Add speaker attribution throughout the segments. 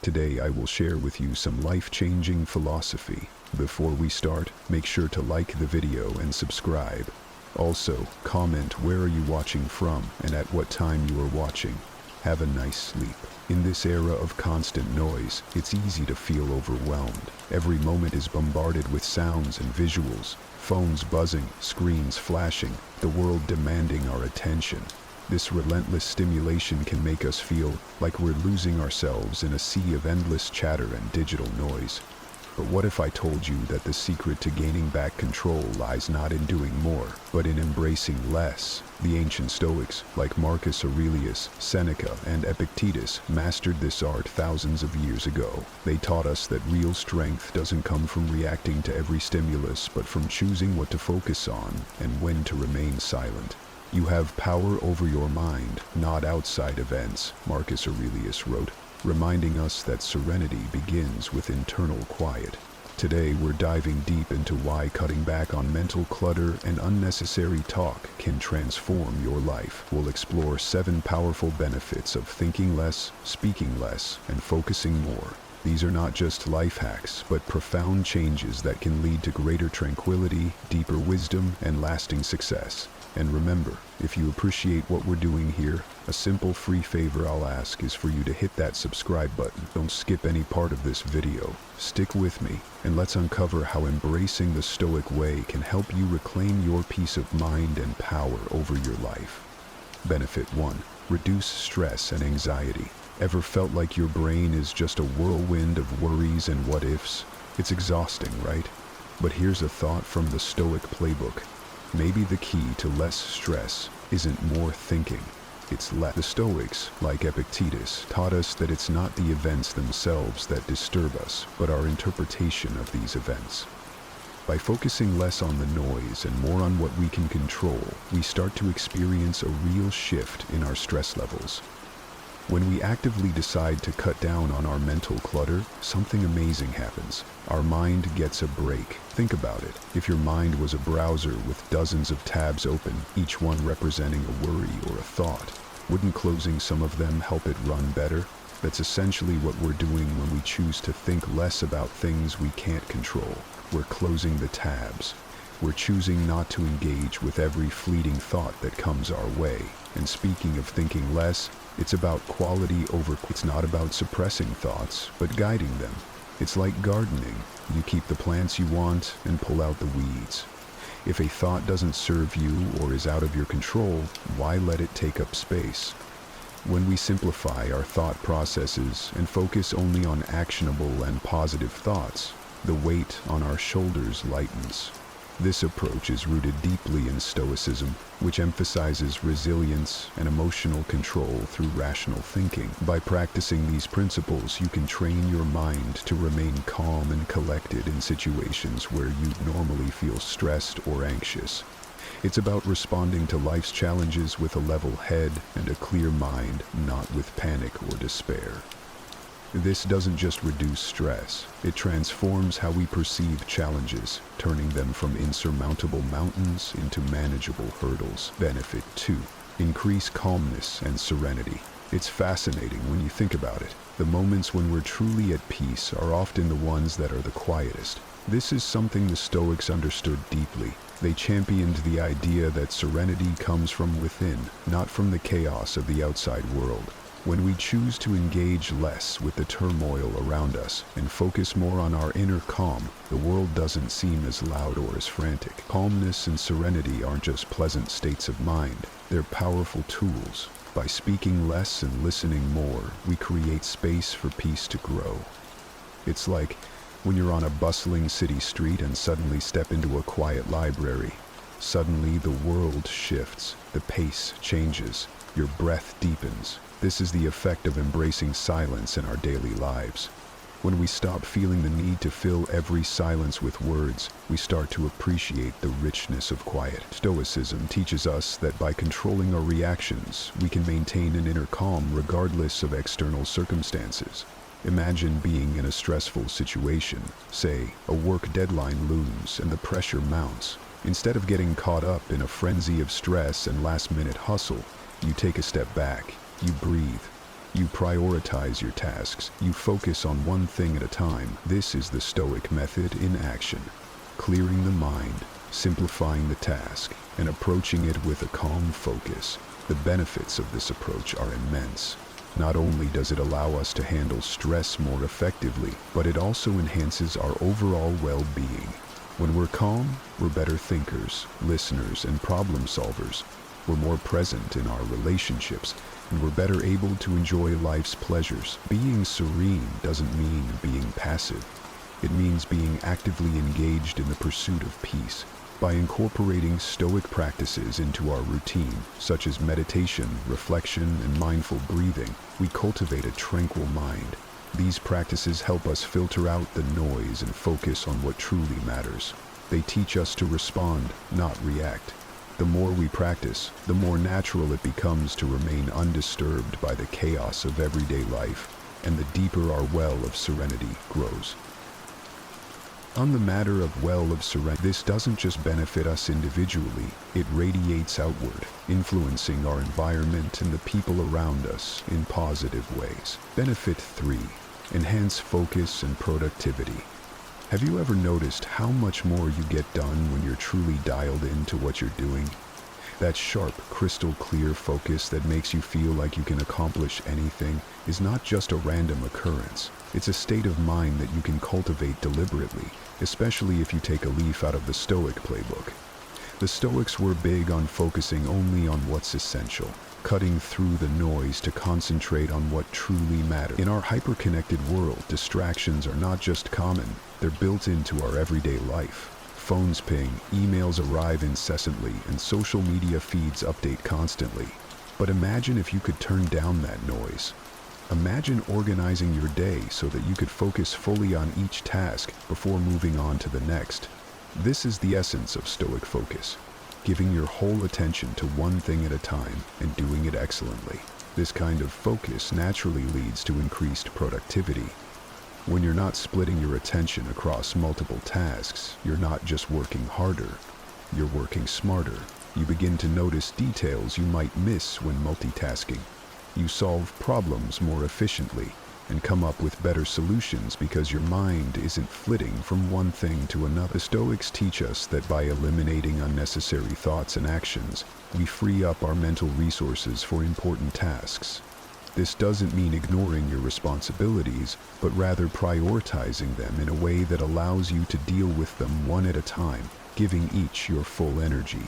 Speaker 1: Today I will share with you some life-changing philosophy. Before we start, make sure to like the video and subscribe. Also, comment where are you watching from and at what time you are watching. Have a nice sleep. In this era of constant noise, it's easy to feel overwhelmed. Every moment is bombarded with sounds and visuals, phones buzzing, screens flashing, the world demanding our attention. This relentless stimulation can make us feel like we're losing ourselves in a sea of endless chatter and digital noise. But what if I told you that the secret to gaining back control lies not in doing more, but in embracing less? The ancient Stoics, like Marcus Aurelius, Seneca, and Epictetus, mastered this art thousands of years ago. They taught us that real strength doesn't come from reacting to every stimulus, but from choosing what to focus on and when to remain silent. You have power over your mind, not outside events, Marcus Aurelius wrote, reminding us that serenity begins with internal quiet. Today we're diving deep into why cutting back on mental clutter and unnecessary talk can transform your life. We'll explore 7 powerful benefits of thinking less, speaking less, and focusing more. These are not just life hacks, but profound changes that can lead to greater tranquility, deeper wisdom, and lasting success. And remember, if you appreciate what we're doing here, a simple free favor I'll ask is for you to hit that subscribe button. Don't skip any part of this video. Stick with me, and let's uncover how embracing the Stoic way can help you reclaim your peace of mind and power over your life. Benefit 1. Reduce stress and anxiety. Ever felt like your brain is just a whirlwind of worries and what-ifs? It's exhausting, right? But here's a thought from the Stoic playbook. Maybe the key to less stress isn't more thinking, it's less. The Stoics, like Epictetus, taught us that it's not the events themselves that disturb us, but our interpretation of these events. By focusing less on the noise and more on what we can control, we start to experience a real shift in our stress levels. When we actively decide to cut down on our mental clutter, something amazing happens. Our mind gets a break. Think about it. If your mind was a browser with dozens of tabs open, each one representing a worry or a thought, wouldn't closing some of them help it run better? That's essentially what we're doing when we choose to think less about things we can't control. We're closing the tabs. We're choosing not to engage with every fleeting thought that comes our way. And speaking of thinking less, it's about quality over. It's not about suppressing thoughts, but guiding them. It's like gardening. You keep the plants you want and pull out the weeds. If a thought doesn't serve you or is out of your control, why let it take up space? When we simplify our thought processes and focus only on actionable and positive thoughts, the weight on our shoulders lightens. This approach is rooted deeply in Stoicism, which emphasizes resilience and emotional control through rational thinking. By practicing these principles, you can train your mind to remain calm and collected in situations where you normally feel stressed or anxious. It's about responding to life's challenges with a level head and a clear mind, not with panic or despair. This doesn't just reduce stress, it transforms how we perceive challenges, turning them from insurmountable mountains into manageable hurdles. Benefit 2. Increase calmness and serenity. It's fascinating when you think about it. The moments when we're truly at peace are often the ones that are the quietest. This is something the Stoics understood deeply. They championed the idea that serenity comes from within, not from the chaos of the outside world. When we choose to engage less with the turmoil around us and focus more on our inner calm, the world doesn't seem as loud or as frantic. Calmness and serenity aren't just pleasant states of mind, they're powerful tools. By speaking less and listening more, we create space for peace to grow. It's like when you're on a bustling city street and suddenly step into a quiet library. Suddenly the world shifts, the pace changes, your breath deepens. This is the effect of embracing silence in our daily lives. When we stop feeling the need to fill every silence with words, we start to appreciate the richness of quiet. Stoicism teaches us that by controlling our reactions, we can maintain an inner calm regardless of external circumstances. Imagine being in a stressful situation. Say, a work deadline looms and the pressure mounts. Instead of getting caught up in a frenzy of stress and last-minute hustle, you take a step back. You breathe. You prioritize your tasks. You focus on one thing at a time. This is the Stoic method in action. Clearing the mind, simplifying the task, and approaching it with a calm focus. The benefits of this approach are immense. Not only does it allow us to handle stress more effectively, but it also enhances our overall well-being. When we're calm, we're better thinkers, listeners, and problem solvers. We're more present in our relationships, and we're better able to enjoy life's pleasures. Being serene doesn't mean being passive. It means being actively engaged in the pursuit of peace. By incorporating Stoic practices into our routine, such as meditation, reflection, and mindful breathing, we cultivate a tranquil mind. These practices help us filter out the noise and focus on what truly matters. They teach us to respond, not react. The more we practice, the more natural it becomes to remain undisturbed by the chaos of everyday life, and the deeper our well of serenity grows. On the matter of well of serenity, this doesn't just benefit us individually, it radiates outward, influencing our environment and the people around us in positive ways. Benefit 3. Enhance focus and productivity. Have you ever noticed how much more you get done when you're truly dialed into what you're doing? That sharp, crystal clear focus that makes you feel like you can accomplish anything is not just a random occurrence. It's a state of mind that you can cultivate deliberately, especially if you take a leaf out of the Stoic playbook. The Stoics were big on focusing only on what's essential, cutting through the noise to concentrate on what truly matters. In our hyper-connected world, distractions are not just common, they're built into our everyday life. Phones ping, emails arrive incessantly, and social media feeds update constantly. But imagine if you could turn down that noise. Imagine organizing your day so that you could focus fully on each task before moving on to the next. This is the essence of Stoic focus, giving your whole attention to one thing at a time and doing it excellently. This kind of focus naturally leads to increased productivity. When you're not splitting your attention across multiple tasks, you're not just working harder, you're working smarter. You begin to notice details you might miss when multitasking. You solve problems more efficiently and come up with better solutions because your mind isn't flitting from one thing to another. The Stoics teach us that by eliminating unnecessary thoughts and actions, we free up our mental resources for important tasks. This doesn't mean ignoring your responsibilities, but rather prioritizing them in a way that allows you to deal with them one at a time, giving each your full energy.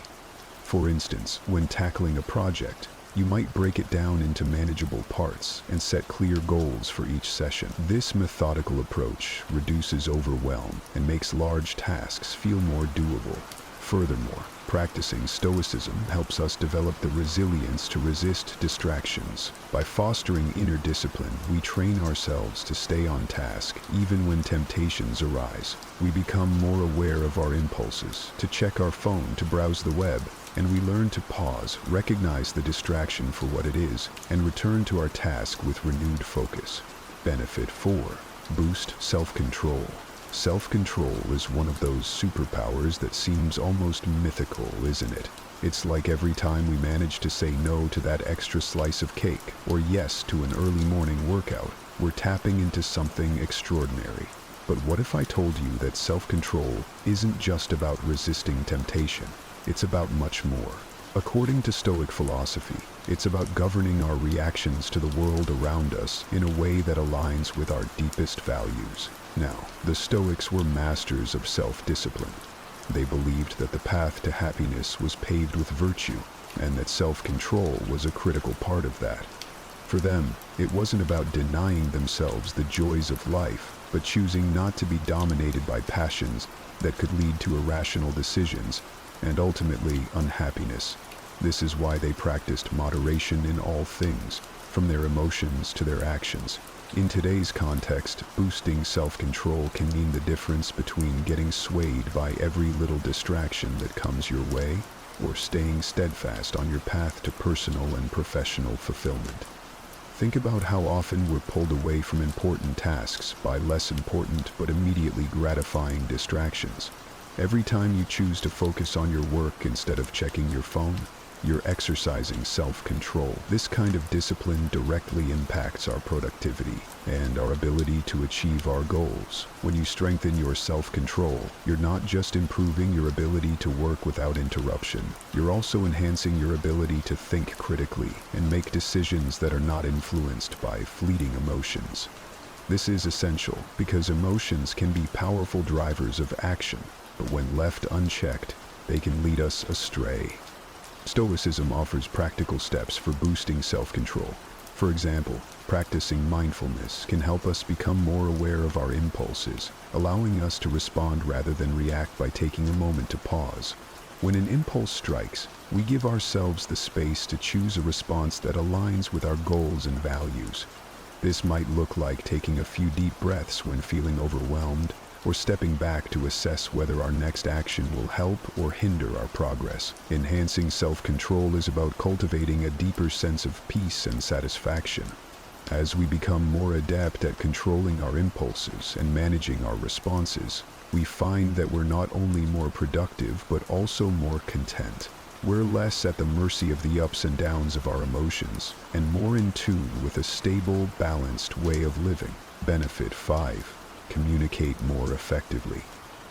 Speaker 1: For instance, when tackling a project, you might break it down into manageable parts and set clear goals for each session. This methodical approach reduces overwhelm and makes large tasks feel more doable. Furthermore, practicing Stoicism helps us develop the resilience to resist distractions. By fostering inner discipline, we train ourselves to stay on task even when temptations arise. We become more aware of our impulses, to check our phone, to browse the web, and we learn to pause, recognize the distraction for what it is, and return to our task with renewed focus. Benefit 4. Boost self-control. Self-control is one of those superpowers that seems almost mythical, isn't it? It's like every time we manage to say no to that extra slice of cake, or yes to an early morning workout, we're tapping into something extraordinary. But what if I told you that self-control isn't just about resisting temptation? It's about much more. According to Stoic philosophy, it's about governing our reactions to the world around us in a way that aligns with our deepest values. Now, the Stoics were masters of self-discipline. They believed that the path to happiness was paved with virtue, and that self-control was a critical part of that. For them, it wasn't about denying themselves the joys of life, but choosing not to be dominated by passions that could lead to irrational decisions and ultimately unhappiness. This is why they practiced moderation in all things, from their emotions to their actions. In today's context, boosting self-control can mean the difference between getting swayed by every little distraction that comes your way, or staying steadfast on your path to personal and professional fulfillment. Think about how often we're pulled away from important tasks by less important but immediately gratifying distractions. Every time you choose to focus on your work instead of checking your phone, you're exercising self-control. This kind of discipline directly impacts our productivity and our ability to achieve our goals. When you strengthen your self-control, you're not just improving your ability to work without interruption, you're also enhancing your ability to think critically and make decisions that are not influenced by fleeting emotions. This is essential because emotions can be powerful drivers of action, but when left unchecked, they can lead us astray. Stoicism offers practical steps for boosting self-control. For example, practicing mindfulness can help us become more aware of our impulses, allowing us to respond rather than react by taking a moment to pause. When an impulse strikes, we give ourselves the space to choose a response that aligns with our goals and values. This might look like taking a few deep breaths when feeling overwhelmed, or stepping back to assess whether our next action will help or hinder our progress. Enhancing self-control is about cultivating a deeper sense of peace and satisfaction. As we become more adept at controlling our impulses and managing our responses, we find that we're not only more productive but also more content. We're less at the mercy of the ups and downs of our emotions, and more in tune with a stable, balanced way of living. Benefit 5. Communicate more effectively.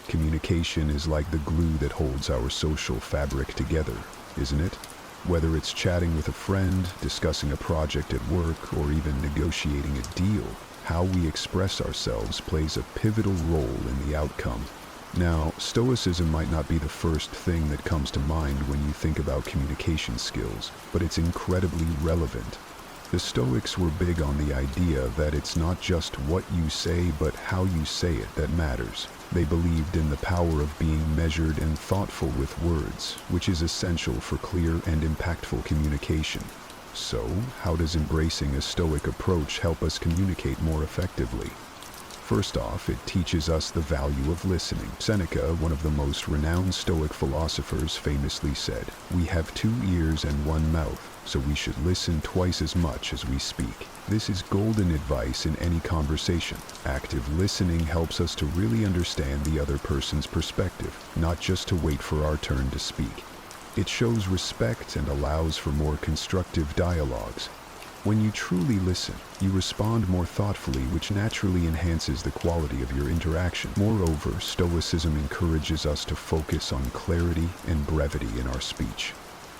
Speaker 1: Communication is like the glue that holds our social fabric together, isn't it? Whether it's chatting with a friend, discussing a project at work, or even negotiating a deal, how we express ourselves plays a pivotal role in the outcome. Now, Stoicism might not be the first thing that comes to mind when you think about communication skills, but it's incredibly relevant. The Stoics were big on the idea that it's not just what you say, but how you say it that matters. They believed in the power of being measured and thoughtful with words, which is essential for clear and impactful communication. So, how does embracing a Stoic approach help us communicate more effectively? First off, it teaches us the value of listening. Seneca, one of the most renowned Stoic philosophers, famously said, "We have 2 ears and 1 mouth, so we should listen twice as much as we speak." This is golden advice in any conversation. Active listening helps us to really understand the other person's perspective, not just to wait for our turn to speak. It shows respect and allows for more constructive dialogues. When you truly listen, you respond more thoughtfully, which naturally enhances the quality of your interaction. Moreover, Stoicism encourages us to focus on clarity and brevity in our speech.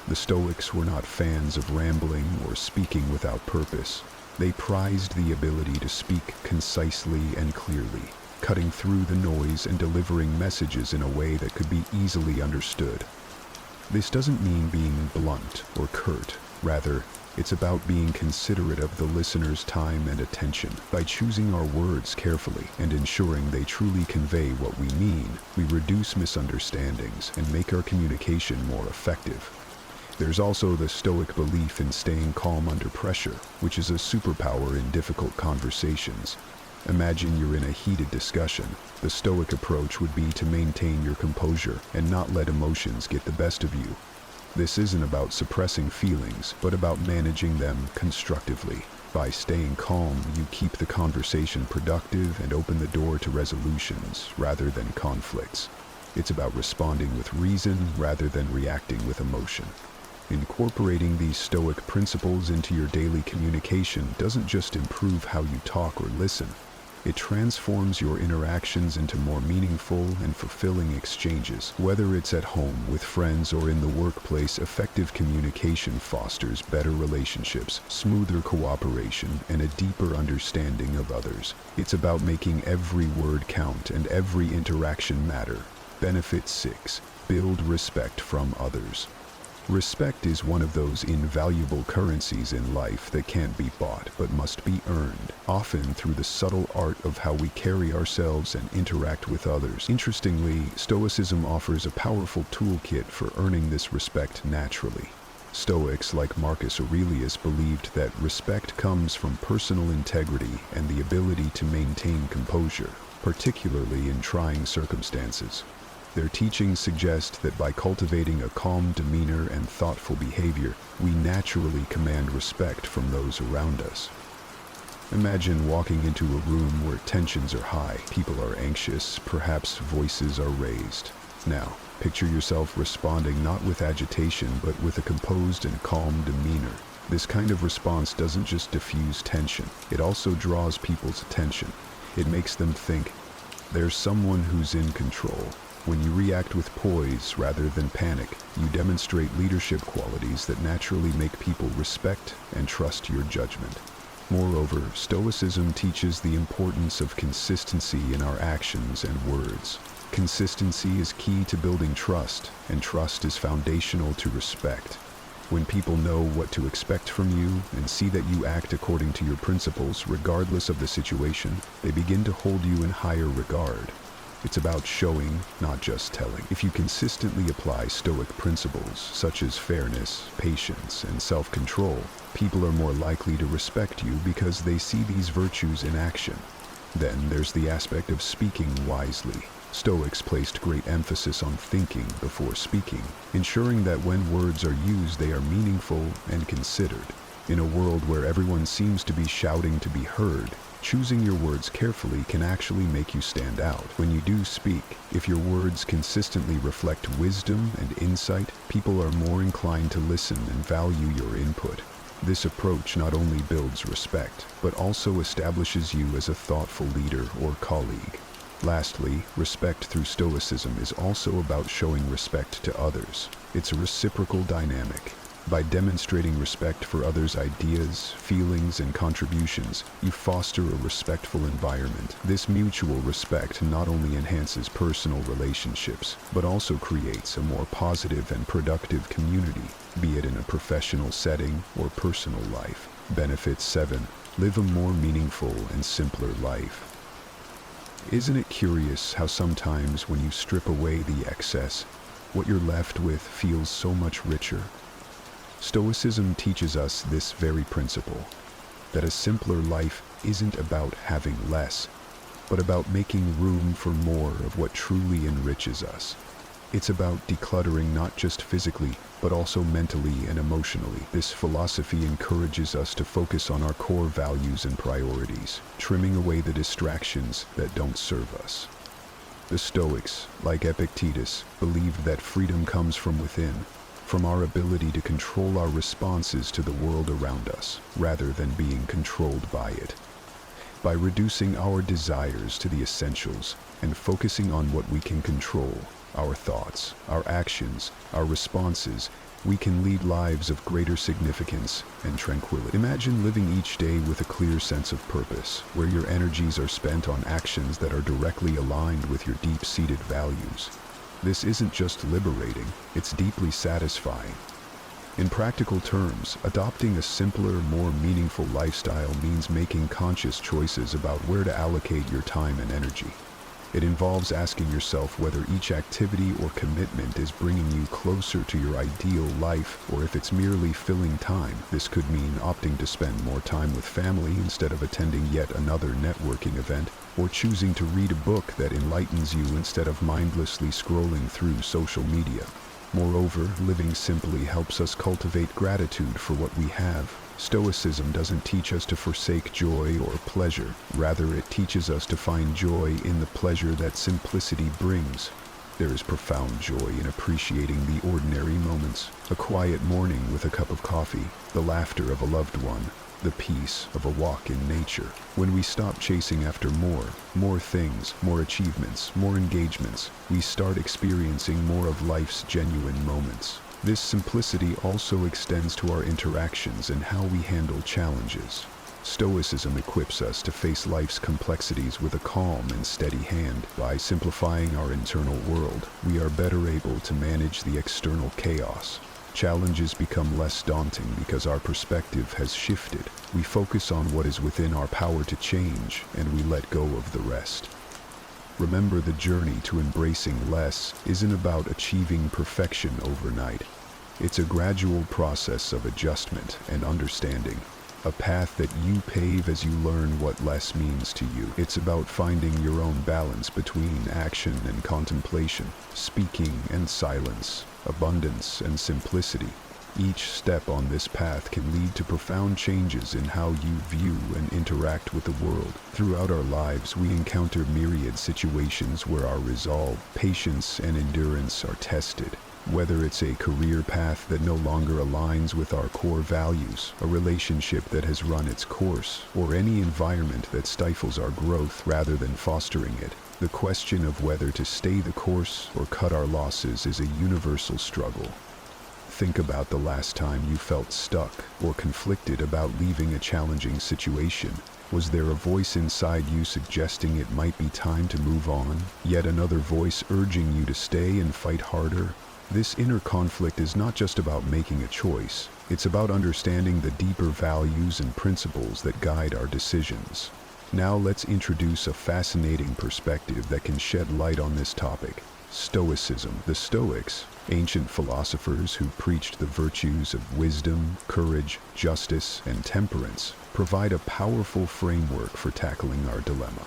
Speaker 1: The Stoics were not fans of rambling or speaking without purpose. They prized the ability to speak concisely and clearly, cutting through the noise and delivering messages in a way that could be easily understood. This doesn't mean being blunt or curt. Rather, it's about being considerate of the listener's time and attention. By choosing our words carefully and ensuring they truly convey what we mean, we reduce misunderstandings and make our communication more effective. There's also the Stoic belief in staying calm under pressure, which is a superpower in difficult conversations. Imagine you're in a heated discussion. The Stoic approach would be to maintain your composure and not let emotions get the best of you. This isn't about suppressing feelings, but about managing them constructively. By staying calm, you keep the conversation productive and open the door to resolutions rather than conflicts. It's about responding with reason rather than reacting with emotion. Incorporating these Stoic principles into your daily communication doesn't just improve how you talk or listen. It transforms your interactions into more meaningful and fulfilling exchanges. Whether it's at home, with friends, or in the workplace, effective communication fosters better relationships, smoother cooperation, and a deeper understanding of others. It's about making every word count and every interaction matter. Benefit 6. Build respect from others. Respect is one of those invaluable currencies in life that can't be bought but must be earned, often through the subtle art of how we carry ourselves and interact with others. Interestingly, Stoicism offers a powerful toolkit for earning this respect naturally. Stoics like Marcus Aurelius believed that respect comes from personal integrity and the ability to maintain composure, particularly in trying circumstances. Their teachings suggest that by cultivating a calm demeanor and thoughtful behavior, we naturally command respect from those around us. Imagine walking into a room where tensions are high, people are anxious, perhaps voices are raised. Now, picture yourself responding not with agitation but with a composed and calm demeanor. This kind of response doesn't just diffuse tension, it also draws people's attention. It makes them think, there's someone who's in control. When you react with poise rather than panic, you demonstrate leadership qualities that naturally make people respect and trust your judgment. Moreover, Stoicism teaches the importance of consistency in our actions and words. Consistency is key to building trust, and trust is foundational to respect. When people know what to expect from you and see that you act according to your principles regardless of the situation, they begin to hold you in higher regard. It's about showing, not just telling. If you consistently apply Stoic principles such as fairness, patience, and self-control, people are more likely to respect you because they see these virtues in action. Then there's the aspect of speaking wisely. Stoics placed great emphasis on thinking before speaking, ensuring that when words are used they are meaningful and considered. In a world where everyone seems to be shouting to be heard, choosing your words carefully can actually make you stand out. When you do speak, if your words consistently reflect wisdom and insight, people are more inclined to listen and value your input. This approach not only builds respect, but also establishes you as a thoughtful leader or colleague. Lastly, respect through Stoicism is also about showing respect to others. It's a reciprocal dynamic. By demonstrating respect for others' ideas, feelings, and contributions, you foster a respectful environment. This mutual respect not only enhances personal relationships, but also creates a more positive and productive community, be it in a professional setting or personal life. Benefit 7. Live a more meaningful and simpler life. Isn't it curious how sometimes when you strip away the excess, what you're left with feels so much richer? Stoicism teaches us this very principle, that a simpler life isn't about having less, but about making room for more of what truly enriches us. It's about decluttering not just physically, but also mentally and emotionally. This philosophy encourages us to focus on our core values and priorities, trimming away the distractions that don't serve us. The Stoics, like Epictetus, believed that freedom comes from within, from our ability to control our responses to the world around us, rather than being controlled by it. By reducing our desires to the essentials and focusing on what we can control, our thoughts, our actions, our responses, we can lead lives of greater significance and tranquility. Imagine living each day with a clear sense of purpose, where your energies are spent on actions that are directly aligned with your deep-seated values. This isn't just liberating, it's deeply satisfying. In practical terms, adopting a simpler, more meaningful lifestyle means making conscious choices about where to allocate your time and energy. It involves asking yourself whether each activity or commitment is bringing you closer to your ideal life or if it's merely filling time. This could mean opting to spend more time with family instead of attending yet another networking event, or choosing to read a book that enlightens you instead of mindlessly scrolling through social media. Moreover, living simply helps us cultivate gratitude for what we have. Stoicism doesn't teach us to forsake joy or pleasure. Rather, it teaches us to find joy in the pleasure that simplicity brings. There is profound joy in appreciating the ordinary moments, a quiet morning with a cup of coffee, the laughter of a loved one, the peace of a walk in nature. When we stop chasing after more things, more achievements, more engagements, we start experiencing more of life's genuine moments. This simplicity also extends to our interactions and how we handle challenges. Stoicism equips us to face life's complexities with a calm and steady hand. By simplifying our internal world, we are better able to manage the external chaos. Challenges become less daunting because our perspective has shifted. We focus on what is within our power to change, and we let go of the rest. Remember, the journey to embracing less isn't about achieving perfection overnight. It's a gradual process of adjustment and understanding, a path that you pave as you learn what less means to you. It's about finding your own balance between action and contemplation, speaking and silence, abundance and simplicity. Each step on this path can lead to profound changes in how you view and interact with the world. Throughout our lives, we encounter myriad situations where our resolve, patience, and endurance are tested. Whether it's a career path that no longer aligns with our core values, a relationship that has run its course, or any environment that stifles our growth rather than fostering it, the question of whether to stay the course or cut our losses is a universal struggle. Think about the last time you felt stuck or conflicted about leaving a challenging situation. Was there a voice inside you suggesting it might be time to move on, yet another voice urging you to stay and fight harder? This inner conflict is not just about making a choice. It's about understanding the deeper values and principles that guide our decisions. Now let's introduce a fascinating perspective that can shed light on this topic. Stoicism. The Stoics, ancient philosophers who preached the virtues of wisdom, courage, justice, and temperance, provide a powerful framework for tackling our dilemma.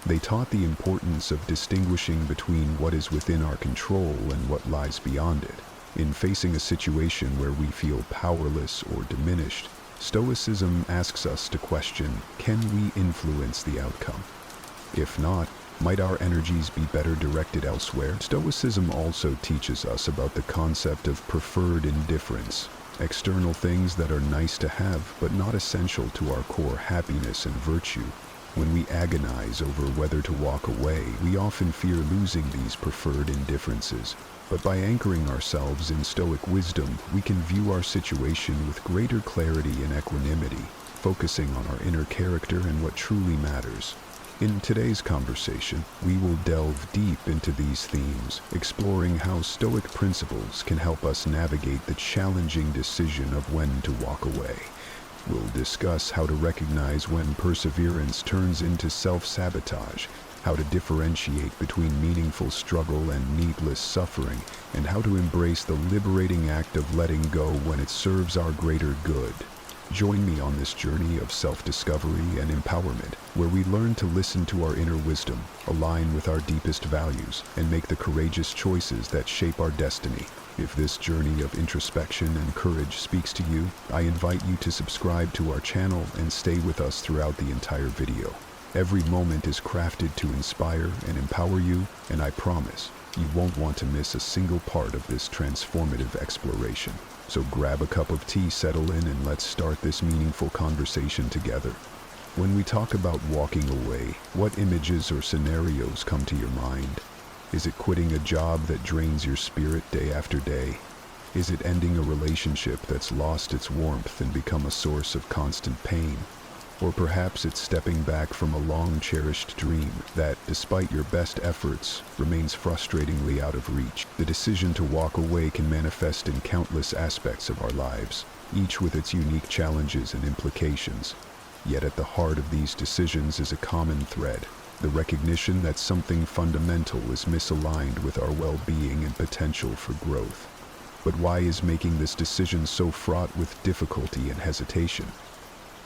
Speaker 1: They taught the importance of distinguishing between what is within our control and what lies beyond it. In facing a situation where we feel powerless or diminished, Stoicism asks us to question, can we influence the outcome? If not, might our energies be better directed elsewhere? Stoicism also teaches us about the concept of preferred indifference, external things that are nice to have but not essential to our core happiness and virtue. When we agonize over whether to walk away, we often fear losing these preferred indifferences. But by anchoring ourselves in Stoic wisdom, we can view our situation with greater clarity and equanimity, focusing on our inner character and what truly matters. In today's conversation, we will delve deep into these themes, exploring how Stoic principles can help us navigate the challenging decision of when to walk away. We'll discuss how to recognize when perseverance turns into self-sabotage, how to differentiate between meaningful struggle and needless suffering, and how to embrace the liberating act of letting go when it serves our greater good. Join me on this journey of self-discovery and empowerment, where we learn to listen to our inner wisdom, align with our deepest values, and make the courageous choices that shape our destiny. If this journey of introspection and courage speaks to you, I invite you to subscribe to our channel and stay with us throughout the entire video. Every moment is crafted to inspire and empower you, and I promise you won't want to miss a single part of this transformative exploration. So grab a cup of tea, settle in, and let's start this meaningful conversation together. When we talk about walking away, what images or scenarios come to your mind? Is it quitting a job that drains your spirit day after day? Is it ending a relationship that's lost its warmth and become a source of constant pain? Or perhaps it's stepping back from a long-cherished dream that, despite your best efforts, remains frustratingly out of reach. The decision to walk away can manifest in countless aspects of our lives, each with its unique challenges and implications. Yet at the heart of these decisions is a common thread: the recognition that something fundamental is misaligned with our well-being and potential for growth. But why is making this decision so fraught with difficulty and hesitation?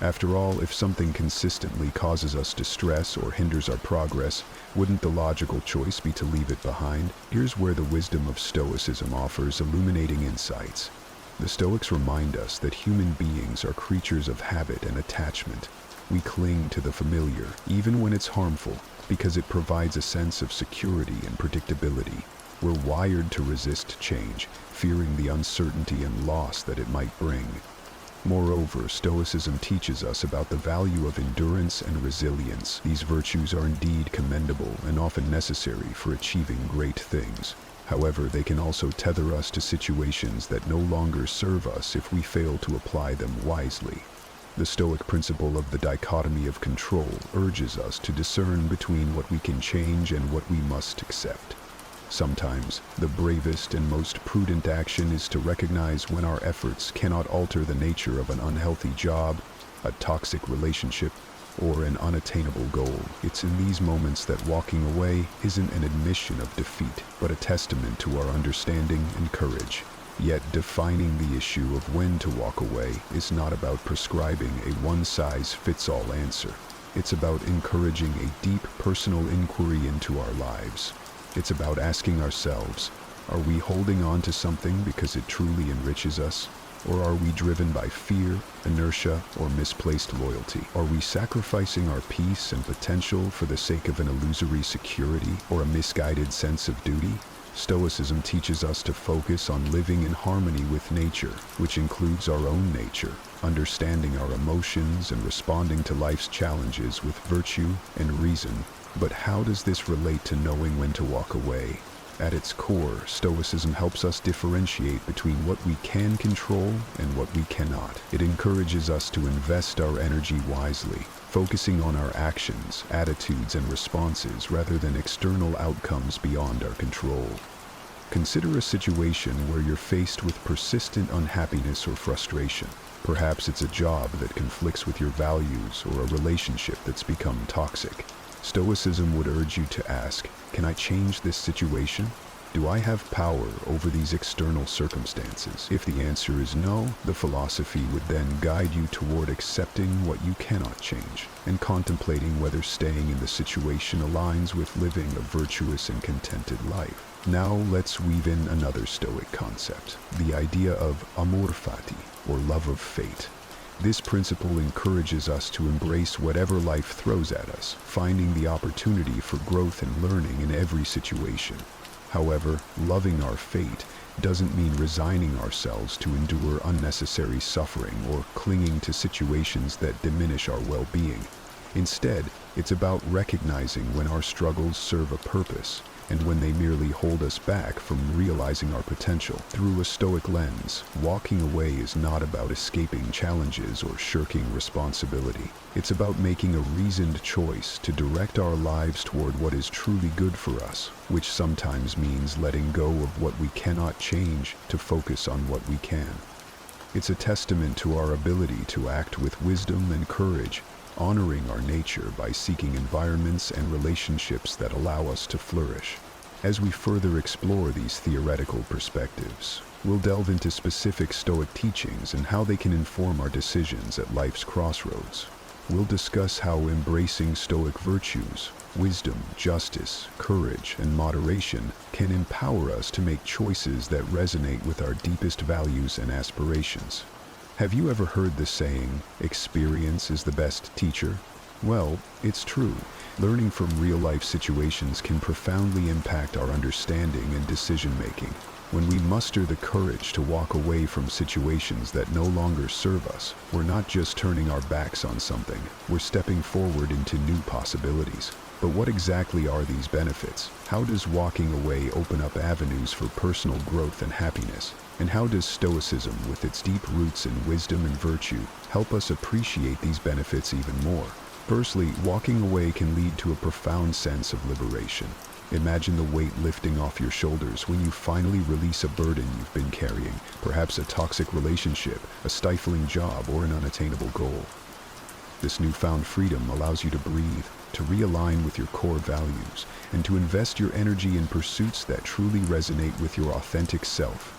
Speaker 1: After all, if something consistently causes us distress or hinders our progress, wouldn't the logical choice be to leave it behind? Here's where the wisdom of Stoicism offers illuminating insights. The Stoics remind us that human beings are creatures of habit and attachment. We cling to the familiar, even when it's harmful, because it provides a sense of security and predictability. We're wired to resist change, fearing the uncertainty and loss that it might bring. Moreover, Stoicism teaches us about the value of endurance and resilience. These virtues are indeed commendable and often necessary for achieving great things. However, they can also tether us to situations that no longer serve us if we fail to apply them wisely. The Stoic principle of the dichotomy of control urges us to discern between what we can change and what we must accept. Sometimes, the bravest and most prudent action is to recognize when our efforts cannot alter the nature of an unhealthy job, a toxic relationship, or an unattainable goal. It's in these moments that walking away isn't an admission of defeat, but a testament to our understanding and courage. Yet defining the issue of when to walk away is not about prescribing a one-size-fits-all answer. It's about encouraging a deep personal inquiry into our lives. It's about asking ourselves, are we holding on to something because it truly enriches us, Or are we driven by fear, inertia, or misplaced loyalty? Are we sacrificing our peace and potential for the sake of an illusory security or a misguided sense of duty? Stoicism teaches us to focus on living in harmony with nature, which includes our own nature, understanding our emotions and responding to life's challenges with virtue and reason. But how does this relate to knowing when to walk away? At its core, Stoicism helps us differentiate between what we can control and what we cannot. It encourages us to invest our energy wisely, focusing on our actions, attitudes, and responses rather than external outcomes beyond our control. Consider a situation where you're faced with persistent unhappiness or frustration. Perhaps it's a job that conflicts with your values or a relationship that's become toxic. Stoicism would urge you to ask, can I change this situation? Do I have power over these external circumstances? If the answer is no, the philosophy would then guide you toward accepting what you cannot change and contemplating whether staying in the situation aligns with living a virtuous and contented life. Now let's weave in another Stoic concept, the idea of amor fati, or love of fate. This principle encourages us to embrace whatever life throws at us, finding the opportunity for growth and learning in every situation. However, loving our fate doesn't mean resigning ourselves to endure unnecessary suffering or clinging to situations that diminish our well-being. Instead, it's about recognizing when our struggles serve a purpose and when they merely hold us back from realizing our potential. Through a Stoic lens, walking away is not about escaping challenges or shirking responsibility. It's about making a reasoned choice to direct our lives toward what is truly good for us, which sometimes means letting go of what we cannot change to focus on what we can. It's a testament to our ability to act with wisdom and courage, honoring our nature by seeking environments and relationships that allow us to flourish. As we further explore these theoretical perspectives, we'll delve into specific Stoic teachings and how they can inform our decisions at life's crossroads. We'll discuss how embracing Stoic virtues, wisdom, justice, courage, and moderation can empower us to make choices that resonate with our deepest values and aspirations. Have you ever heard the saying, experience is the best teacher? Well, it's true. Learning from real-life situations can profoundly impact our understanding and decision-making. When we muster the courage to walk away from situations that no longer serve us, we're not just turning our backs on something, we're stepping forward into new possibilities. But what exactly are these benefits? How does walking away open up avenues for personal growth and happiness? And how does Stoicism, with its deep roots in wisdom and virtue, help us appreciate these benefits even more? Firstly, walking away can lead to a profound sense of liberation. Imagine the weight lifting off your shoulders when you finally release a burden you've been carrying, perhaps a toxic relationship, a stifling job, or an unattainable goal. This newfound freedom allows you to breathe, to realign with your core values, and to invest your energy in pursuits that truly resonate with your authentic self.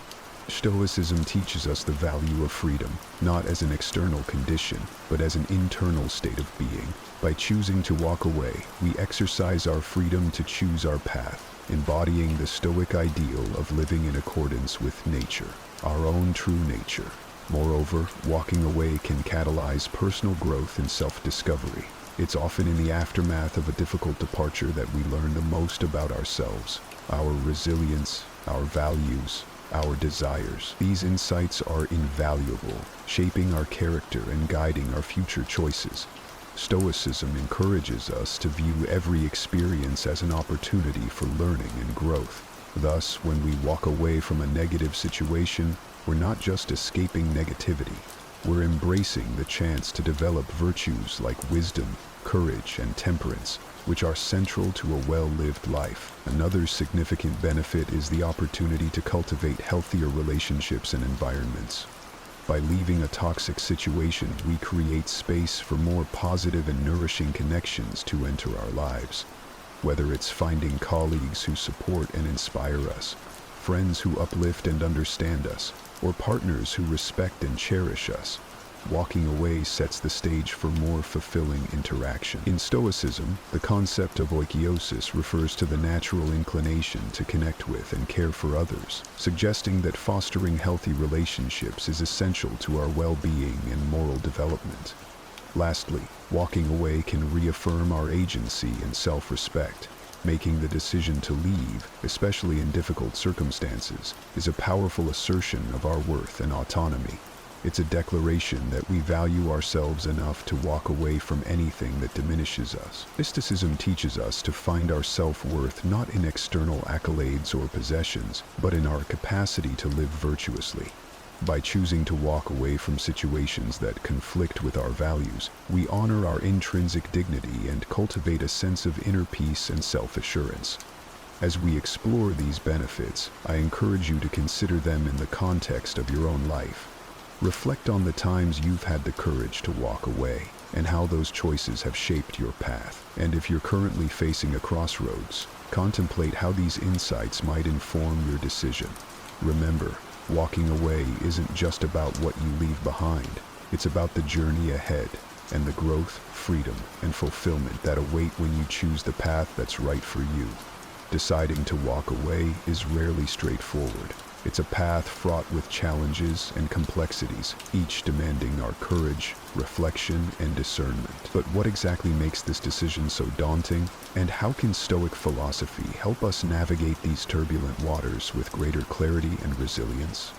Speaker 1: Stoicism teaches us the value of freedom, not as an external condition, but as an internal state of being. By choosing to walk away, we exercise our freedom to choose our path, embodying the Stoic ideal of living in accordance with nature, our own true nature. Moreover, walking away can catalyze personal growth and self-discovery. It's often in the aftermath of a difficult departure that we learn the most about ourselves, our resilience, our values, our desires. These insights are invaluable, shaping our character and guiding our future choices. Stoicism encourages us to view every experience as an opportunity for learning and growth. Thus, when we walk away from a negative situation, we're not just escaping negativity. We're embracing the chance to develop virtues like wisdom, courage, and temperance, which are central to a well-lived life. Another significant benefit is the opportunity to cultivate healthier relationships and environments. By leaving a toxic situation, we create space for more positive and nourishing connections to enter our lives. Whether it's finding colleagues who support and inspire us, friends who uplift and understand us, or partners who respect and cherish us, Walking away sets the stage for more fulfilling interaction. In Stoicism, the concept of oikeiosis refers to the natural inclination to connect with and care for others, suggesting that fostering healthy relationships is essential to our well-being and moral development. Lastly, walking away can reaffirm our agency and self-respect. Making the decision to leave, especially in difficult circumstances, is a powerful assertion of our worth and autonomy. It's a declaration that we value ourselves enough to walk away from anything that diminishes us. Stoicism teaches us to find our self-worth not in external accolades or possessions, but in our capacity to live virtuously. By choosing to walk away from situations that conflict with our values, we honor our intrinsic dignity and cultivate a sense of inner peace and self-assurance. As we explore these benefits, I encourage you to consider them in the context of your own life. Reflect on the times you've had the courage to walk away and how those choices have shaped your path. And if you're currently facing a crossroads, contemplate how these insights might inform your decision. Remember, walking away isn't just about what you leave behind. It's about the journey ahead and the growth, freedom, and fulfillment that await when you choose the path that's right for you. Deciding to walk away is rarely straightforward. It's a path fraught with challenges and complexities, each demanding our courage, reflection, and discernment. But what exactly makes this decision so daunting? And how can Stoic philosophy help us navigate these turbulent waters with greater clarity and resilience?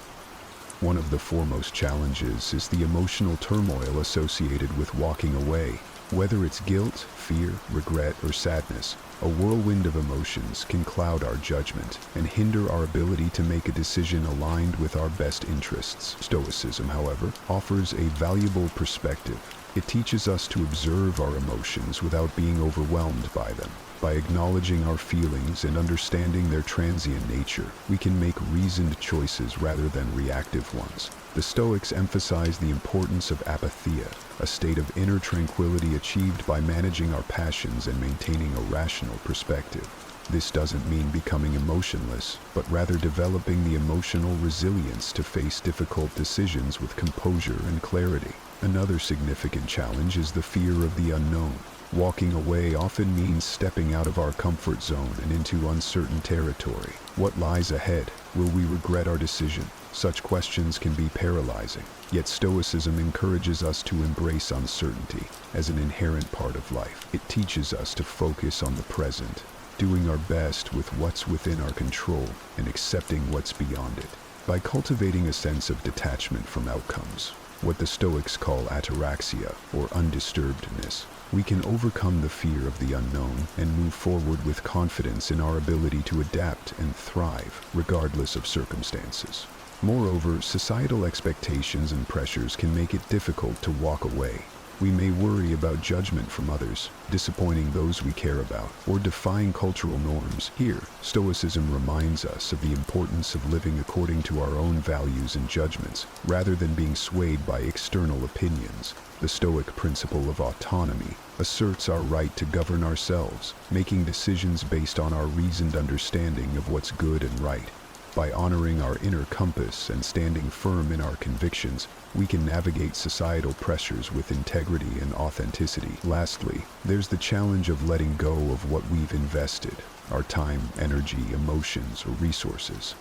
Speaker 1: One of the foremost challenges is the emotional turmoil associated with walking away. Whether it's guilt, fear, regret, or sadness, a whirlwind of emotions can cloud our judgment and hinder our ability to make a decision aligned with our best interests. Stoicism, however, offers a valuable perspective. It teaches us to observe our emotions without being overwhelmed by them. By acknowledging our feelings and understanding their transient nature, we can make reasoned choices rather than reactive ones. The Stoics emphasize the importance of apatheia, a state of inner tranquility achieved by managing our passions and maintaining a rational perspective. This doesn't mean becoming emotionless, but rather developing the emotional resilience to face difficult decisions with composure and clarity. Another significant challenge is the fear of the unknown. Walking away often means stepping out of our comfort zone and into uncertain territory. What lies ahead? Will we regret our decision? Such questions can be paralyzing. Yet Stoicism encourages us to embrace uncertainty as an inherent part of life. It teaches us to focus on the present, doing our best with what's within our control and accepting what's beyond it. By cultivating a sense of detachment from outcomes, what the Stoics call ataraxia, or undisturbedness, we can overcome the fear of the unknown and move forward with confidence in our ability to adapt and thrive, regardless of circumstances. Moreover, societal expectations and pressures can make it difficult to walk away. We may worry about judgment from others, disappointing those we care about, or defying cultural norms. Here, Stoicism reminds us of the importance of living according to our own values and judgments, rather than being swayed by external opinions. The Stoic principle of autonomy asserts our right to govern ourselves, making decisions based on our reasoned understanding of what's good and right. By honoring our inner compass and standing firm in our convictions, we can navigate societal pressures with integrity and authenticity. Lastly, there's the challenge of letting go of what we've invested, our time, energy, emotions, or resources.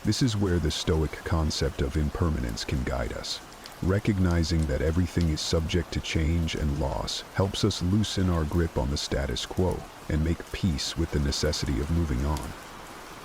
Speaker 1: This is where the Stoic concept of impermanence can guide us. Recognizing that everything is subject to change and loss helps us loosen our grip on the status quo and make peace with the necessity of moving on.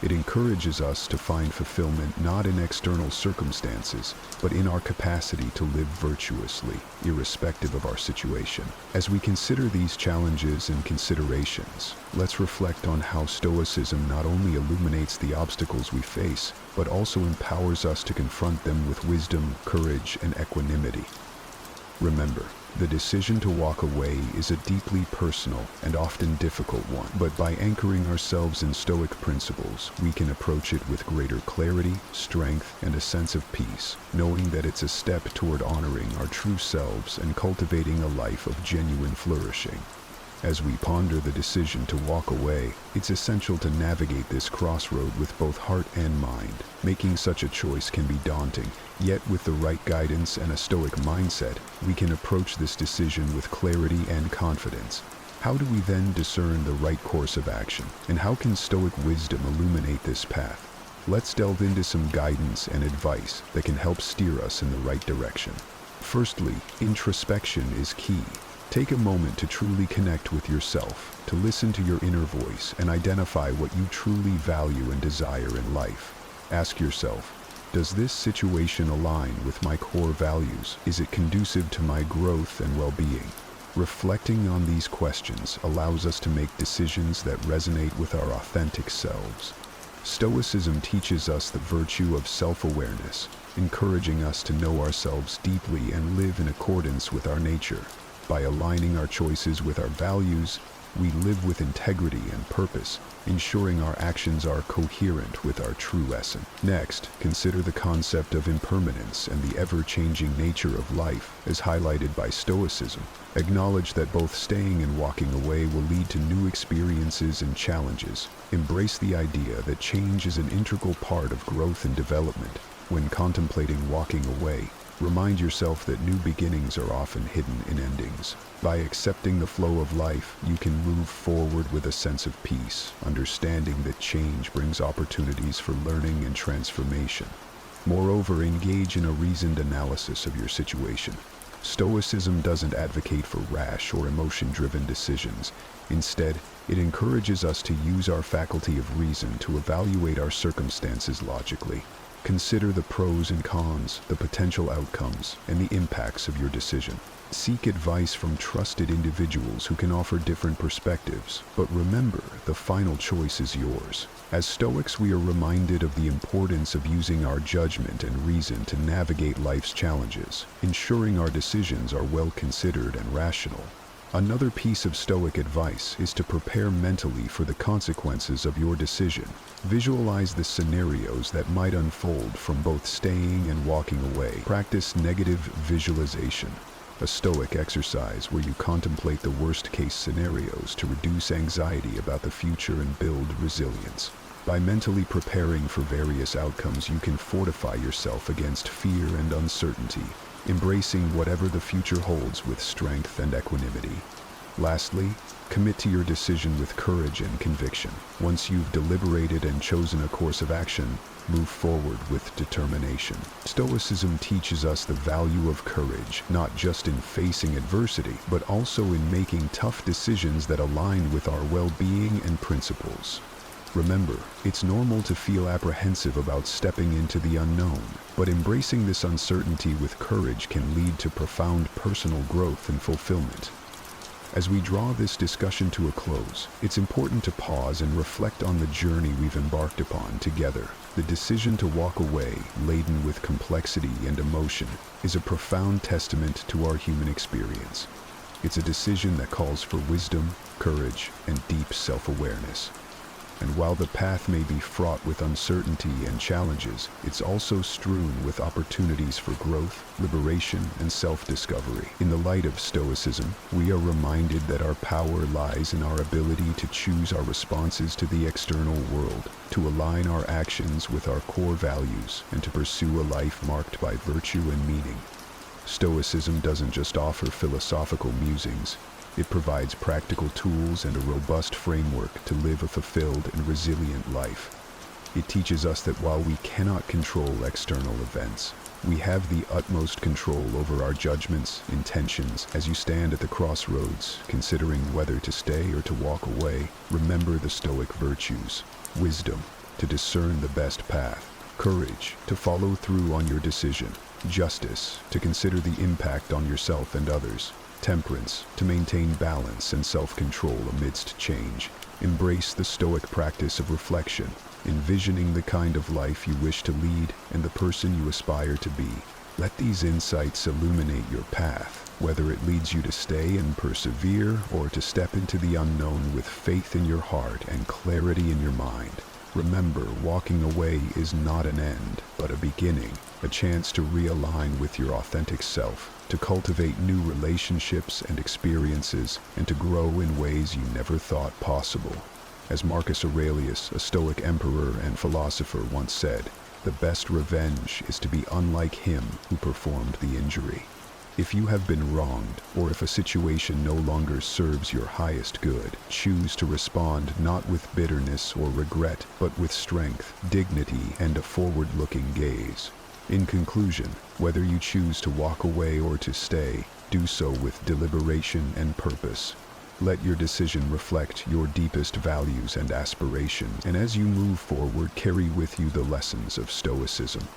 Speaker 1: It encourages us to find fulfillment not in external circumstances, but in our capacity to live virtuously, irrespective of our situation. As we consider these challenges and considerations, let's reflect on how Stoicism not only illuminates the obstacles we face, but also empowers us to confront them with wisdom, courage, and equanimity. Remember, the decision to walk away is a deeply personal and often difficult one, but by anchoring ourselves in Stoic principles, we can approach it with greater clarity, strength, and a sense of peace, knowing that it's a step toward honoring our true selves and cultivating a life of genuine flourishing. As we ponder the decision to walk away, it's essential to navigate this crossroad with both heart and mind. Making such a choice can be daunting, yet with the right guidance and a Stoic mindset, we can approach this decision with clarity and confidence. How do we then discern the right course of action, and how can Stoic wisdom illuminate this path? Let's delve into some guidance and advice that can help steer us in the right direction. Firstly, introspection is key. Take a moment to truly connect with yourself, to listen to your inner voice and identify what you truly value and desire in life. Ask yourself, does this situation align with my core values? Is it conducive to my growth and well-being? Reflecting on these questions allows us to make decisions that resonate with our authentic selves. Stoicism teaches us the virtue of self-awareness, encouraging us to know ourselves deeply and live in accordance with our nature. By aligning our choices with our values, we live with integrity and purpose, ensuring our actions are coherent with our true essence. Next, consider the concept of impermanence and the ever-changing nature of life, as highlighted by Stoicism. Acknowledge that both staying and walking away will lead to new experiences and challenges. Embrace the idea that change is an integral part of growth and development. When contemplating walking away, remind yourself that new beginnings are often hidden in endings. By accepting the flow of life, you can move forward with a sense of peace, understanding that change brings opportunities for learning and transformation. Moreover, engage in a reasoned analysis of your situation. Stoicism doesn't advocate for rash or emotion-driven decisions. Instead, it encourages us to use our faculty of reason to evaluate our circumstances logically. Consider the pros and cons, the potential outcomes, and the impacts of your decision. Seek advice from trusted individuals who can offer different perspectives, but remember, the final choice is yours. As Stoics, we are reminded of the importance of using our judgment and reason to navigate life's challenges, ensuring our decisions are well considered and rational. Another piece of Stoic advice is to prepare mentally for the consequences of your decision. Visualize the scenarios that might unfold from both staying and walking away. Practice negative visualization, a Stoic exercise where you contemplate the worst-case scenarios to reduce anxiety about the future and build resilience. By mentally preparing for various outcomes, you can fortify yourself against fear and uncertainty, embracing whatever the future holds with strength and equanimity. Lastly, commit to your decision with courage and conviction. Once you've deliberated and chosen a course of action, move forward with determination. Stoicism teaches us the value of courage, not just in facing adversity, but also in making tough decisions that align with our well-being and principles. Remember, it's normal to feel apprehensive about stepping into the unknown, but embracing this uncertainty with courage can lead to profound personal growth and fulfillment. As we draw this discussion to a close, it's important to pause and reflect on the journey we've embarked upon together. The decision to walk away, laden with complexity and emotion, is a profound testament to our human experience. It's a decision that calls for wisdom, courage, and deep self-awareness. And while the path may be fraught with uncertainty and challenges, it's also strewn with opportunities for growth, liberation, and self-discovery. In the light of Stoicism, we are reminded that our power lies in our ability to choose our responses to the external world, to align our actions with our core values, and to pursue a life marked by virtue and meaning. Stoicism doesn't just offer philosophical musings. It provides practical tools and a robust framework to live a fulfilled and resilient life. It teaches us that while we cannot control external events, we have the utmost control over our judgments, intentions. As you stand at the crossroads, considering whether to stay or to walk away, remember the Stoic virtues: wisdom, to discern the best path; courage, to follow through on your decision; justice, to consider the impact on yourself and others; temperance, to maintain balance and self-control amidst change. Embrace the Stoic practice of reflection, envisioning the kind of life you wish to lead and the person you aspire to be. Let these insights illuminate your path, whether it leads you to stay and persevere or to step into the unknown with faith in your heart and clarity in your mind. Remember, walking away is not an end, but a beginning, a chance to realign with your authentic self, to cultivate new relationships and experiences, and to grow in ways you never thought possible. As Marcus Aurelius, a Stoic emperor and philosopher, once said, "The best revenge is to be unlike him who performed the injury." If you have been wronged, or if a situation no longer serves your highest good, choose to respond not with bitterness or regret, but with strength, dignity, and a forward-looking gaze. In conclusion, whether you choose to walk away or to stay, do so with deliberation and purpose. Let your decision reflect your deepest values and aspirations, and as you move forward, carry with you the lessons of Stoicism.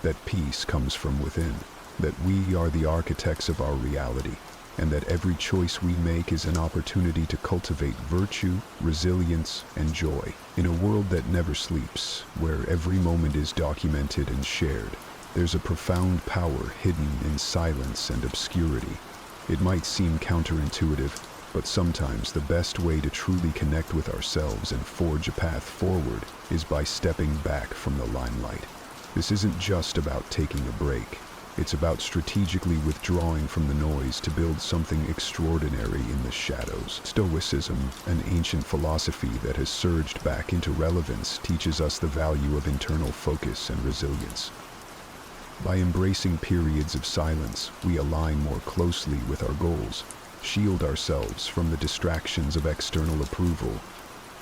Speaker 1: That peace comes from within, that we are the architects of our reality, and that every choice we make is an opportunity to cultivate virtue, resilience, and joy. In a world that never sleeps, where every moment is documented and shared, there's a profound power hidden in silence and obscurity. It might seem counterintuitive, but sometimes the best way to truly connect with ourselves and forge a path forward is by stepping back from the limelight. This isn't just about taking a break. It's about strategically withdrawing from the noise to build something extraordinary in the shadows. Stoicism, an ancient philosophy that has surged back into relevance, teaches us the value of internal focus and resilience. By embracing periods of silence, we align more closely with our goals, shield ourselves from the distractions of external approval,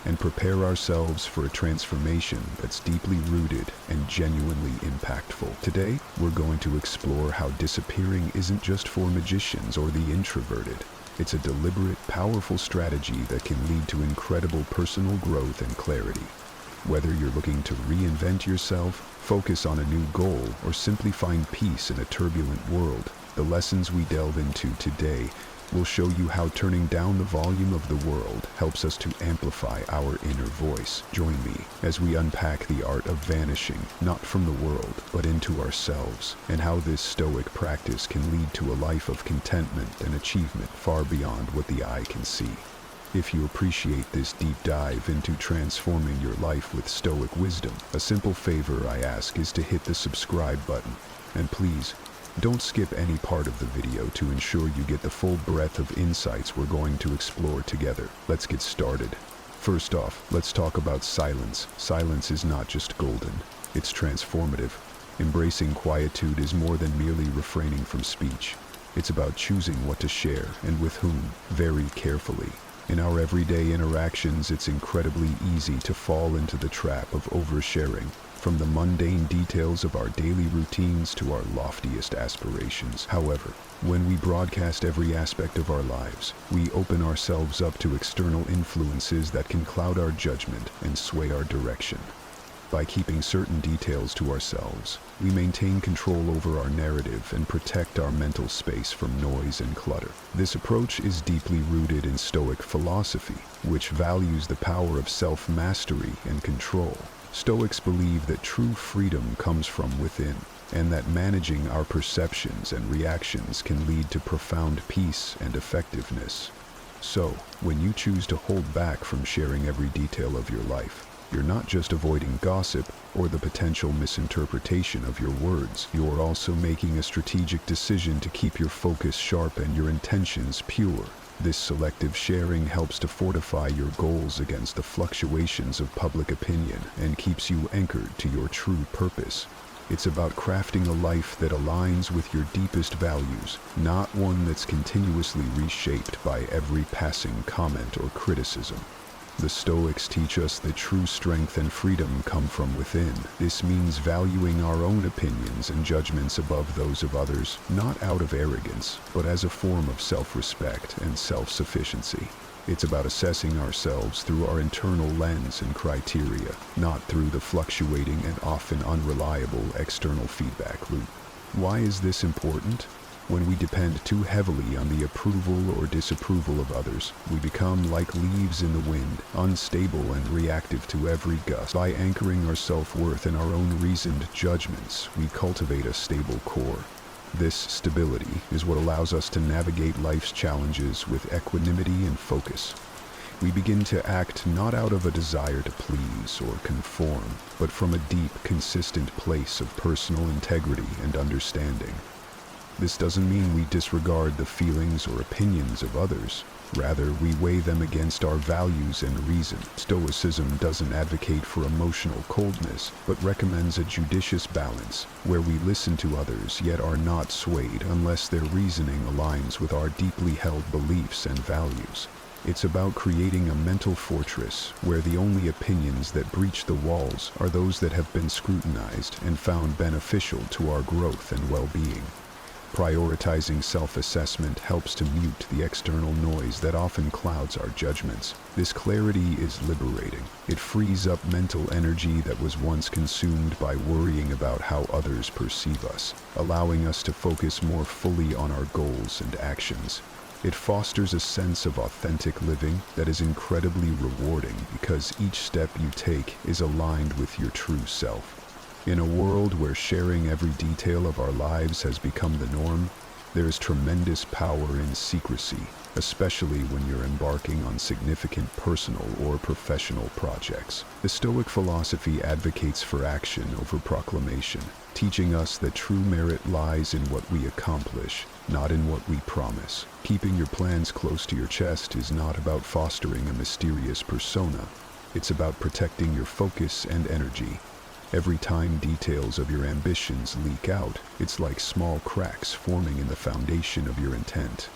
Speaker 1: and prepare ourselves for a transformation that's deeply rooted and genuinely impactful. Today, we're going to explore how disappearing isn't just for magicians or the introverted. It's a deliberate, powerful strategy that can lead to incredible personal growth and clarity. Whether you're looking to reinvent yourself, focus on a new goal, or simply find peace in a turbulent world, the lessons we delve into today will show you how turning down the volume of the world helps us to amplify our inner voice. Join me as we unpack the art of vanishing, not from the world, but into ourselves, and how this Stoic practice can lead to a life of contentment and achievement far beyond what the eye can see. If you appreciate this deep dive into transforming your life with Stoic wisdom, a simple favor I ask is to hit the subscribe button. And please, don't skip any part of the video to ensure you get the full breadth of insights we're going to explore together. Let's get started. First off, let's talk about silence. Silence is not just golden, it's transformative. Embracing quietude is more than merely refraining from speech. It's about choosing what to share and with whom, very carefully. In our everyday interactions, it's incredibly easy to fall into the trap of oversharing. From the mundane details of our daily routines to our loftiest aspirations. However, when we broadcast every aspect of our lives, we open ourselves up to external influences that can cloud our judgment and sway our direction. By keeping certain details to ourselves, we maintain control over our narrative and protect our mental space from noise and clutter. This approach is deeply rooted in Stoic philosophy, which values the power of self-mastery and control. Stoics believe that true freedom comes from within, and that managing our perceptions and reactions can lead to profound peace and effectiveness. So, when you choose to hold back from sharing every detail of your life, you're not just avoiding gossip or the potential misinterpretation of your words. You're also making a strategic decision to keep your focus sharp and your intentions pure. This selective sharing helps to fortify your goals against the fluctuations of public opinion and keeps you anchored to your true purpose. It's about crafting a life that aligns with your deepest values, not one that's continuously reshaped by every passing comment or criticism. The Stoics teach us that true strength and freedom come from within. This means valuing our own opinions and judgments above those of others, not out of arrogance, but as a form of self-respect and self-sufficiency. It's about assessing ourselves through our internal lens and criteria, not through the fluctuating and often unreliable external feedback loop. Why is this important? When we depend too heavily on the approval or disapproval of others, we become like leaves in the wind, unstable and reactive to every gust. By anchoring our self-worth in our own reasoned judgments, we cultivate a stable core. This stability is what allows us to navigate life's challenges with equanimity and focus. We begin to act not out of a desire to please or conform, but from a deep, consistent place of personal integrity and understanding. This doesn't mean we disregard the feelings or opinions of others. Rather, we weigh them against our values and reason. Stoicism doesn't advocate for emotional coldness, but recommends a judicious balance, where we listen to others yet are not swayed unless their reasoning aligns with our deeply held beliefs and values. It's about creating a mental fortress where the only opinions that breach the walls are those that have been scrutinized and found beneficial to our growth and well-being. Prioritizing self-assessment helps to mute the external noise that often clouds our judgments. This clarity is liberating. It frees up mental energy that was once consumed by worrying about how others perceive us, allowing us to focus more fully on our goals and actions. It fosters a sense of authentic living that is incredibly rewarding because each step you take is aligned with your true self. In a world where sharing every detail of our lives has become the norm, there is tremendous power in secrecy, especially when you're embarking on significant personal or professional projects. The Stoic philosophy advocates for action over proclamation, teaching us that true merit lies in what we accomplish, not in what we promise. Keeping your plans close to your chest is not about fostering a mysterious persona. It's about protecting your focus and energy. Every time details of your ambitions leak out, it's like small cracks forming in the foundation of your intent.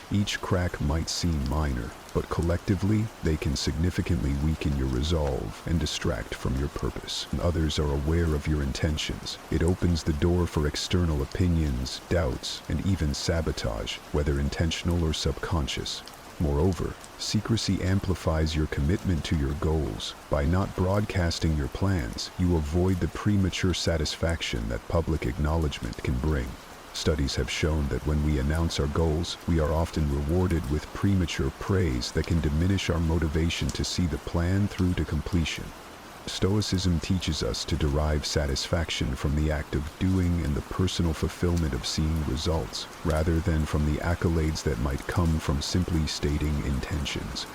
Speaker 1: Each crack might seem minor, but collectively, they can significantly weaken your resolve and distract from your purpose. When others are aware of your intentions, it opens the door for external opinions, doubts, and even sabotage, whether intentional or subconscious. Moreover, secrecy amplifies your commitment to your goals. By not broadcasting your plans, you avoid the premature satisfaction that public acknowledgement can bring. Studies have shown that when we announce our goals, we are often rewarded with premature praise that can diminish our motivation to see the plan through to completion. Stoicism teaches us to derive satisfaction from the act of doing and the personal fulfillment of seeing results, rather than from the accolades that might come from simply stating intentions.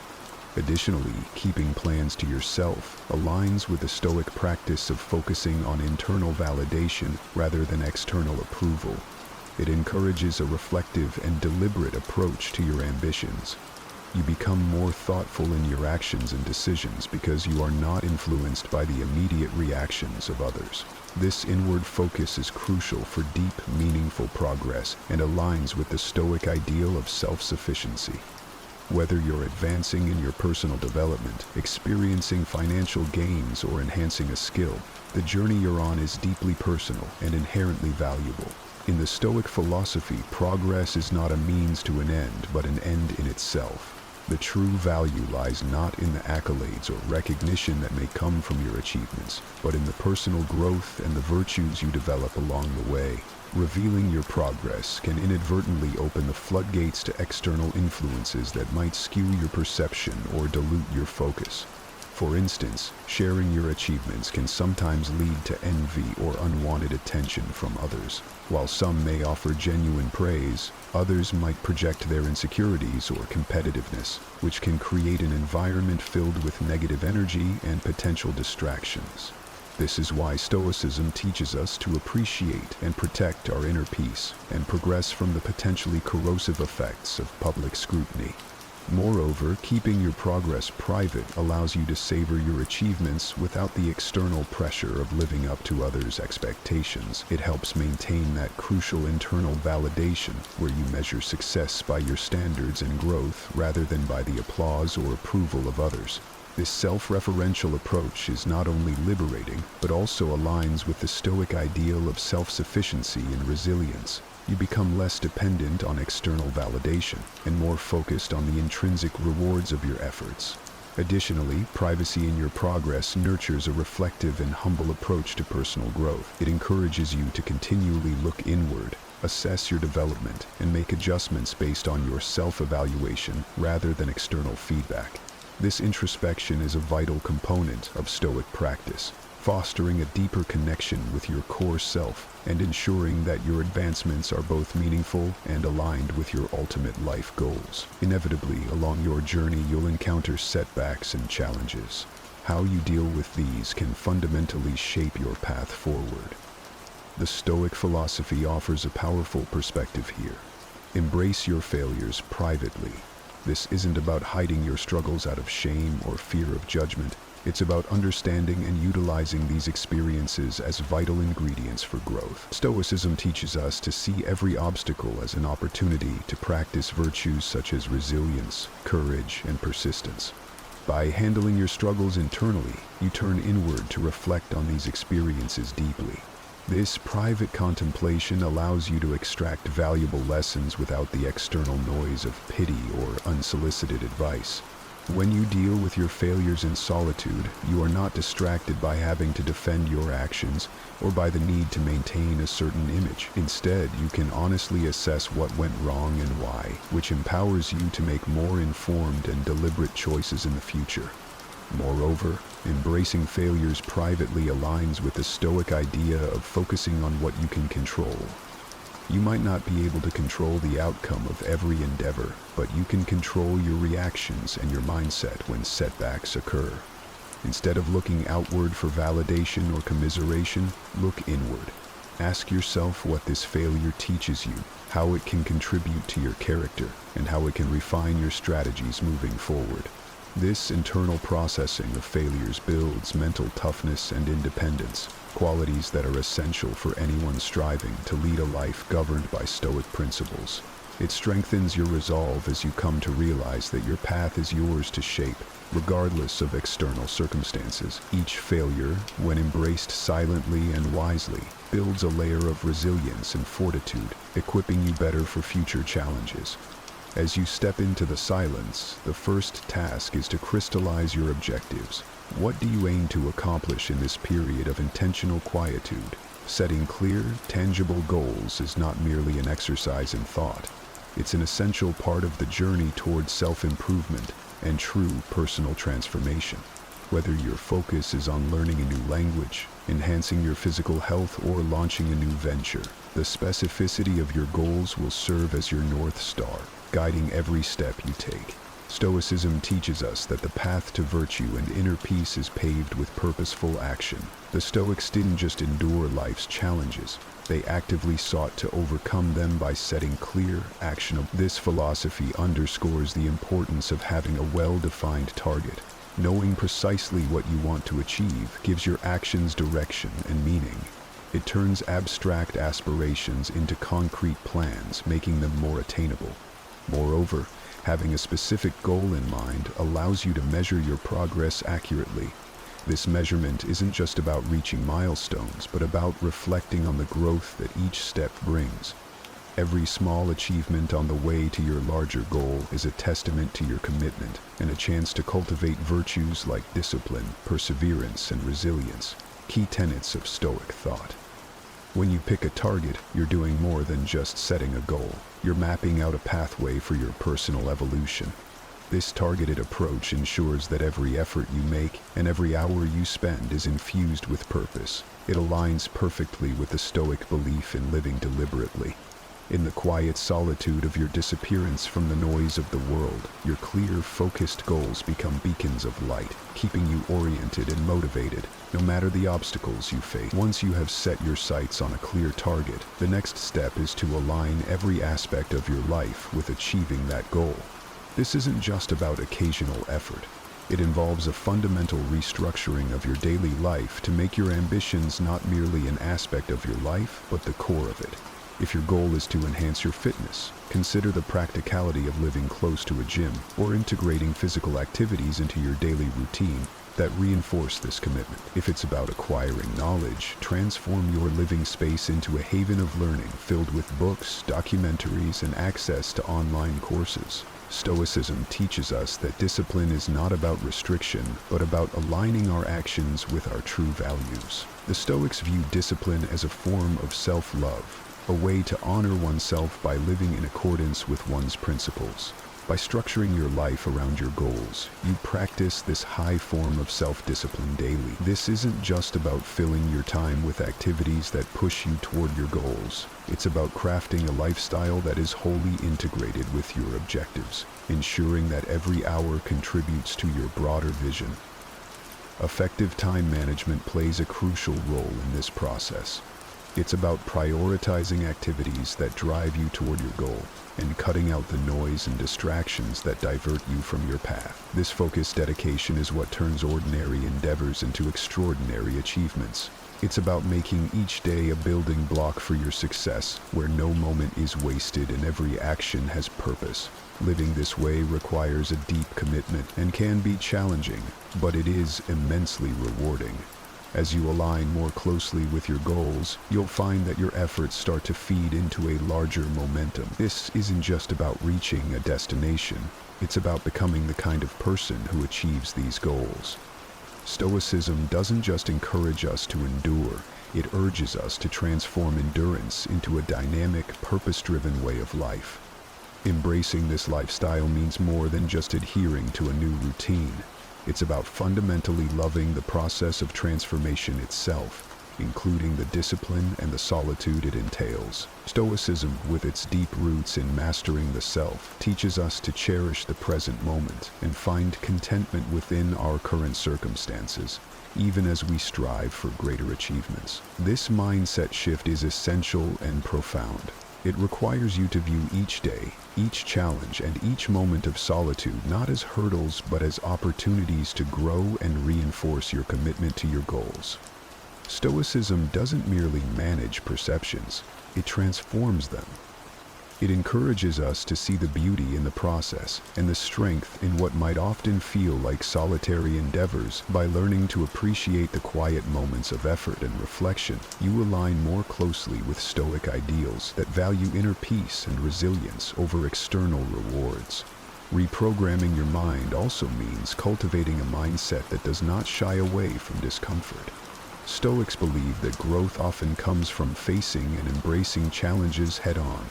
Speaker 1: Additionally, keeping plans to yourself aligns with the Stoic practice of focusing on internal validation rather than external approval. It encourages a reflective and deliberate approach to your ambitions. You become more thoughtful in your actions and decisions because you are not influenced by the immediate reactions of others. This inward focus is crucial for deep, meaningful progress and aligns with the Stoic ideal of self-sufficiency. Whether you're advancing in your personal development, experiencing financial gains, or enhancing a skill, the journey you're on is deeply personal and inherently valuable. In the Stoic philosophy, progress is not a means to an end, but an end in itself. The true value lies not in the accolades or recognition that may come from your achievements, but in the personal growth and the virtues you develop along the way. Revealing your progress can inadvertently open the floodgates to external influences that might skew your perception or dilute your focus. For instance, sharing your achievements can sometimes lead to envy or unwanted attention from others. While some may offer genuine praise, others might project their insecurities or competitiveness, which can create an environment filled with negative energy and potential distractions. This is why Stoicism teaches us to appreciate and protect our inner peace and progress from the potentially corrosive effects of public scrutiny. Moreover, keeping your progress private allows you to savor your achievements without the external pressure of living up to others' expectations. It helps maintain that crucial internal validation where you measure success by your standards and growth rather than by the applause or approval of others. This self-referential approach is not only liberating, but also aligns with the Stoic ideal of self-sufficiency and resilience. You become less dependent on external validation and more focused on the intrinsic rewards of your efforts. Additionally, privacy in your progress nurtures a reflective and humble approach to personal growth. It encourages you to continually look inward, assess your development, and make adjustments based on your self-evaluation rather than external feedback. This introspection is a vital component of Stoic practice, fostering a deeper connection with your core self and ensuring that your advancements are both meaningful and aligned with your ultimate life goals. Inevitably, along your journey, you'll encounter setbacks and challenges. How you deal with these can fundamentally shape your path forward. The Stoic philosophy offers a powerful perspective here. Embrace your failures privately. This isn't about hiding your struggles out of shame or fear of judgment. It's about understanding and utilizing these experiences as vital ingredients for growth. Stoicism teaches us to see every obstacle as an opportunity to practice virtues such as resilience, courage, and persistence. By handling your struggles internally, you turn inward to reflect on these experiences deeply. This private contemplation allows you to extract valuable lessons without the external noise of pity or unsolicited advice. When you deal with your failures in solitude, you are not distracted by having to defend your actions or by the need to maintain a certain image. Instead, you can honestly assess what went wrong and why, which empowers you to make more informed and deliberate choices in the future. Moreover, embracing failures privately aligns with the Stoic idea of focusing on what you can control. You might not be able to control the outcome of every endeavor, but you can control your reactions and your mindset when setbacks occur. Instead of looking outward for validation or commiseration, look inward. Ask yourself what this failure teaches you, how it can contribute to your character, and how it can refine your strategies moving forward. This internal processing of failures builds mental toughness and independence, qualities that are essential for anyone striving to lead a life governed by Stoic principles. It strengthens your resolve as you come to realize that your path is yours to shape, regardless of external circumstances. Each failure, when embraced silently and wisely, builds a layer of resilience and fortitude, equipping you better for future challenges. As you step into the silence, the first task is to crystallize your objectives. What do you aim to accomplish in this period of intentional quietude? Setting clear, tangible goals is not merely an exercise in thought. It's an essential part of the journey towards self-improvement and true personal transformation. Whether your focus is on learning a new language, enhancing your physical health, or launching a new venture, the specificity of your goals will serve as your North Star, guiding every step you take. Stoicism teaches us that the path to virtue and inner peace is paved with purposeful action. The Stoics didn't just endure life's challenges, they actively sought to overcome them by setting clear, actionable. This philosophy underscores the importance of having a well-defined target. Knowing precisely what you want to achieve gives your actions direction and meaning. It turns abstract aspirations into concrete plans, making them more attainable. Moreover, having a specific goal in mind allows you to measure your progress accurately. This measurement isn't just about reaching milestones, but about reflecting on the growth that each step brings. Every small achievement on the way to your larger goal is a testament to your commitment and a chance to cultivate virtues like discipline, perseverance, and resilience, key tenets of Stoic thought. When you pick a target, you're doing more than just setting a goal. You're mapping out a pathway for your personal evolution. This targeted approach ensures that every effort you make and every hour you spend is infused with purpose. It aligns perfectly with the Stoic belief in living deliberately. In the quiet solitude of your disappearance from the noise of the world, your clear, focused goals become beacons of light, keeping you oriented and motivated, no matter the obstacles you face. Once you have set your sights on a clear target, the next step is to align every aspect of your life with achieving that goal. This isn't just about occasional effort. It involves a fundamental restructuring of your daily life to make your ambitions not merely an aspect of your life, but the core of it. If your goal is to enhance your fitness, consider the practicality of living close to a gym or integrating physical activities into your daily routine that reinforce this commitment. If it's about acquiring knowledge, transform your living space into a haven of learning filled with books, documentaries, and access to online courses. Stoicism teaches us that discipline is not about restriction, but about aligning our actions with our true values. The Stoics view discipline as a form of self-love, a way to honor oneself by living in accordance with one's principles. By structuring your life around your goals, you practice this high form of self-discipline daily. This isn't just about filling your time with activities that push you toward your goals. It's about crafting a lifestyle that is wholly integrated with your objectives, ensuring that every hour contributes to your broader vision. Effective time management plays a crucial role in this process. It's about prioritizing activities that drive you toward your goal and cutting out the noise and distractions that divert you from your path. This focused dedication is what turns ordinary endeavors into extraordinary achievements. It's about making each day a building block for your success, where no moment is wasted and every action has purpose. Living this way requires a deep commitment and can be challenging, but it is immensely rewarding. As you align more closely with your goals, you'll find that your efforts start to feed into a larger momentum. This isn't just about reaching a destination, it's about becoming the kind of person who achieves these goals. Stoicism doesn't just encourage us to endure, it urges us to transform endurance into a dynamic, purpose-driven way of life. Embracing this lifestyle means more than just adhering to a new routine. It's about fundamentally loving the process of transformation itself, including the discipline and the solitude it entails. Stoicism, with its deep roots in mastering the self, teaches us to cherish the present moment and find contentment within our current circumstances, even as we strive for greater achievements. This mindset shift is essential and profound. It requires you to view each day, each challenge, and each moment of solitude not as hurdles but as opportunities to grow and reinforce your commitment to your goals. Stoicism doesn't merely manage perceptions, it transforms them. It encourages us to see the beauty in the process and the strength in what might often feel like solitary endeavors. By learning to appreciate the quiet moments of effort and reflection, you align more closely with Stoic ideals that value inner peace and resilience over external rewards. Reprogramming your mind also means cultivating a mindset that does not shy away from discomfort. Stoics believe that growth often comes from facing and embracing challenges head-on.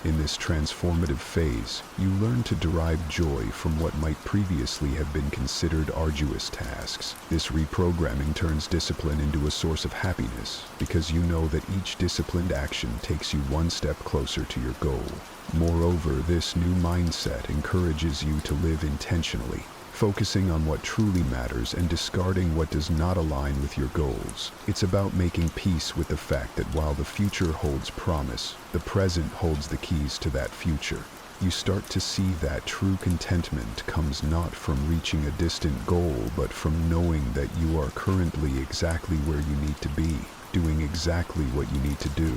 Speaker 1: In this transformative phase, you learn to derive joy from what might previously have been considered arduous tasks. This reprogramming turns discipline into a source of happiness, because you know that each disciplined action takes you one step closer to your goal. Moreover, this new mindset encourages you to live intentionally, focusing on what truly matters and discarding what does not align with your goals. It's about making peace with the fact that while the future holds promise, the present holds the keys to that future. You start to see that true contentment comes not from reaching a distant goal, but from knowing that you are currently exactly where you need to be, doing exactly what you need to do.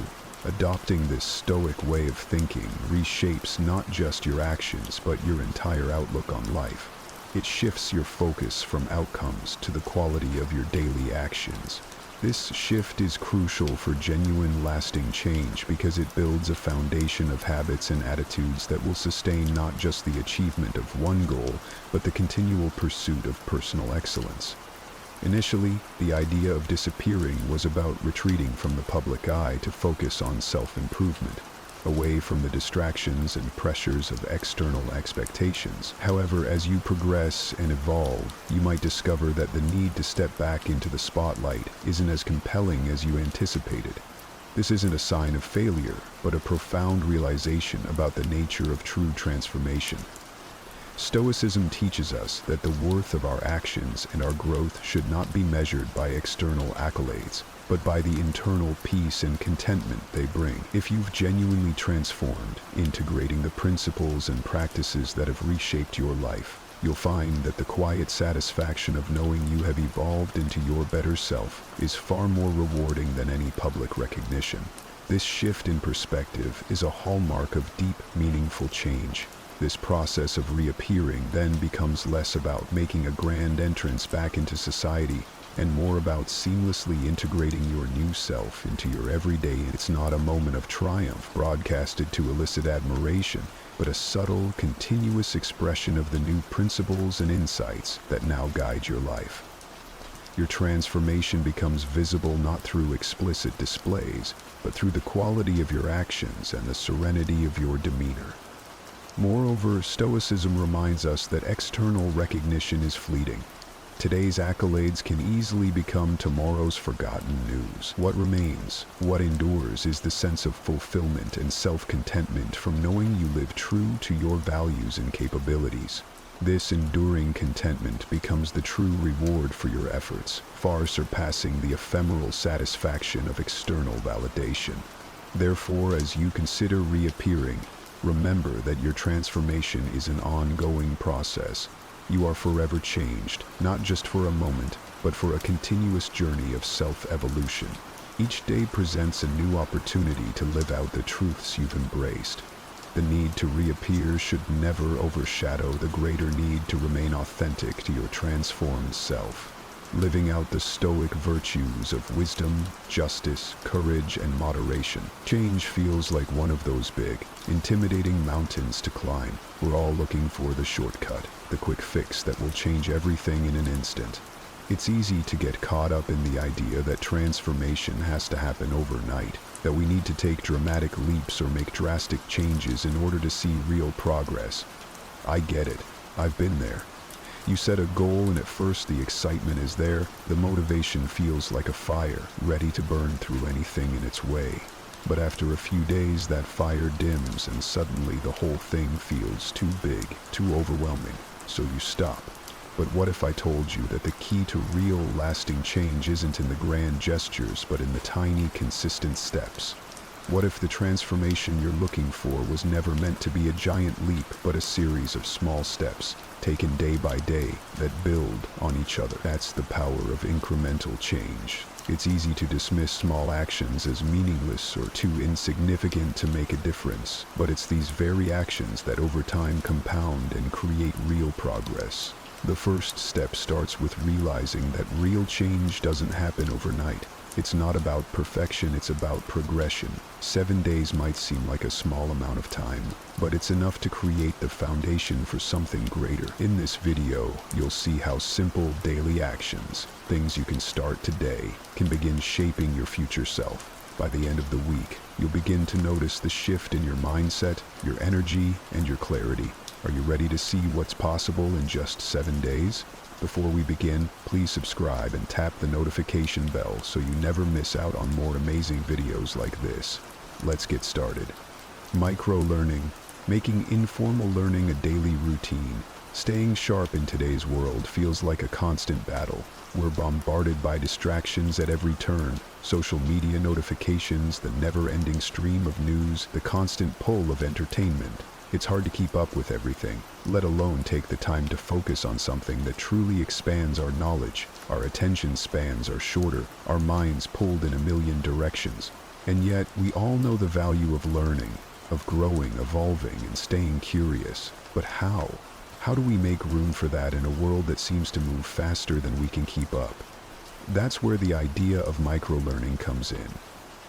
Speaker 1: Adopting this Stoic way of thinking reshapes not just your actions, but your entire outlook on life. It shifts your focus from outcomes to the quality of your daily actions. This shift is crucial for genuine, lasting change because it builds a foundation of habits and attitudes that will sustain not just the achievement of one goal, but the continual pursuit of personal excellence. Initially, the idea of disappearing was about retreating from the public eye to focus on self-improvement, away from the distractions and pressures of external expectations. However, as you progress and evolve, you might discover that the need to step back into the spotlight isn't as compelling as you anticipated. This isn't a sign of failure, but a profound realization about the nature of true transformation. Stoicism teaches us that the worth of our actions and our growth should not be measured by external accolades, but by the internal peace and contentment they bring. If you've genuinely transformed, integrating the principles and practices that have reshaped your life, you'll find that the quiet satisfaction of knowing you have evolved into your better self is far more rewarding than any public recognition. This shift in perspective is a hallmark of deep, meaningful change. This process of reappearing then becomes less about making a grand entrance back into society and more about seamlessly integrating your new self into your everyday. It's not a moment of triumph broadcasted to elicit admiration, but a subtle, continuous expression of the new principles and insights that now guide your life. Your transformation becomes visible not through explicit displays, but through the quality of your actions and the serenity of your demeanor. Moreover, Stoicism reminds us that external recognition is fleeting. Today's accolades can easily become tomorrow's forgotten news. What remains, what endures, is the sense of fulfillment and self-contentment from knowing you live true to your values and capabilities. This enduring contentment becomes the true reward for your efforts, far surpassing the ephemeral satisfaction of external validation. Therefore, as you consider reappearing, remember that your transformation is an ongoing process. You are forever changed, not just for a moment, but for a continuous journey of self-evolution. Each day presents a new opportunity to live out the truths you've embraced. The need to reappear should never overshadow the greater need to remain authentic to your transformed self. Living out the Stoic virtues of wisdom, justice, courage, and moderation. Change feels like one of those big, intimidating mountains to climb. We're all looking for the shortcut, the quick fix that will change everything in an instant. It's easy to get caught up in the idea that transformation has to happen overnight, that we need to take dramatic leaps or make drastic changes in order to see real progress. I get it. I've been there. You set a goal and at first the excitement is there, the motivation feels like a fire, ready to burn through anything in its way. But after a few days that fire dims and suddenly the whole thing feels too big, too overwhelming, so you stop. But what if I told you that the key to real, lasting change isn't in the grand gestures but in the tiny, consistent steps? What if the transformation you're looking for was never meant to be a giant leap but a series of small steps, taken day by day, that build on each other? That's the power of incremental change. It's easy to dismiss small actions as meaningless or too insignificant to make a difference, but it's these very actions that over time compound and create real progress. The first step starts with realizing that real change doesn't happen overnight. It's not about perfection, it's about progression. 7 days might seem like a small amount of time, but it's enough to create the foundation for something greater. In this video, you'll see how simple daily actions, things you can start today, can begin shaping your future self. By the end of the week, you'll begin to notice the shift in your mindset, your energy, and your clarity. Are you ready to see what's possible in just 7 days? Before we begin, please subscribe and tap the notification bell so you never miss out on more amazing videos like this. Let's get started. Micro-learning, making informal learning a daily routine. Staying sharp in today's world feels like a constant battle. We're bombarded by distractions at every turn, social media notifications, the never-ending stream of news, the constant pull of entertainment. It's hard to keep up with everything, let alone take the time to focus on something that truly expands our knowledge. Our attention spans are shorter, our minds pulled in a million directions. And yet, we all know the value of learning, of growing, evolving, and staying curious. But how? How do we make room for that in a world that seems to move faster than we can keep up? That's where the idea of micro-learning comes in.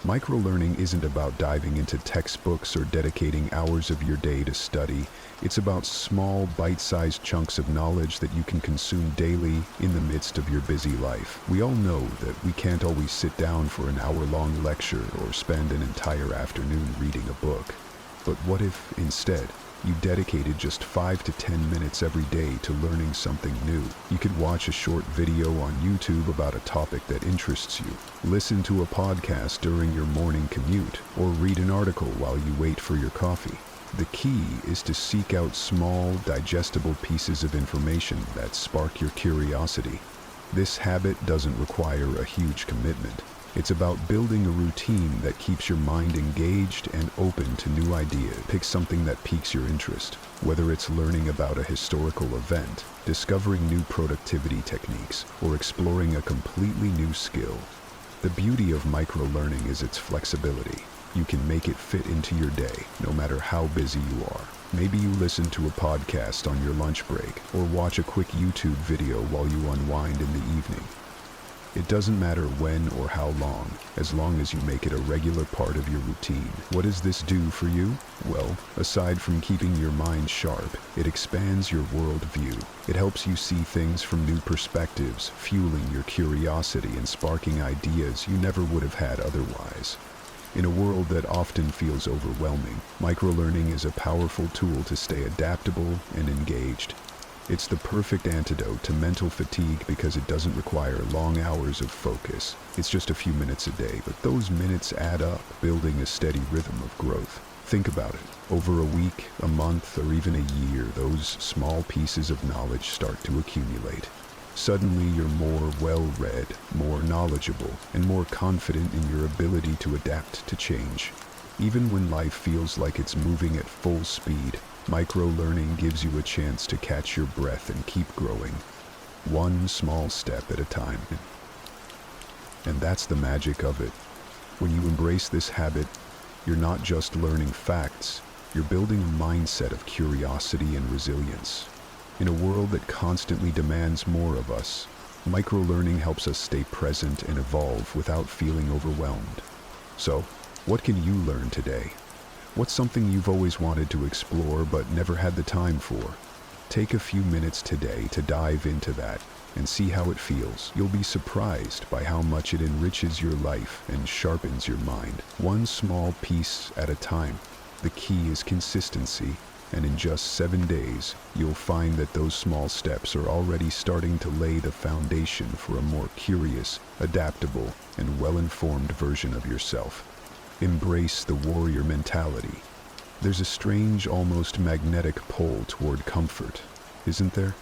Speaker 1: Micro-learning isn't about diving into textbooks or dedicating hours of your day to study. It's about small, bite-sized chunks of knowledge that you can consume daily in the midst of your busy life. We all know that we can't always sit down for an hour-long lecture or spend an entire afternoon reading a book. But what if, instead, you dedicated just 5 to 10 minutes every day to learning something new? You could watch a short video on YouTube about a topic that interests you, listen to a podcast during your morning commute, or read an article while you wait for your coffee. The key is to seek out small, digestible pieces of information that spark your curiosity. This habit doesn't require a huge commitment. It's about building a routine that keeps your mind engaged and open to new ideas. Pick something that piques your interest, whether it's learning about a historical event, discovering new productivity techniques, or exploring a completely new skill. The beauty of micro-learning is its flexibility. You can make it fit into your day, no matter how busy you are. Maybe you listen to a podcast on your lunch break, or watch a quick YouTube video while you unwind in the evening. It doesn't matter when or how long as you make it a regular part of your routine. What does this do for you? Well, aside from keeping your mind sharp, it expands your worldview. It helps you see things from new perspectives, fueling your curiosity and sparking ideas you never would have had otherwise. In a world that often feels overwhelming, microlearning is a powerful tool to stay adaptable and engaged. It's the perfect antidote to mental fatigue because it doesn't require long hours of focus. It's just a few minutes a day, but those minutes add up, building a steady rhythm of growth. Think about it. Over a week, a month, or even a year, those small pieces of knowledge start to accumulate. Suddenly, you're more well-read, more knowledgeable, and more confident in your ability to adapt to change. Even when life feels like it's moving at full speed, micro-learning gives you a chance to catch your breath and keep growing, one small step at a time. And that's the magic of it. When you embrace this habit, you're not just learning facts, you're building a mindset of curiosity and resilience. In a world that constantly demands more of us, micro-learning helps us stay present and evolve without feeling overwhelmed. So, what can you learn today? What's something you've always wanted to explore but never had the time for? Take a few minutes today to dive into that and see how it feels. You'll be surprised by how much it enriches your life and sharpens your mind, one small piece at a time. The key is consistency, and in just 7 days, you'll find that those small steps are already starting to lay the foundation for a more curious, adaptable, and well-informed version of yourself. Embrace the warrior mentality. There's a strange, almost magnetic pull toward comfort, isn't there?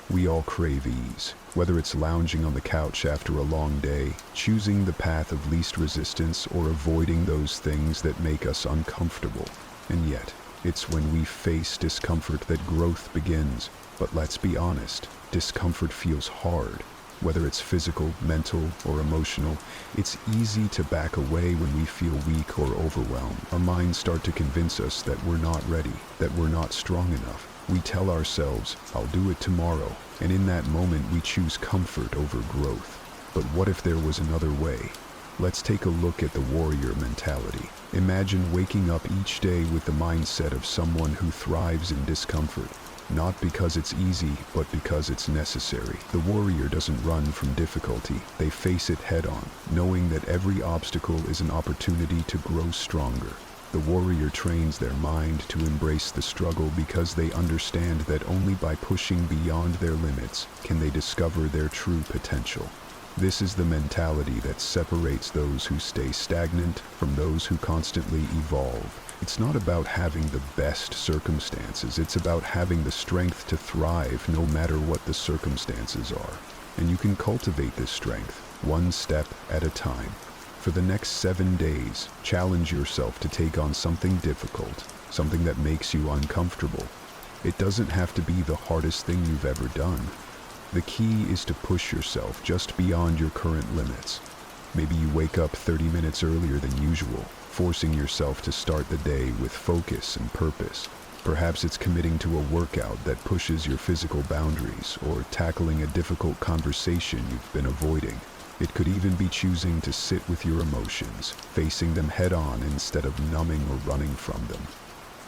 Speaker 1: We all crave ease, whether it's lounging on the couch after a long day, choosing the path of least resistance, or avoiding those things that make us uncomfortable. And yet, it's when we face discomfort that growth begins. But let's be honest, discomfort feels hard. Whether it's physical, mental, or emotional, it's easy to back away when we feel weak or overwhelmed. Our minds start to convince us that we're not ready, that we're not strong enough. We tell ourselves, I'll do it tomorrow, and in that moment we choose comfort over growth. But what if there was another way? Let's take a look at the warrior mentality. Imagine waking up each day with the mindset of someone who thrives in discomfort. Not because it's easy, but because it's necessary. The warrior doesn't run from difficulty. They face it head-on, knowing that every obstacle is an opportunity to grow stronger. The warrior trains their mind to embrace the struggle because they understand that only by pushing beyond their limits can they discover their true potential. This is the mentality that separates those who stay stagnant from those who constantly evolve. It's not about having the best circumstances, it's about having the strength to thrive no matter what the circumstances are. And you can cultivate this strength, one step at a time. For the next 7 days, challenge yourself to take on something difficult, something that makes you uncomfortable. It doesn't have to be the hardest thing you've ever done. The key is to push yourself just beyond your current limits. Maybe you wake up 30 minutes earlier than usual, forcing yourself to start the day with focus and purpose. Perhaps it's committing to a workout that pushes your physical boundaries, or tackling a difficult conversation you've been avoiding. It could even be choosing to sit with your emotions, facing them head-on instead of numbing or running from them.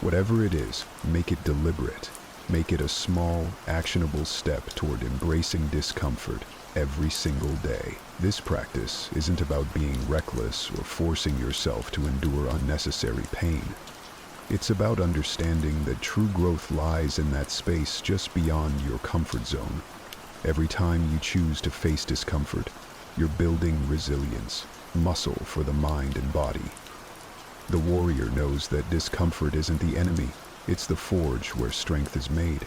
Speaker 1: Whatever it is, make it deliberate. Make it a small, actionable step toward embracing discomfort every single day. This practice isn't about being reckless or forcing yourself to endure unnecessary pain. It's about understanding that true growth lies in that space just beyond your comfort zone. Every time you choose to face discomfort, you're building resilience, muscle for the mind and body. The warrior knows that discomfort isn't the enemy, it's the forge where strength is made.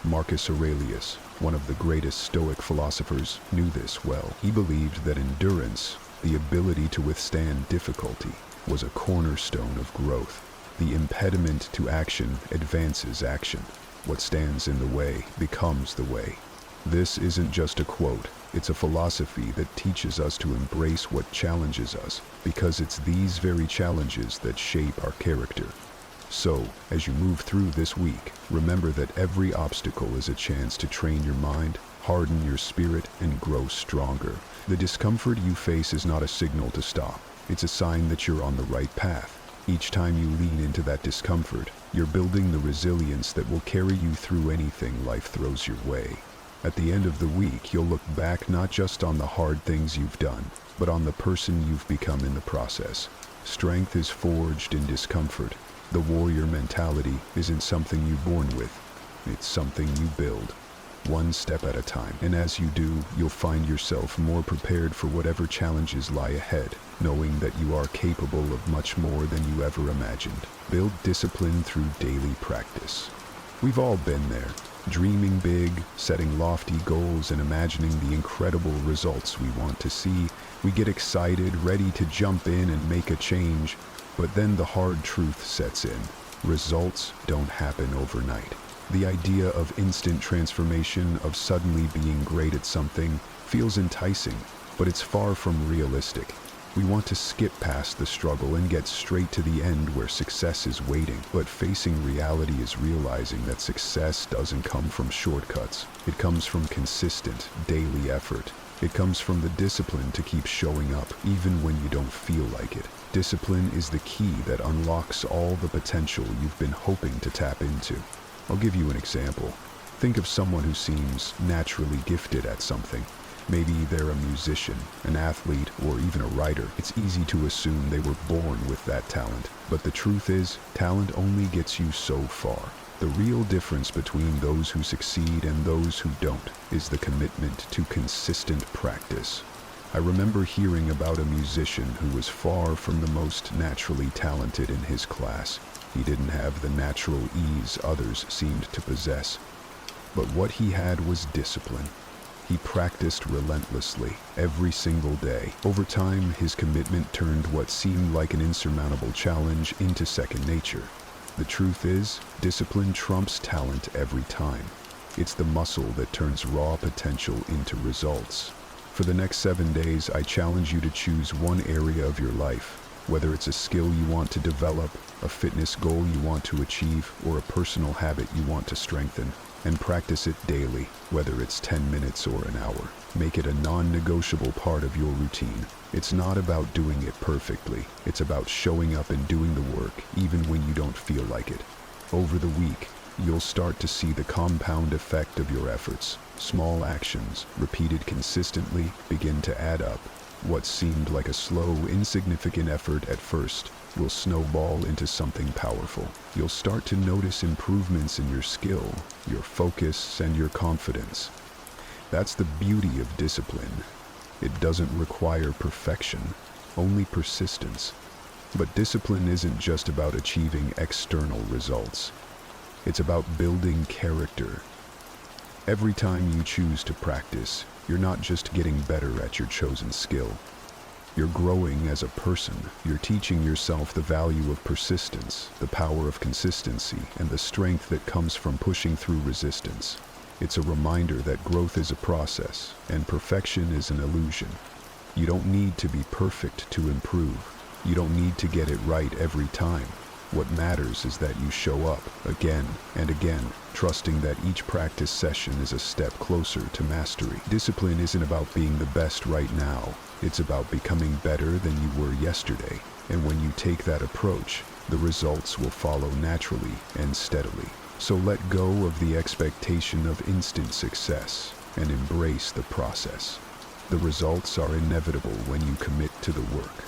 Speaker 1: Marcus Aurelius, one of the greatest Stoic philosophers, knew this well. He believed that endurance, the ability to withstand difficulty, was a cornerstone of growth. The impediment to action advances action. What stands in the way becomes the way. This isn't just a quote, it's a philosophy that teaches us to embrace what challenges us, because it's these very challenges that shape our character. So, as you move through this week, remember that every obstacle is a chance to train your mind, harden your spirit, and grow stronger. The discomfort you face is not a signal to stop. It's a sign that you're on the right path. Each time you lean into that discomfort, you're building the resilience that will carry you through anything life throws your way. At the end of the week, you'll look back not just on the hard things you've done, but on the person you've become in the process. Strength is forged in discomfort. The warrior mentality isn't something you're born with. It's something you build, one step at a time. And as you do, you'll find yourself more prepared for whatever challenges lie ahead, knowing that you are capable of much more than you ever imagined. Build discipline through daily practice. We've all been there, dreaming big, setting lofty goals, and imagining the incredible results we want to see. We get excited, ready to jump in and make a change, but then the hard truth sets in. Results don't happen overnight. The idea of instant transformation, of suddenly being great at something, feels enticing, but it's far from realistic. We want to skip past the struggle and get straight to the end where success is waiting. But facing reality is realizing that success doesn't come from shortcuts. It comes from consistent, daily effort. It comes from the discipline to keep showing up, even when you don't feel like it. Discipline is the key that unlocks all the potential you've been hoping to tap into. I'll give you an example. Think of someone who seems naturally gifted at something. Maybe they're a musician, an athlete, or even a writer. It's easy to assume they were born with that talent. But the truth is, talent only gets you so far. The real difference between those who succeed and those who don't is the commitment to consistent practice. I remember hearing about a musician who was far from the most naturally talented in his class. He didn't have the natural ease others seemed to possess. But what he had was discipline. He practiced relentlessly, every single day. Over time, his commitment turned what seemed like an insurmountable challenge into second nature. The truth is, discipline trumps talent every time. It's the muscle that turns raw potential into results. For the next 7 days, I challenge you to choose one area of your life, whether it's a skill you want to develop, a fitness goal you want to achieve, or a personal habit you want to strengthen, and practice it daily, whether it's 10 minutes or an hour. Make it a non-negotiable part of your routine. It's not about doing it perfectly. It's about showing up and doing the work, even when you don't feel like it. Over the week, you'll start to see the compound effect of your efforts. Small actions, repeated consistently, begin to add up. What seemed like a slow, insignificant effort at first will snowball into something powerful. You'll start to notice improvements in your skill, your focus, and your confidence. That's the beauty of discipline. It doesn't require perfection, only persistence. But discipline isn't just about achieving external results. It's about building character. Every time you choose to practice, you're not just getting better at your chosen skill. You're growing as a person. You're teaching yourself the value of persistence, the power of consistency, and the strength that comes from pushing through resistance. It's a reminder that growth is a process, and perfection is an illusion. You don't need to be perfect to improve. You don't need to get it right every time. What matters is that you show up again and again, trusting that each practice session is a step closer to mastery. Discipline isn't about being the best right now. It's about becoming better than you were yesterday. And when you take that approach, the results will follow naturally and steadily. So let go of the expectation of instant success and embrace the process. The results are inevitable when you commit to the work.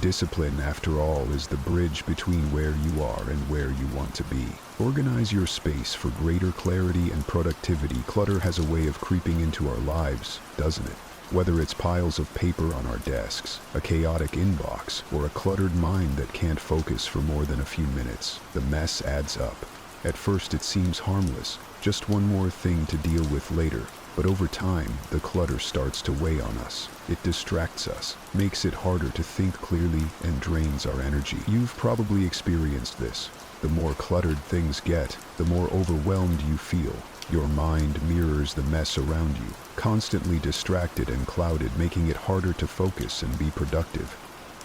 Speaker 1: Discipline, after all, is the bridge between where you are and where you want to be. Organize your space for greater clarity and productivity. Clutter has a way of creeping into our lives, doesn't it? Whether it's piles of paper on our desks, a chaotic inbox, or a cluttered mind that can't focus for more than a few minutes, the mess adds up. At first it seems harmless, just one more thing to deal with later. But over time, the clutter starts to weigh on us. It distracts us, makes it harder to think clearly, and drains our energy. You've probably experienced this. The more cluttered things get, the more overwhelmed you feel. Your mind mirrors the mess around you, constantly distracted and clouded, making it harder to focus and be productive.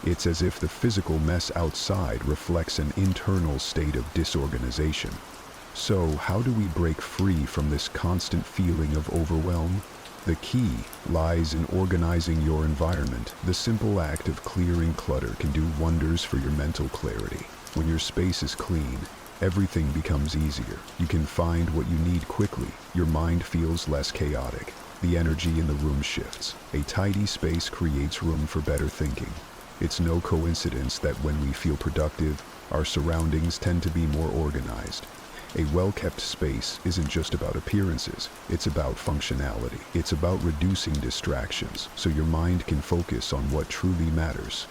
Speaker 1: It's as if the physical mess outside reflects an internal state of disorganization. So, how do we break free from this constant feeling of overwhelm? The key lies in organizing your environment. The simple act of clearing clutter can do wonders for your mental clarity. When your space is clean, everything becomes easier. You can find what you need quickly. Your mind feels less chaotic. The energy in the room shifts. A tidy space creates room for better thinking. It's no coincidence that when we feel productive, our surroundings tend to be more organized. A well-kept space isn't just about appearances, it's about functionality. It's about reducing distractions so your mind can focus on what truly matters.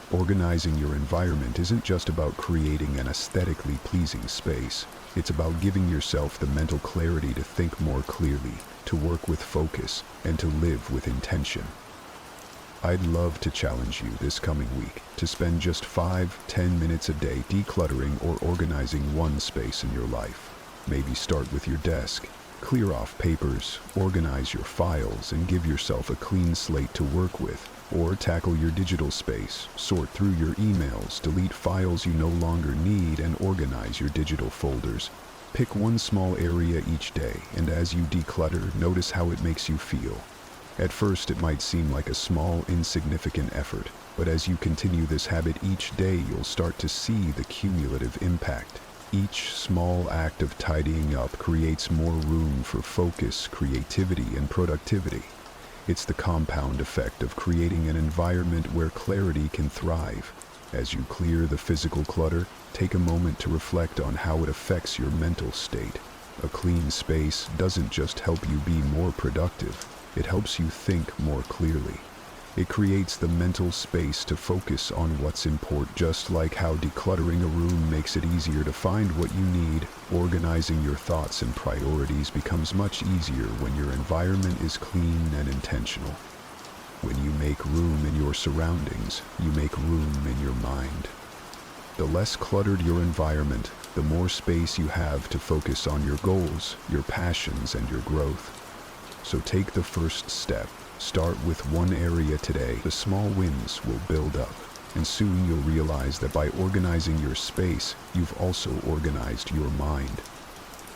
Speaker 1: Organizing your environment isn't just about creating an aesthetically pleasing space. It's about giving yourself the mental clarity to think more clearly, to work with focus, and to live with intention. I'd love to challenge you this coming week to spend just 5-10 minutes a day decluttering or organizing one space in your life. Maybe start with your desk. Clear off papers, organize your files, and give yourself a clean slate to work with. Or tackle your digital space, sort through your emails, delete files you no longer need, and organize your digital folders. Pick one small area each day, and as you declutter, notice how it makes you feel. At first, it might seem like a small, insignificant effort, but as you continue this habit each day, you'll start to see the cumulative impact. Each small act of tidying up creates more room for focus, creativity, and productivity. It's the compound effect of creating an environment where clarity can thrive. As you clear the physical clutter, take a moment to reflect on how it affects your mental state. A clean space doesn't just help you be more productive, it helps you think more clearly. It creates the mental space to focus on what's important. Just like how decluttering a room makes it easier to find what you need, organizing your thoughts and priorities becomes much easier when your environment is clean and intentional. When you make room in your surroundings, you make room in your mind. The less cluttered your environment, the more space you have to focus on your goals, your passions, and your growth. So take the first step. Start with one area today. The small wins will build up, and soon you'll realize that by organizing your space, you've also organized your mind.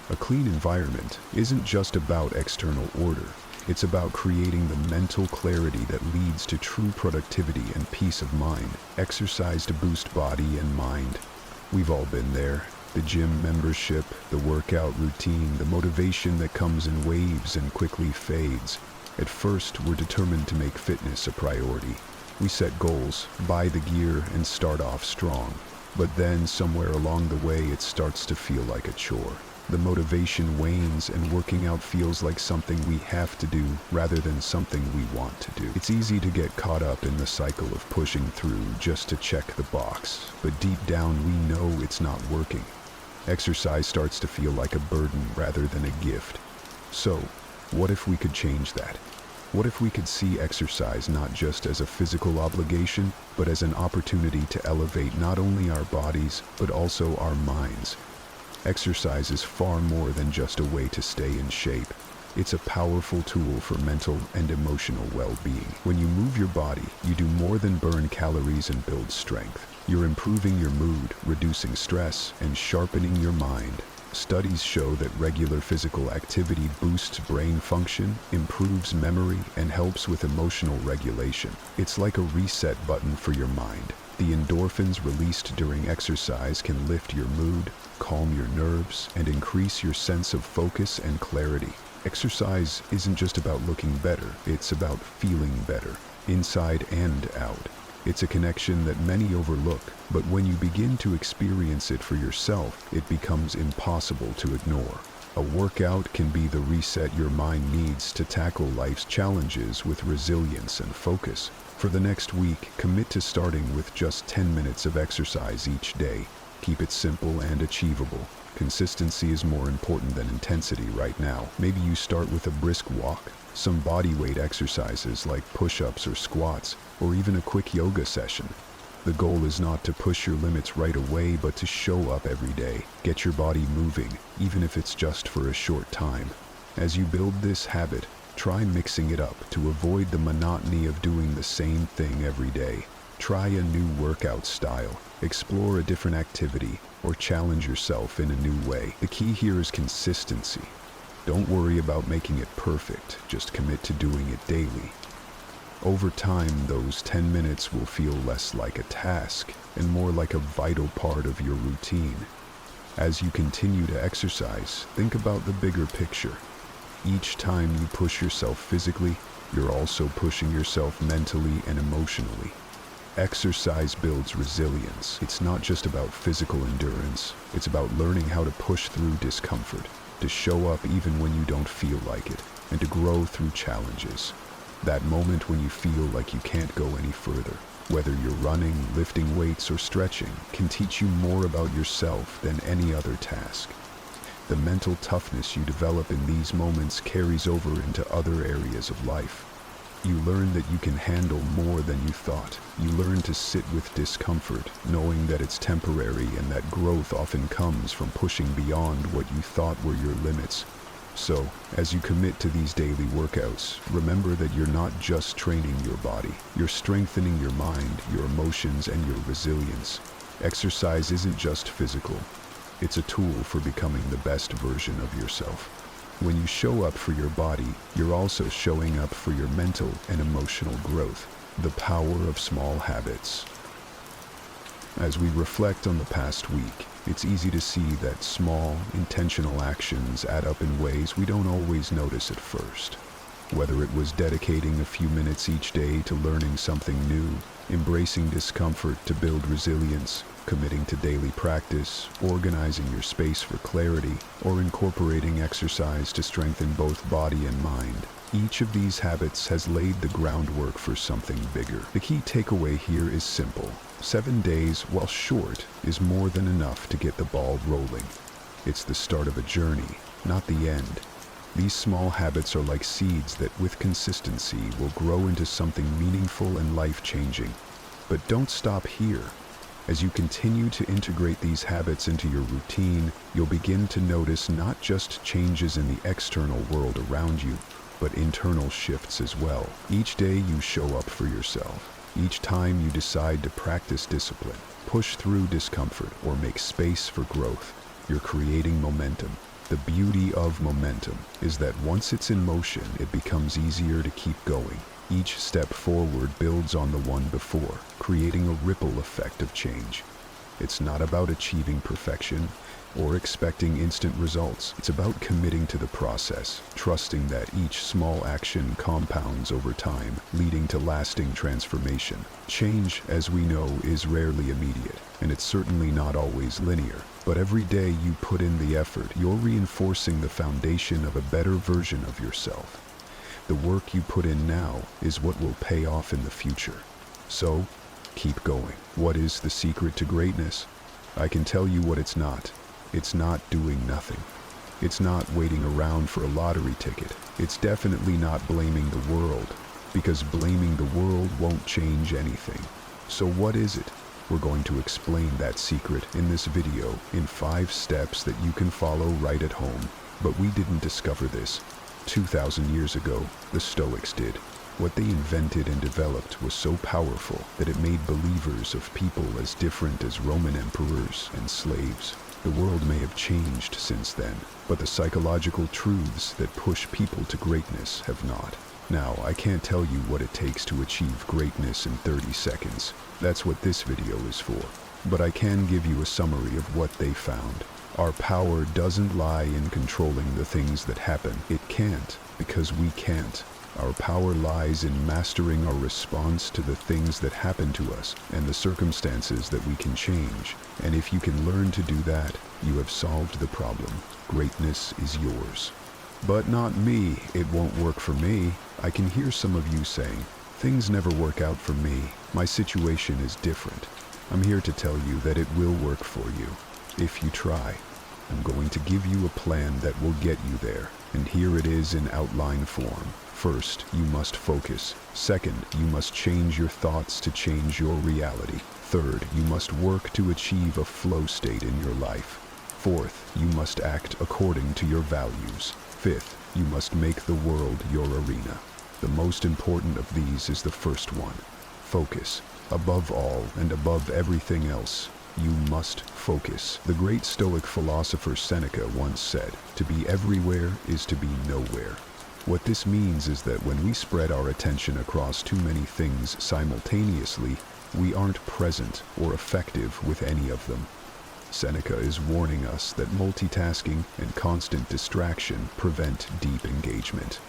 Speaker 1: A clean environment isn't just about external order. It's about creating the mental clarity that leads to true productivity and peace of mind. Exercise to boost body and mind. We've all been there. The gym membership, the workout routine, the motivation that comes in waves and quickly fades. At first, we're determined to make fitness a priority. We set goals, buy the gear, and start off strong. But then, somewhere along the way, it starts to feel like a chore. The motivation wanes and working out feels like something we have to do rather than something we want to do. It's easy to get caught up in the cycle of pushing through just to check the box, but deep down we know it's not working. Exercise starts to feel like a burden rather than a gift. So, what if we could change that? What if we could see exercise not just as a physical obligation, but as an opportunity to elevate not only our bodies, but also our minds? Exercise is far more than just a way to stay in shape. It's a powerful tool for mental and emotional well-being. When you move your body, you do more than burn calories and build strength. You're improving your mood, reducing stress, and sharpening your mind. Studies show that regular physical activity boosts brain function, improves memory, and helps with emotional regulation. It's like a reset button for your mind. The endorphins released during exercise can lift your mood, calm your nerves, and increase your sense of focus and clarity. Exercise isn't just about looking better, it's about feeling better, inside and out. It's a connection that many overlook, but when you begin to experience it for yourself, it becomes impossible to ignore. A workout can be the reset your mind needs to tackle life's challenges with resilience and focus. For the next week, commit to starting with just 10 minutes of exercise each day. Keep it simple and achievable. Consistency is more important than intensity right now. Maybe you start with a brisk walk, some body weight exercises like push-ups or squats, or even a quick yoga session. The goal is not to push your limits right away, but to show up every day. Get your body moving, even if it's just for a short time. As you build this habit, try mixing it up to avoid the monotony of doing the same thing every day. Try a new workout style, explore a different activity, or challenge yourself in a new way. The key here is consistency. Don't worry about making it perfect, just commit to doing it daily. Over time, those 10 minutes will feel less like a task and more like a vital part of your routine. As you continue to exercise, think about the bigger picture. Each time you push yourself physically, you're also pushing yourself mentally and emotionally. Exercise builds resilience. It's not just about physical endurance. It's about learning how to push through discomfort, to show up even when you don't feel like it, and to grow through challenges. That moment when you feel like you can't go any further, whether you're running, lifting weights, or stretching, can teach you more about yourself than any other task. The mental toughness you develop in these moments carries over into other areas of life. You learn that you can handle more than you thought. You learn to sit with discomfort, knowing that it's temporary and that growth often comes from pushing beyond what you thought were your limits. So, as you commit to these daily workouts, remember that you're not just training your body. You're strengthening your mind, your emotions, and your resilience. Exercise isn't just physical. It's a tool for becoming the best version of yourself. When you show up for your body, you're also showing up for your mental and emotional growth. The power of small habits. As we reflect on the past week, it's easy to see that small, intentional actions add up in ways we don't always notice at first. Whether it was dedicating a few minutes each day to learning something new, embracing discomfort to build resilience, committing to daily practice, organizing your space for clarity, or incorporating exercise to strengthen both body and mind, each of these habits has laid the groundwork for something bigger. The key takeaway here is simple. 7 days, while short, is more than enough to get the ball rolling. It's the start of a journey, not the end. These small habits are like seeds that, with consistency, will grow into something meaningful and life-changing. But don't stop here. As you continue to integrate these habits into your routine, you'll begin to notice not just changes in the external world around you, but internal shifts as well. Each day you show up for yourself. Each time you decide to practice discipline, push through discomfort, or make space for growth, you're creating momentum. The beauty of momentum is that once it's in motion, it becomes easier to keep going. Each step forward builds on the one before, creating a ripple effect of change. It's not about achieving perfection or expecting instant results. It's about committing to the process, trusting that each small action compounds over time, leading to lasting transformation. Change, as we know, is rarely immediate, and it's certainly not always linear. But every day you put in the effort, you're reinforcing the foundation of a better version of yourself. The work you put in now is what will pay off in the future. So, keep going. What is the secret to greatness? I can tell you what it's not. It's not doing nothing. It's not waiting around for a lottery ticket. It's definitely not blaming the world, because blaming the world won't change anything. So what is it? We're going to explain that secret in this video in 5 steps that you can follow right at home. But we didn't discover this. 2,000 years ago, the Stoics did. What they invented and developed was so powerful that it made believers of people as different as Roman emperors and slaves. The world may have changed since then, but the psychological truths that push people to greatness have not. Now, I can't tell you what it takes to achieve greatness in 30 seconds. That's what this video is for. But I can give you a summary of what they found. Our power doesn't lie in controlling the things that happen. It can't, because we can't. Our power lies in mastering our response to the things that happen to us and the circumstances that we can change. And if you can learn to do that, you have solved the problem. Greatness is yours. But not me. It won't work for me. I can hear some of you saying, things never work out for me. My situation is different. I'm here to tell you that it will work for you, if you try. I'm going to give you a plan that will get you there, and here it is in outline form. First, you must focus. Second, you must change your thoughts to change your reality. Third, you must work to achieve a flow state in your life. Fourth, you must act according to your values. Fifth, you must make the world your arena. The most important of these is the first one. Focus. Above all and above everything else, you must focus. The great Stoic philosopher Seneca once said, "To be everywhere is to be nowhere." What this means is that when we spread our attention across too many things simultaneously, we aren't present or effective with any of them. Seneca is warning us that multitasking and constant distraction prevent deep engagement.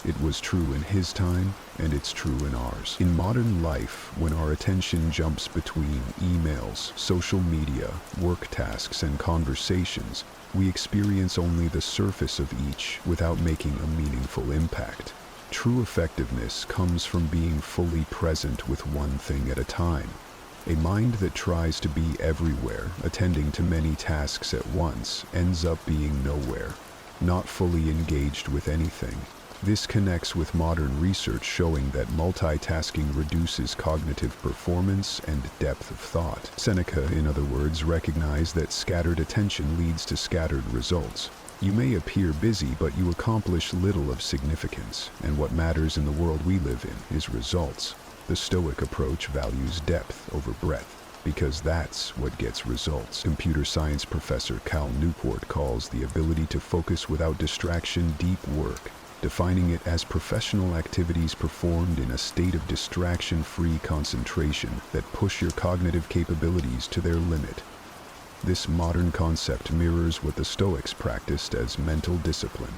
Speaker 1: It was true in his time, and it's true in ours. In modern life, when our attention jumps between emails, social media, work tasks, and conversations, we experience only the surface of each without making a meaningful impact. True effectiveness comes from being fully present with one thing at a time. A mind that tries to be everywhere, attending to many tasks at once, ends up being nowhere, not fully engaged with anything. This connects with modern research showing that multitasking reduces cognitive performance and depth of thought. Seneca, in other words, recognized that scattered attention leads to scattered results. You may appear busy, but you accomplish little of significance, and what matters in the world we live in is results. The Stoic approach values depth over breadth, because that's what gets results. Computer science professor Cal Newport calls the ability to focus without distraction deep work, defining it as professional activities performed in a state of distraction-free concentration that push your cognitive capabilities to their limit. This modern concept mirrors what the Stoics practiced as mental discipline.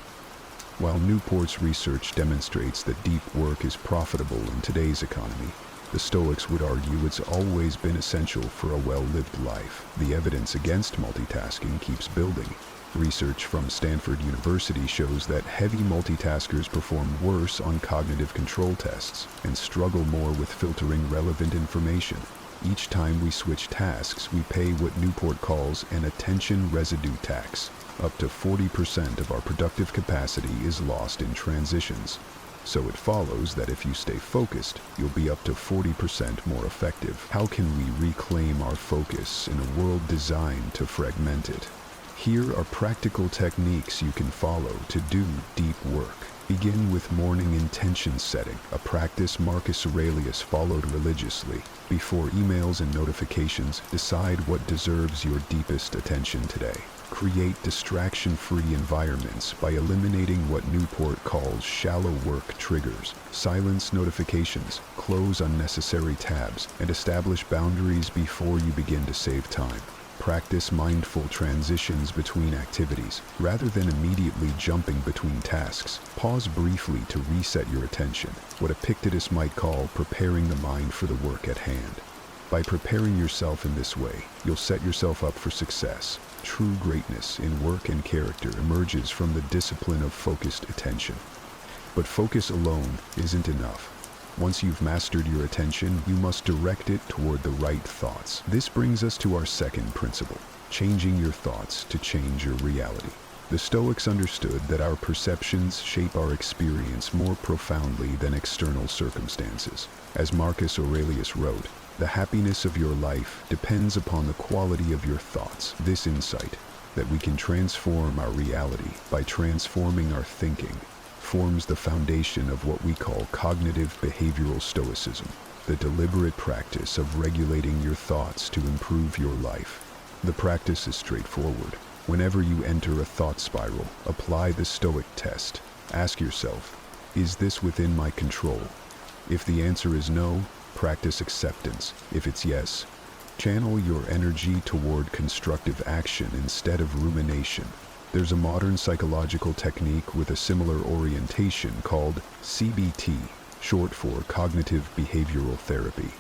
Speaker 1: While Newport's research demonstrates that deep work is profitable in today's economy, the Stoics would argue it's always been essential for a well-lived life. The evidence against multitasking keeps building. Research from Stanford University shows that heavy multitaskers perform worse on cognitive control tests and struggle more with filtering relevant information. Each time we switch tasks, we pay what Newport calls an attention residue tax. Up to 40% of our productive capacity is lost in transitions. So it follows that if you stay focused, you'll be up to 40% more effective. How can we reclaim our focus in a world designed to fragment it? Here are practical techniques you can follow to do deep work. Begin with morning intention setting, a practice Marcus Aurelius followed religiously. Before emails and notifications, decide what deserves your deepest attention today. Create distraction-free environments by eliminating what Newport calls shallow work triggers. Silence notifications, close unnecessary tabs, and establish boundaries before you begin to save time. Practice mindful transitions between activities. Rather than immediately jumping between tasks, pause briefly to reset your attention, what Epictetus might call preparing the mind for the work at hand. By preparing yourself in this way, you'll set yourself up for success. True greatness in work and character emerges from the discipline of focused attention. But focus alone isn't enough. Once you've mastered your attention, you must direct it toward the right thoughts. This brings us to our second principle, changing your thoughts to change your reality. The Stoics understood that our perceptions shape our experience more profoundly than external circumstances. As Marcus Aurelius wrote, "The happiness of your life depends upon the quality of your thoughts." This insight, that we can transform our reality by transforming our thinking, forms the foundation of what we call cognitive behavioral stoicism, the deliberate practice of regulating your thoughts to improve your life. The practice is straightforward. Whenever you enter a thought spiral, apply the Stoic test. Ask yourself, is this within my control? If the answer is no, practice acceptance. If it's yes, channel your energy toward constructive action instead of rumination. There's a modern psychological technique with a similar orientation called CBT, short for cognitive behavioral therapy.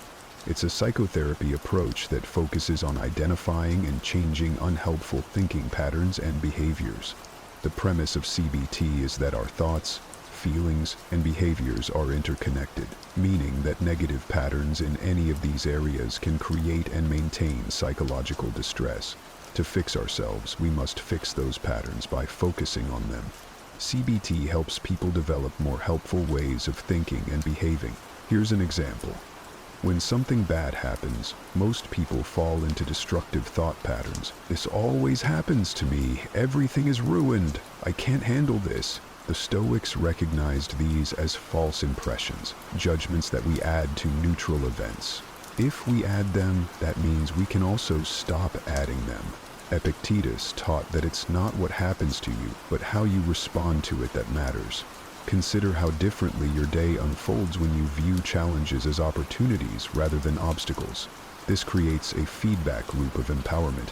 Speaker 1: It's a psychotherapy approach that focuses on identifying and changing unhelpful thinking patterns and behaviors. The premise of CBT is that our thoughts, feelings, and behaviors are interconnected, meaning that negative patterns in any of these areas can create and maintain psychological distress. To fix ourselves, we must fix those patterns by focusing on them. CBT helps people develop more helpful ways of thinking and behaving. Here's an example. When something bad happens, most people fall into destructive thought patterns. This always happens to me. Everything is ruined. I can't handle this. The Stoics recognized these as false impressions, judgments that we add to neutral events. If we add them, that means we can also stop adding them. Epictetus taught that it's not what happens to you, but how you respond to it that matters. Consider how differently your day unfolds when you view challenges as opportunities rather than obstacles. This creates a feedback loop of empowerment.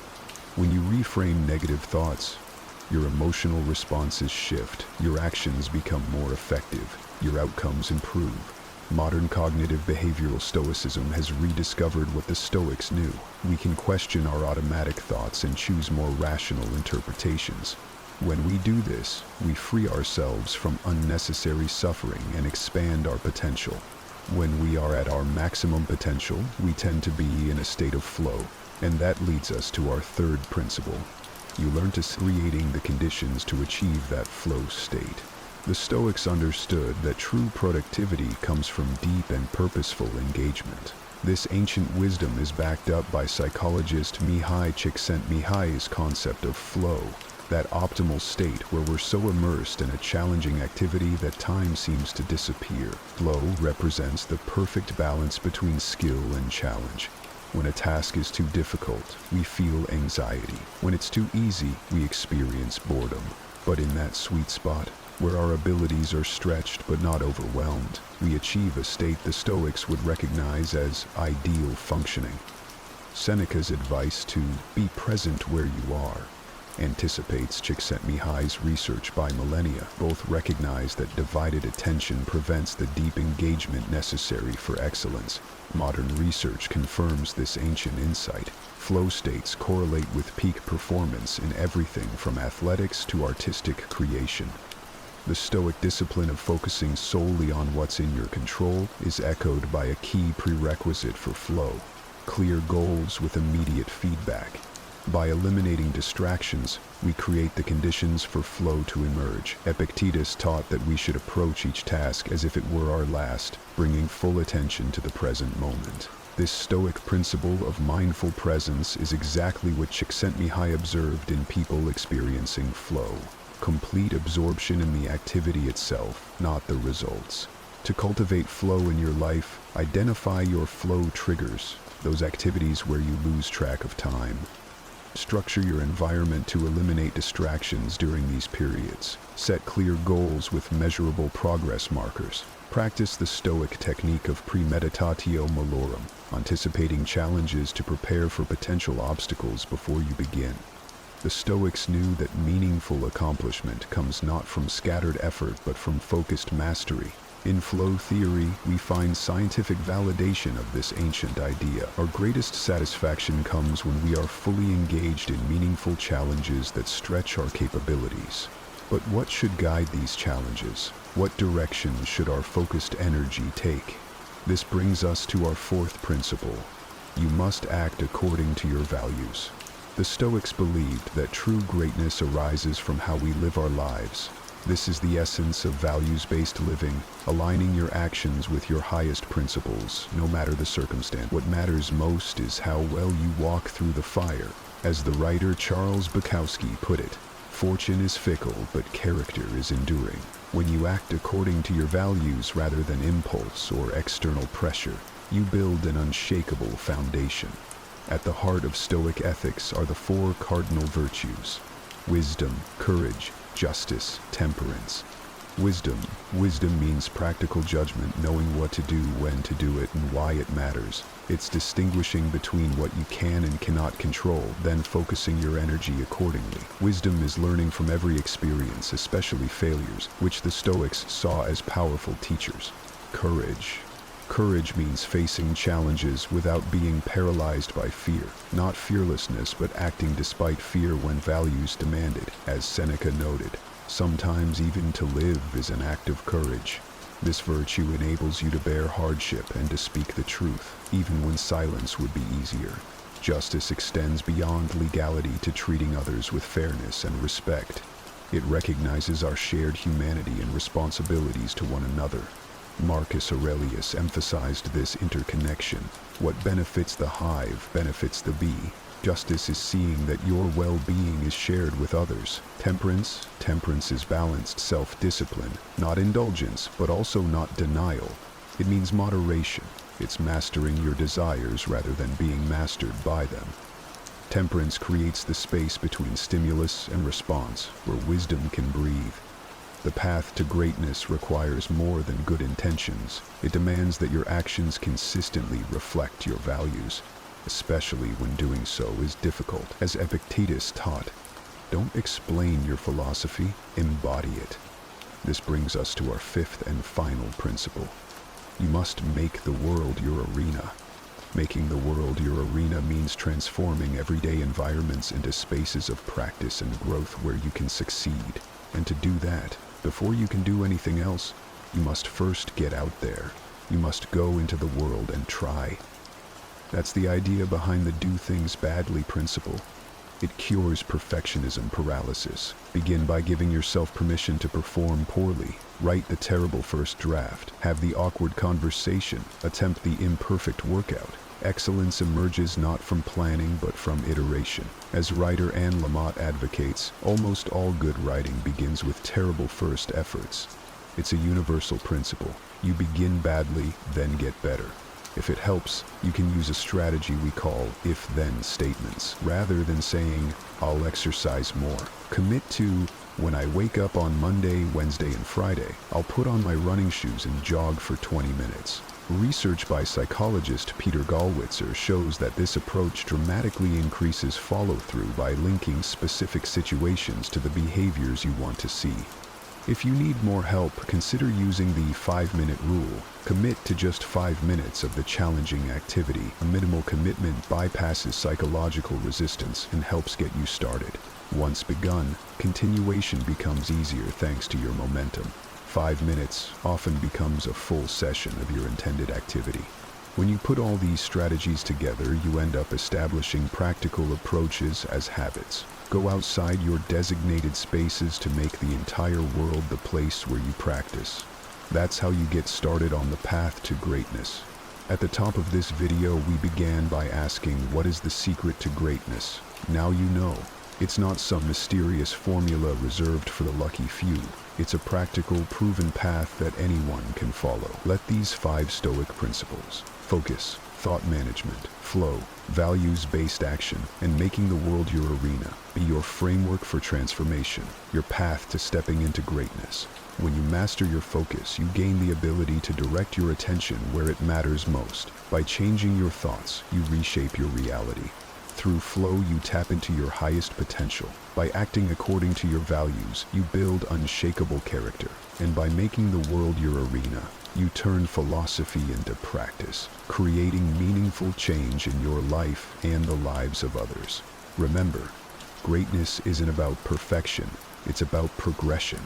Speaker 1: When you reframe negative thoughts, Your emotional responses shift, your actions become more effective, your outcomes improve. Modern cognitive behavioral Stoicism has rediscovered what the Stoics knew. We can question our automatic thoughts and choose more rational interpretations. When we do this, we free ourselves from unnecessary suffering and expand our potential. When we are at our maximum potential, we tend to be in a state of flow, and that leads us to our third principle. You learn to creating the conditions to achieve that flow state. The Stoics understood that true productivity comes from deep and purposeful engagement. This ancient wisdom is backed up by psychologist Mihai Csikszentmihalyi's concept of flow, that optimal state where we're so immersed in a challenging activity that time seems to disappear. Flow represents the perfect balance between skill and challenge. When a task is too difficult, we feel anxiety. When it's too easy, we experience boredom. But in that sweet spot, where our abilities are stretched but not overwhelmed, we achieve a state the Stoics would recognize as ideal functioning. Seneca's advice to be present where you are anticipates Csikszentmihalyi's research by millennia. Both recognize that divided attention prevents the deep engagement necessary for excellence. Modern research confirms this ancient insight. Flow states correlate with peak performance in everything from athletics to artistic creation. The Stoic discipline of focusing solely on what's in your control is echoed by a key prerequisite for flow: clear goals with immediate feedback. By eliminating distractions, we create the conditions for flow to emerge. Epictetus taught that we should approach each task as if it were our last, bringing full attention to the present moment. This Stoic principle of mindful presence is exactly what Csikszentmihalyi observed in people experiencing flow. Complete absorption in the activity itself, not the results. To cultivate flow in your life, identify your flow triggers, those activities where you lose track of time. Structure your environment to eliminate distractions during these periods. Set clear goals with measurable progress markers. Practice the Stoic technique of premeditatio malorum, anticipating challenges to prepare for potential obstacles before you begin. The Stoics knew that meaningful accomplishment comes not from scattered effort but from focused mastery. In flow theory, we find scientific validation of this ancient idea. Our greatest satisfaction comes when we are fully engaged in meaningful challenges that stretch our capabilities. But what should guide these challenges? What direction should our focused energy take? This brings us to our fourth principle. You must act according to your values. The Stoics believed that true greatness arises from how we live our lives. This is the essence of values-based living, aligning your actions with your highest principles, no matter the circumstance. What matters most is how well you walk through the fire. As the writer Charles Bukowski put it, fortune is fickle, but character is enduring. When you act according to your values rather than impulse or external pressure, you build an unshakable foundation. At the heart of Stoic ethics are the four cardinal virtues: wisdom, courage, justice, temperance. Wisdom means practical judgment, knowing what to do, when to do it, and why it matters. It's distinguishing between what you can and cannot control, then focusing your energy accordingly. Wisdom is learning from every experience, especially failures, which the Stoics saw as powerful teachers. Courage means facing challenges without being paralyzed by fear. Not fearlessness, but acting despite fear when values demand it. As Seneca noted, sometimes even to live is an act of courage. This virtue enables you to bear hardship and to speak the truth, even when silence would be easier. Justice extends beyond legality to treating others with fairness and respect. It recognizes our shared humanity and responsibilities to one another. Marcus Aurelius emphasized this interconnection. What benefits the hive benefits the bee. Justice is seeing that your well-being is shared with others. Temperance is balanced self-discipline, not indulgence, but also not denial. It means moderation. It's mastering your desires rather than being mastered by them. Temperance creates the space between stimulus and response, where wisdom can breathe. The path to greatness requires more than good intentions. It demands that your actions consistently reflect your values, especially when doing so is difficult. As Epictetus taught, Don't explain your philosophy, embody it. This brings us to our fifth and final principle. You must make the world your arena. Making the world your arena means transforming everyday environments into spaces of practice and growth where you can succeed. And to do that, before you can do anything else, you must first get out there. You must go into the world and try. That's the idea behind the do things badly principle. It cures perfectionism paralysis. Begin by giving yourself permission to perform poorly. Write the terrible first draft. Have the awkward conversation. Attempt the imperfect workout. Excellence emerges not from planning but from iteration. As writer Anne Lamott advocates, almost all good writing begins with terrible first efforts. It's a universal principle. You begin badly, then get better. If it helps, you can use a strategy we call if-then statements. Rather than saying, I'll exercise more, commit to, when I wake up on Monday, Wednesday, and Friday, I'll put on my running shoes and jog for 20 minutes. Research by psychologist Peter Gallwitzer shows that this approach dramatically increases follow-through by linking specific situations to the behaviors you want to see. If you need more help, consider using the 5-minute rule. Commit to just 5 minutes of the challenging activity. A minimal commitment bypasses psychological resistance and helps get you started. Once begun, continuation becomes easier thanks to your momentum. 5 minutes often becomes a full session of your intended activity. When you put all these strategies together, you end up establishing practical approaches as habits. Go outside your designated spaces to make the entire world the place where you practice. That's how you get started on the path to greatness. At the top of this video, we began by asking, what is the secret to greatness? Now you know. It's not some mysterious formula reserved for the lucky few. It's a practical, proven path that anyone can follow. Let these 5 Stoic principles: focus, thought management, flow, values-based action, and making the world your arena be your framework for transformation, your path to stepping into greatness. When you master your focus, you gain the ability to direct your attention where it matters most. By changing your thoughts, you reshape your reality. Through flow, you tap into your highest potential. By acting according to your values, you build unshakable character. And by making the world your arena, you turn philosophy into practice, creating meaningful change in your life and the lives of others. Remember, greatness isn't about perfection, it's about progression.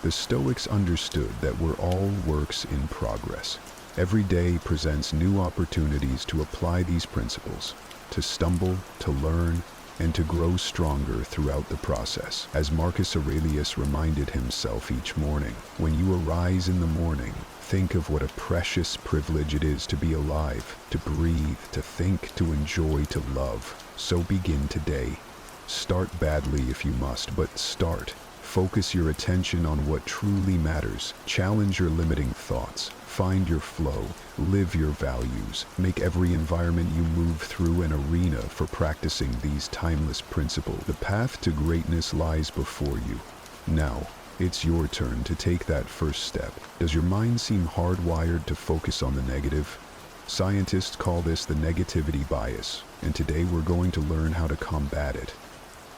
Speaker 1: The Stoics understood that we're all works in progress. Every day presents new opportunities to apply these principles, to stumble, to learn, and to grow stronger throughout the process. As Marcus Aurelius reminded himself each morning, when you arise in the morning, think of what a precious privilege it is to be alive, to breathe, to think, to enjoy, to love. So begin today. Start badly if you must, but start. Focus your attention on what truly matters. Challenge your limiting thoughts. Find your flow. Live your values. Make every environment you move through an arena for practicing these timeless principles. The path to greatness lies before you. Now, it's your turn to take that first step. Does your mind seem hardwired to focus on the negative? Scientists call this the negativity bias, and today we're going to learn how to combat it.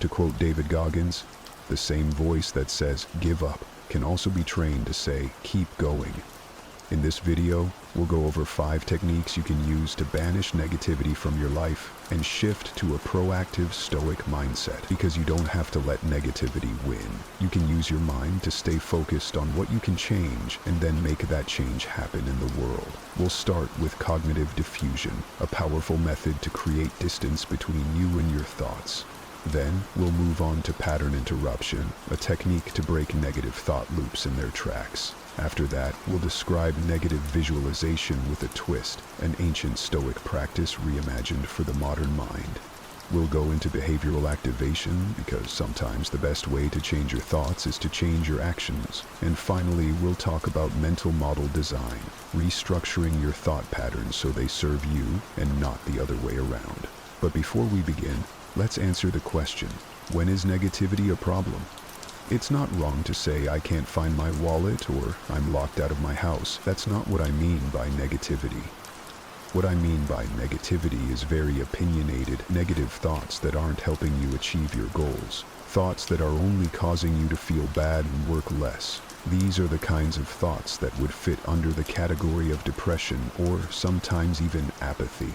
Speaker 1: To quote David Goggins, the same voice that says, give up, can also be trained to say, keep going. In this video, we'll go over 5 techniques you can use to banish negativity from your life and shift to a proactive Stoic mindset. Because you don't have to let negativity win. You can use your mind to stay focused on what you can change and then make that change happen in the world. We'll start with cognitive diffusion, a powerful method to create distance between you and your thoughts. Then, we'll move on to pattern interruption, a technique to break negative thought loops in their tracks. After that, we'll describe negative visualization with a twist, an ancient Stoic practice reimagined for the modern mind. We'll go into behavioral activation, because sometimes the best way to change your thoughts is to change your actions. And finally, we'll talk about mental model design, restructuring your thought patterns so they serve you and not the other way around. But before we begin, let's answer the question, when is negativity a problem? It's not wrong to say I can't find my wallet or I'm locked out of my house. That's not what I mean by negativity. What I mean by negativity is very opinionated, negative thoughts that aren't helping you achieve your goals. Thoughts that are only causing you to feel bad and work less. These are the kinds of thoughts that would fit under the category of depression or sometimes even apathy.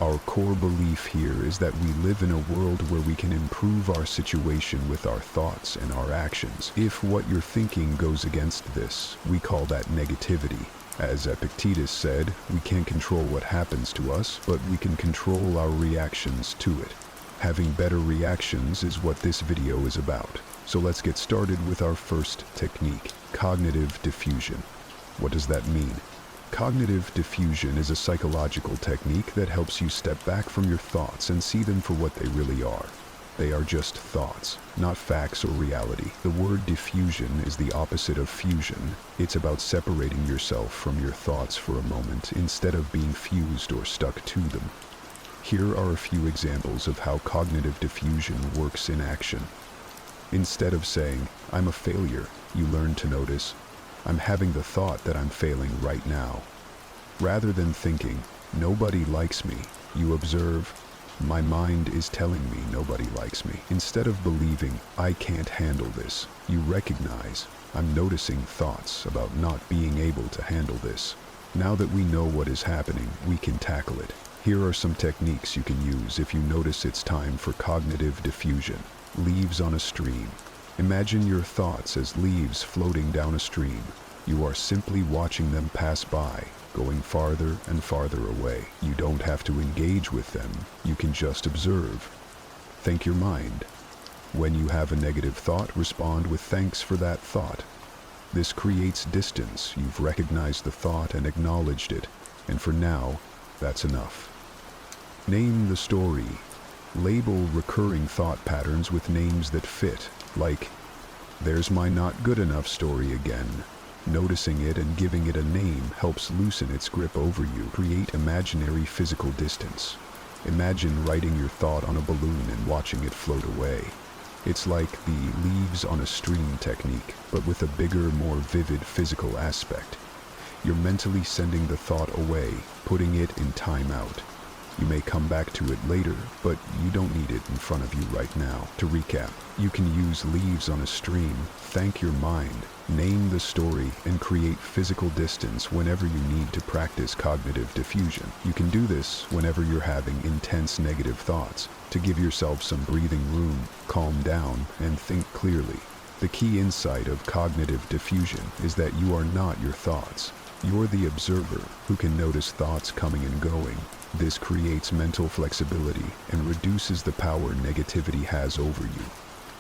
Speaker 1: Our core belief here is that we live in a world where we can improve our situation with our thoughts and our actions. If what you're thinking goes against this, we call that negativity. As Epictetus said, we can't control what happens to us, but we can control our reactions to it. Having better reactions is what this video is about. So let's get started with our first technique, cognitive diffusion. What does that mean? Cognitive diffusion is a psychological technique that helps you step back from your thoughts and see them for what they really are. They are just thoughts, not facts or reality. The word diffusion is the opposite of fusion. It's about separating yourself from your thoughts for a moment instead of being fused or stuck to them. Here are a few examples of how cognitive diffusion works in action. Instead of saying, "I'm a failure," you learn to notice, "I'm having the thought that I'm failing right now." Rather than thinking, "Nobody likes me," you observe, "My mind is telling me nobody likes me." Instead of believing, "I can't handle this," you recognize, "I'm noticing thoughts about not being able to handle this." Now that we know what is happening, we can tackle it. Here are some techniques you can use if you notice it's time for cognitive diffusion. Leaves on a stream. Imagine your thoughts as leaves floating down a stream. You are simply watching them pass by, going farther and farther away. You don't have to engage with them, you can just observe. Thank your mind. When you have a negative thought, respond with thanks for that thought. This creates distance. You've recognized the thought and acknowledged it, and for now, that's enough. Name the story. Label recurring thought patterns with names that fit, like, "There's my not good enough story again." Noticing it and giving it a name helps loosen its grip over you. Create imaginary physical distance. Imagine writing your thought on a balloon and watching it float away. It's like the leaves on a stream technique, but with a bigger, more vivid physical aspect. You're mentally sending the thought away, putting it in timeout. You may come back to it later, but you don't need it in front of you right now. To recap, you can use leaves on a stream, thank your mind, name the story, and create physical distance whenever you need to practice cognitive diffusion. You can do this whenever you're having intense negative thoughts, to give yourself some breathing room, calm down, and think clearly. The key insight of cognitive diffusion is that you are not your thoughts. You're the observer who can notice thoughts coming and going. This creates mental flexibility and reduces the power negativity has over you.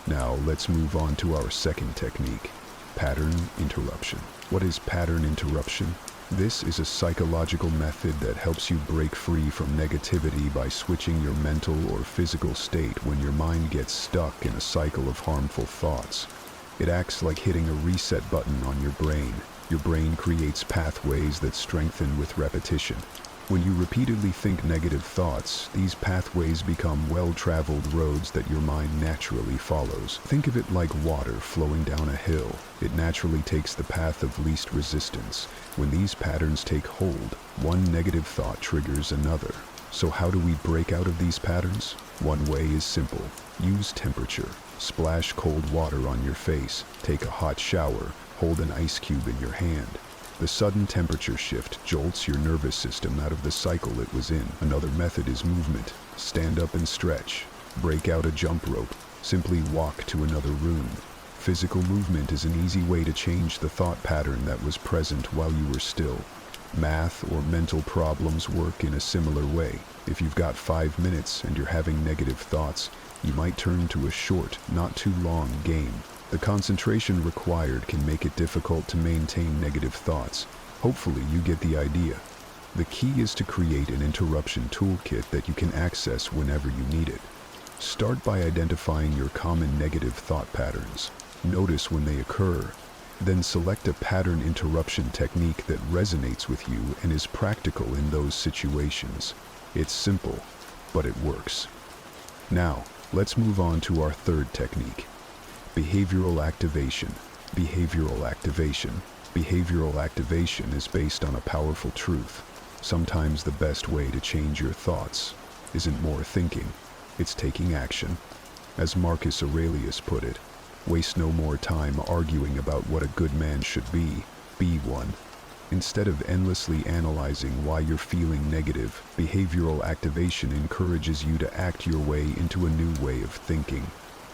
Speaker 1: Now let's move on to our second technique, pattern interruption. What is pattern interruption? This is a psychological method that helps you break free from negativity by switching your mental or physical state when your mind gets stuck in a cycle of harmful thoughts. It acts like hitting a reset button on your brain. Your brain creates pathways that strengthen with repetition. When you repeatedly think negative thoughts, these pathways become well-traveled roads that your mind naturally follows. Think of it like water flowing down a hill. It naturally takes the path of least resistance. When these patterns take hold, one negative thought triggers another. So how do we break out of these patterns? One way is simple. Use temperature. Splash cold water on your face. Take a hot shower. Hold an ice cube in your hand. The sudden temperature shift jolts your nervous system out of the cycle it was in. Another method is movement. Stand up and stretch. Break out a jump rope. Simply walk to another room. Physical movement is an easy way to change the thought pattern that was present while you were still. Math or mental problems work in a similar way. If you've got 5 minutes and you're having negative thoughts, you might turn to a short, not too long game. The concentration required can make it difficult to maintain negative thoughts. Hopefully you get the idea. The key is to create an interruption toolkit that you can access whenever you need it. Start by identifying your common negative thought patterns. Notice when they occur. Then select a pattern interruption technique that resonates with you and is practical in those situations. It's simple, but it works. Now, let's move on to our third technique. Behavioral activation. Behavioral activation. Behavioral activation is based on a powerful truth. Sometimes the best way to change your thoughts isn't more thinking, it's taking action. As Marcus Aurelius put it, waste no more time arguing about what a good man should be one. Instead of endlessly analyzing why you're feeling negative, behavioral activation encourages you to act your way into a new way of thinking.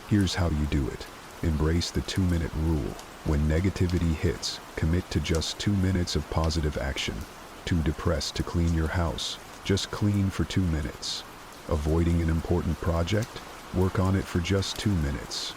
Speaker 1: Here's how you do it. Embrace the 2-minute rule. When negativity hits, commit to just 2 minutes of positive action. Too depressed to clean your house? Just clean for 2 minutes. Avoiding an important project? Work on it for just 2 minutes.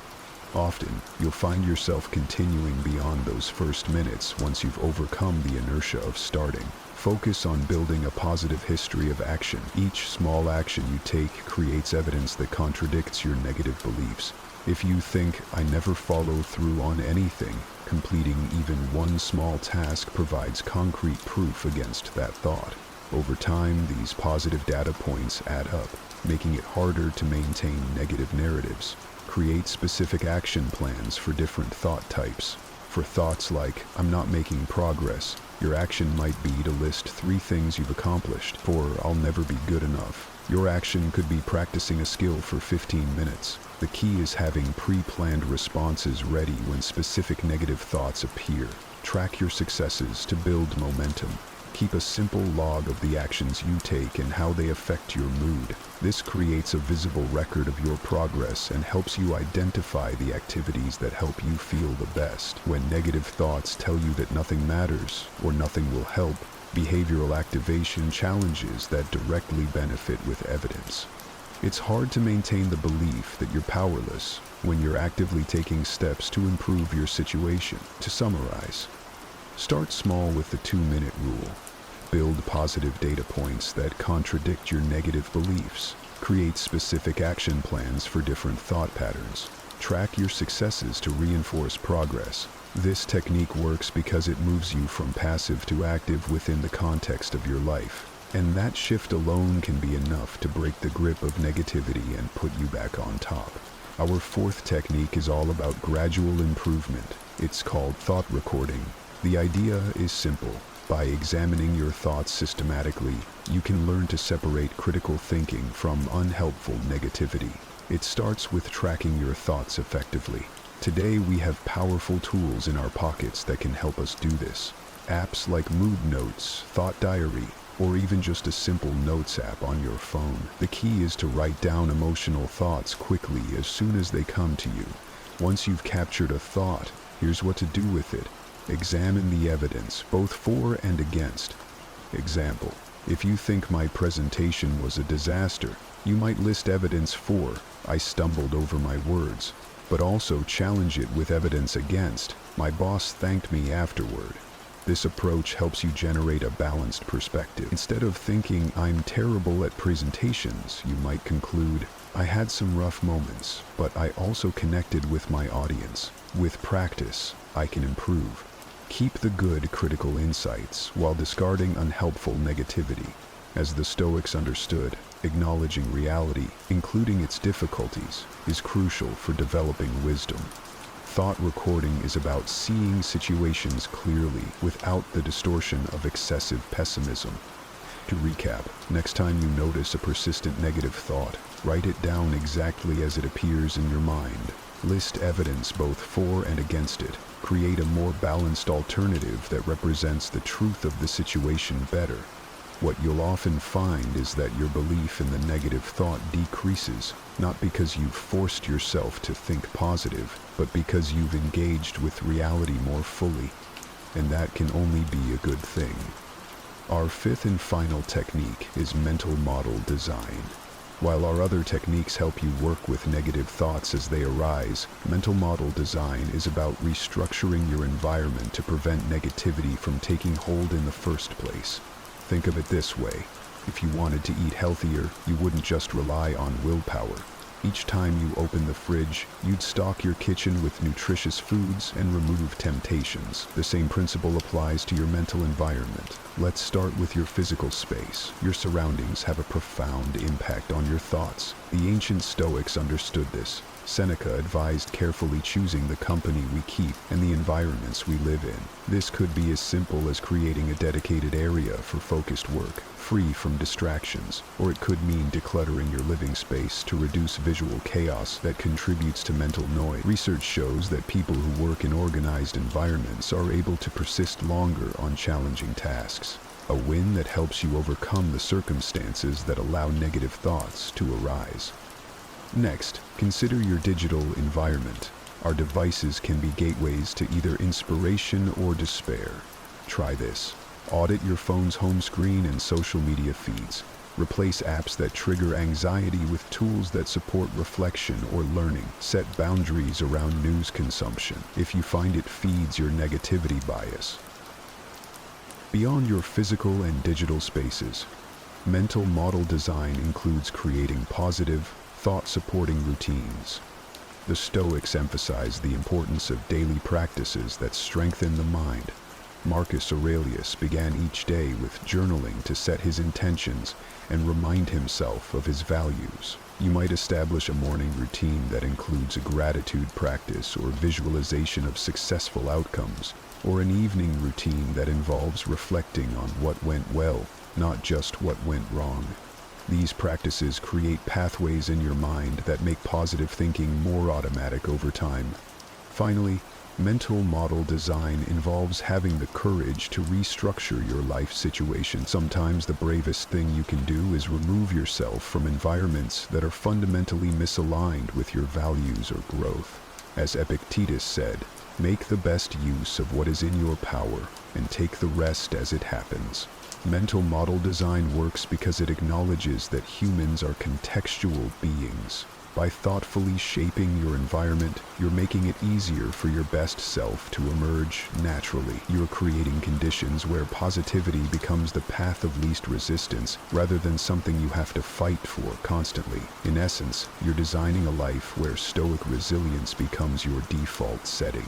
Speaker 1: Often, you'll find yourself continuing beyond those first minutes once you've overcome the inertia of starting. Focus on building a positive history of action. Each small action you take creates evidence that contradicts your negative beliefs. If you think, "I never follow through on anything," completing even one small task provides concrete proof against that thought. Over time, these positive data points add up, making it harder to maintain negative narratives. Create specific action plans for different thought types. For thoughts like, "I'm not making progress," your action might be to list 3 things you've accomplished. For "I'll never be good enough," your action could be practicing a skill for 15 minutes. The key is having pre-planned responses ready when specific negative thoughts appear. Track your successes to build momentum. Keep a simple log of the actions you take and how they affect your mood. This creates a visible record of your progress and helps you identify the activities that help you feel the best. When negative thoughts tell you that nothing matters or nothing will help, behavioral activation challenges that directly benefit with evidence. It's hard to maintain the belief that you're powerless when you're actively taking steps to improve your situation. To summarize, start small with the 2-minute rule. Build positive data points that contradict your negative beliefs. Create specific action plans for different thought patterns. Track your successes to reinforce progress. This technique works because it moves you from passive to active within the context of your life. And that shift alone can be enough to break the grip of negativity and put you back on top. Our 4th technique is all about gradual improvement. It's called thought recording. The idea is simple. By examining your thoughts systematically, you can learn to separate critical thinking from unhelpful negativity. It starts with tracking your thoughts effectively. Today we have powerful tools in our pockets that can help us do this. Apps like Mood Notes, Thought Diary, or even just a simple notes app on your phone. The key is to write down emotional thoughts quickly as soon as they come to you. Once you've captured a thought, here's what to do with it. Examine the evidence, both for and against. Example: if you think my presentation was a disaster, you might list evidence for, "I stumbled over my words," but also challenge it with evidence against, "My boss thanked me afterward." This approach helps you generate a balanced perspective. Instead of thinking, "I'm terrible at presentations," you might conclude, "I had some rough moments, but I also connected with my audience. With practice, I can improve." Keep the good critical insights while discarding unhelpful negativity. As the Stoics understood, acknowledging reality, including its difficulties, is crucial for developing wisdom. Thought recording is about seeing situations clearly without the distortion of excessive pessimism. To recap, next time you notice a persistent negative thought, write it down exactly as it appears in your mind. List evidence both for and against it. Create a more balanced alternative that represents the truth of the situation better. What you'll often find is that your belief in the negative thought decreases, not because you've forced yourself to think positive, but because you've engaged with reality more fully. And that can only be a good thing. Our 5th and final technique is mental model design. While our other techniques help you work with negative thoughts as they arise, mental model design is about restructuring your environment to prevent negativity from taking hold in the first place. Think of it this way. If you wanted to eat healthier, you wouldn't just rely on willpower. Each time you open the fridge, you'd stock your kitchen with nutritious foods and remove temptations. The same principle applies to your mental environment. Let's start with your physical space. Your surroundings have a profound impact on your thoughts. The ancient Stoics understood this. Seneca advised carefully choosing the company we keep and the environments we live in. This could be as simple as creating a dedicated area for focused work, free from distractions, or it could mean decluttering your living space to reduce visual chaos that contributes to mental noise. Research shows that people who work in organized environments are able to persist longer on challenging tasks. A win that helps you overcome the circumstances that allow negative thoughts to arise. Next, consider your digital environment. Our devices can be gateways to either inspiration or despair. Try this. Audit your phone's home screen and social media feeds. Replace apps that trigger anxiety with tools that support reflection or learning. Set boundaries around news consumption if you find it feeds your negativity bias. Beyond your physical and digital spaces, mental model design includes creating positive, thought-supporting routines. The Stoics emphasize the importance of daily practices that strengthen the mind. Marcus Aurelius began each day with journaling to set his intentions and remind himself of his values. You might establish a morning routine that includes a gratitude practice or visualization of successful outcomes, or an evening routine that involves reflecting on what went well, not just what went wrong. These practices create pathways in your mind that make positive thinking more automatic over time. Finally, mental model design involves having the courage to restructure your life situation. Sometimes the bravest thing you can do is remove yourself from environments that are fundamentally misaligned with your values or growth. As Epictetus said, make the best use of what is in your power and take the rest as it happens. Mental model design works because it acknowledges that humans are contextual beings. By thoughtfully shaping your environment, you're making it easier for your best self to emerge naturally. You're creating conditions where positivity becomes the path of least resistance rather than something you have to fight for constantly. In essence, you're designing a life where stoic resilience becomes your default setting.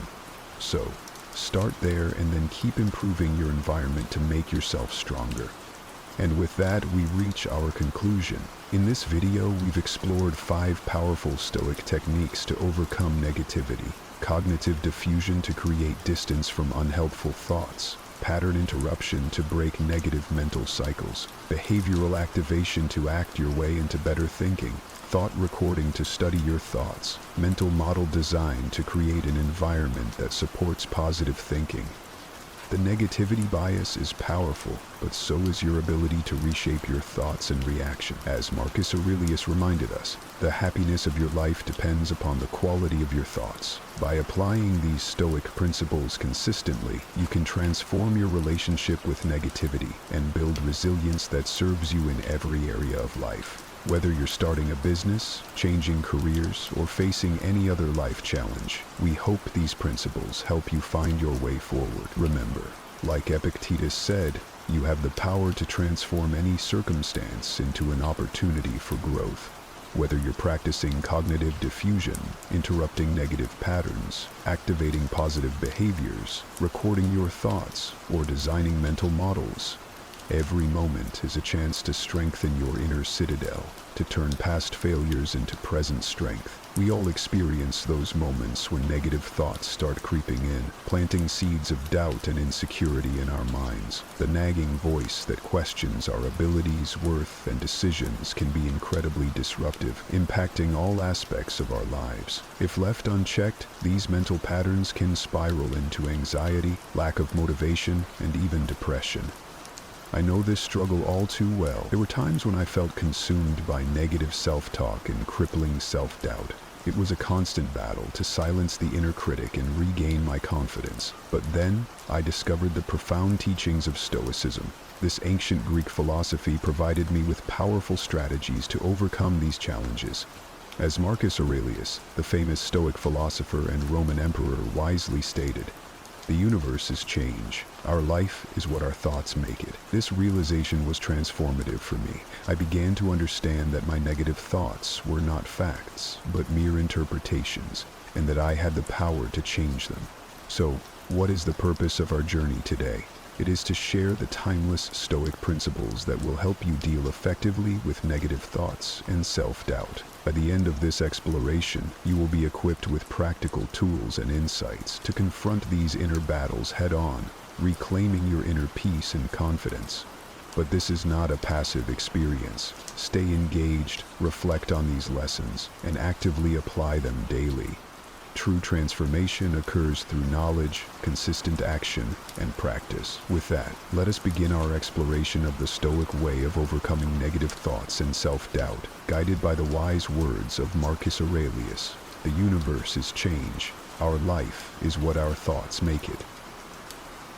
Speaker 1: So, start there and then keep improving your environment to make yourself stronger. And with that, we reach our conclusion. In this video, we've explored 5 powerful Stoic techniques to overcome negativity: cognitive diffusion to create distance from unhelpful thoughts, pattern interruption to break negative mental cycles, behavioral activation to act your way into better thinking, thought recording to study your thoughts, mental model design to create an environment that supports positive thinking. The negativity bias is powerful, but so is your ability to reshape your thoughts and reaction. As Marcus Aurelius reminded us, the happiness of your life depends upon the quality of your thoughts. By applying these Stoic principles consistently, you can transform your relationship with negativity and build resilience that serves you in every area of life. Whether you're starting a business, changing careers, or facing any other life challenge, we hope these principles help you find your way forward. Remember, like Epictetus said, you have the power to transform any circumstance into an opportunity for growth. Whether you're practicing cognitive diffusion, interrupting negative patterns, activating positive behaviors, recording your thoughts, or designing mental models, every moment is a chance to strengthen your inner citadel, to turn past failures into present strength. We all experience those moments when negative thoughts start creeping in, planting seeds of doubt and insecurity in our minds. The nagging voice that questions our abilities, worth, and decisions can be incredibly disruptive, impacting all aspects of our lives. If left unchecked, these mental patterns can spiral into anxiety, lack of motivation, and even depression. I know this struggle all too well. There were times when I felt consumed by negative self-talk and crippling self-doubt. It was a constant battle to silence the inner critic and regain my confidence. But then, I discovered the profound teachings of Stoicism. This ancient Greek philosophy provided me with powerful strategies to overcome these challenges. As Marcus Aurelius, the famous Stoic philosopher and Roman emperor, wisely stated, "The universe is change. Our life is what our thoughts make it." This realization was transformative for me. I began to understand that my negative thoughts were not facts, but mere interpretations, and that I had the power to change them. So, what is the purpose of our journey today? It is to share the timeless Stoic principles that will help you deal effectively with negative thoughts and self-doubt. By the end of this exploration, you will be equipped with practical tools and insights to confront these inner battles head-on, reclaiming your inner peace and confidence. But this is not a passive experience. Stay engaged, reflect on these lessons, and actively apply them daily. True transformation occurs through knowledge, consistent action, and practice. With that, let us begin our exploration of the Stoic way of overcoming negative thoughts and self-doubt, guided by the wise words of Marcus Aurelius. The universe is change. Our life is what our thoughts make it.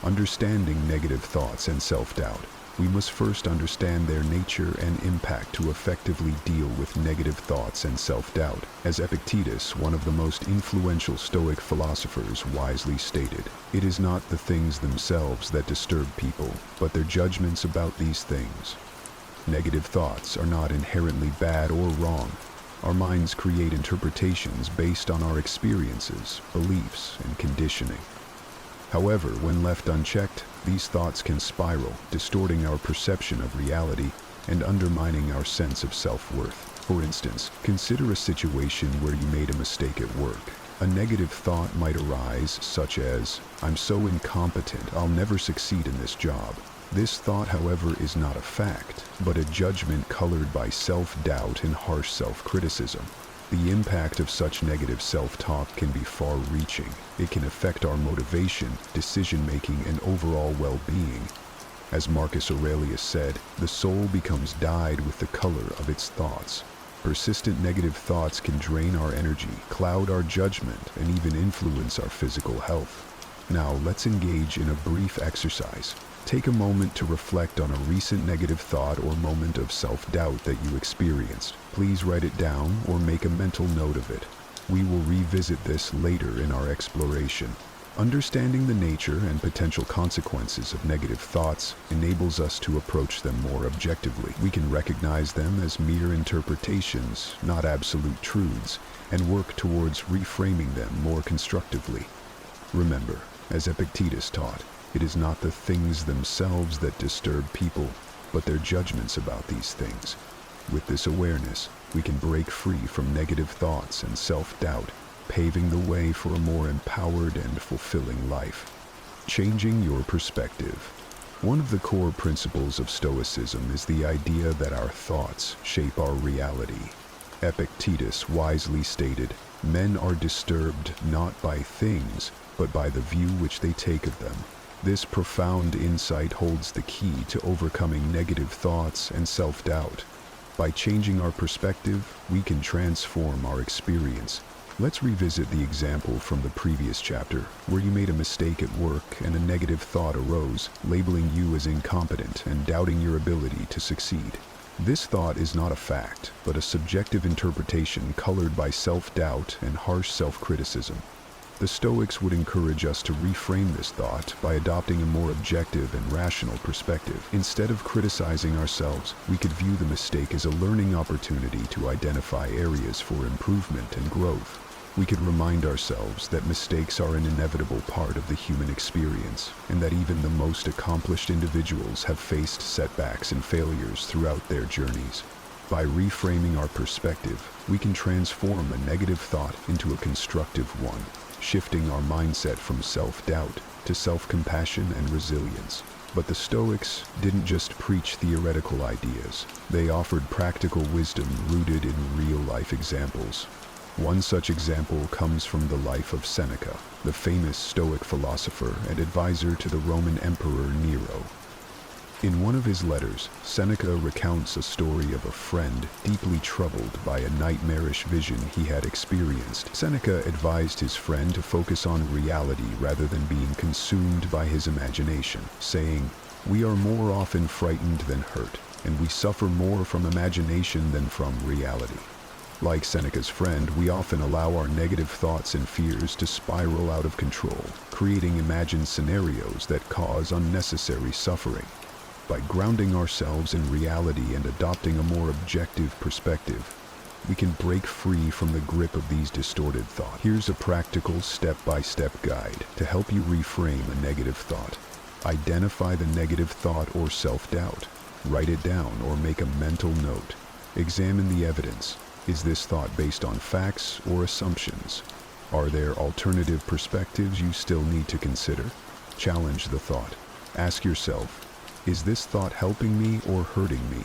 Speaker 1: Understanding negative thoughts and self-doubt, we must first understand their nature and impact to effectively deal with negative thoughts and self-doubt. As Epictetus, one of the most influential Stoic philosophers, wisely stated, it is not the things themselves that disturb people, but their judgments about these things. Negative thoughts are not inherently bad or wrong. Our minds create interpretations based on our experiences, beliefs, and conditioning. However, when left unchecked, these thoughts can spiral, distorting our perception of reality and undermining our sense of self-worth. For instance, consider a situation where you made a mistake at work. A negative thought might arise, such as, "I'm so incompetent, I'll never succeed in this job." This thought, however, is not a fact, but a judgment colored by self-doubt and harsh self-criticism. The impact of such negative self-talk can be far-reaching. It can affect our motivation, decision-making, and overall well-being. As Marcus Aurelius said, the soul becomes dyed with the color of its thoughts. Persistent negative thoughts can drain our energy, cloud our judgment, and even influence our physical health. Now, let's engage in a brief exercise. Take a moment to reflect on a recent negative thought or moment of self-doubt that you experienced. Please write it down or make a mental note of it. We will revisit this later in our exploration. Understanding the nature and potential consequences of negative thoughts enables us to approach them more objectively. We can recognize them as mere interpretations, not absolute truths, and work towards reframing them more constructively. Remember, as Epictetus taught, it is not the things themselves that disturb people, but their judgments about these things. With this awareness, we can break free from negative thoughts and self-doubt, paving the way for a more empowered and fulfilling life. Changing your perspective. One of the core principles of Stoicism is the idea that our thoughts shape our reality. Epictetus wisely stated, "Men are disturbed not by things, but by the view which they take of them." This profound insight holds the key to overcoming negative thoughts and self-doubt. By changing our perspective, we can transform our experience. Let's revisit the example from the previous chapter, where you made a mistake at work and a negative thought arose, labeling you as incompetent and doubting your ability to succeed. This thought is not a fact, but a subjective interpretation colored by self-doubt and harsh self-criticism. The Stoics would encourage us to reframe this thought by adopting a more objective and rational perspective. Instead of criticizing ourselves, we could view the mistake as a learning opportunity to identify areas for improvement and growth. We could remind ourselves that mistakes are an inevitable part of the human experience, and that even the most accomplished individuals have faced setbacks and failures throughout their journeys. By reframing our perspective, we can transform a negative thought into a constructive one, shifting our mindset from self-doubt to self-compassion and resilience. But the Stoics didn't just preach theoretical ideas. They offered practical wisdom rooted in real-life examples. One such example comes from the life of Seneca, the famous Stoic philosopher and advisor to the Roman Emperor Nero. In one of his letters, Seneca recounts a story of a friend deeply troubled by a nightmarish vision he had experienced. Seneca advised his friend to focus on reality rather than being consumed by his imagination, saying, "We are more often frightened than hurt, and we suffer more from imagination than from reality." Like Seneca's friend, we often allow our negative thoughts and fears to spiral out of control, creating imagined scenarios that cause unnecessary suffering. By grounding ourselves in reality and adopting a more objective perspective, we can break free from the grip of these distorted thoughts. Here's a practical step-by-step guide to help you reframe a negative thought. Identify the negative thought or self-doubt. Write it down or make a mental note. Examine the evidence. Is this thought based on facts or assumptions? Are there alternative perspectives you still need to consider? Challenge the thought. Ask yourself, is this thought helping me or hurting me?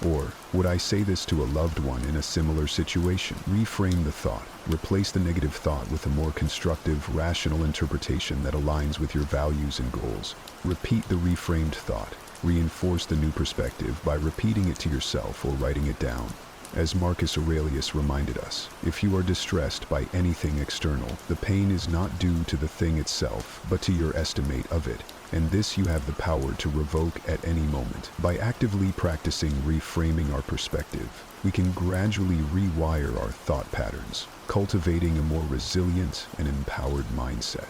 Speaker 1: Or, would I say this to a loved one in a similar situation? Reframe the thought. Replace the negative thought with a more constructive, rational interpretation that aligns with your values and goals. Repeat the reframed thought. Reinforce the new perspective by repeating it to yourself or writing it down. As Marcus Aurelius reminded us, if you are distressed by anything external, the pain is not due to the thing itself, but to your estimate of it. And this you have the power to revoke at any moment. By actively practicing reframing our perspective, we can gradually rewire our thought patterns, cultivating a more resilient and empowered mindset.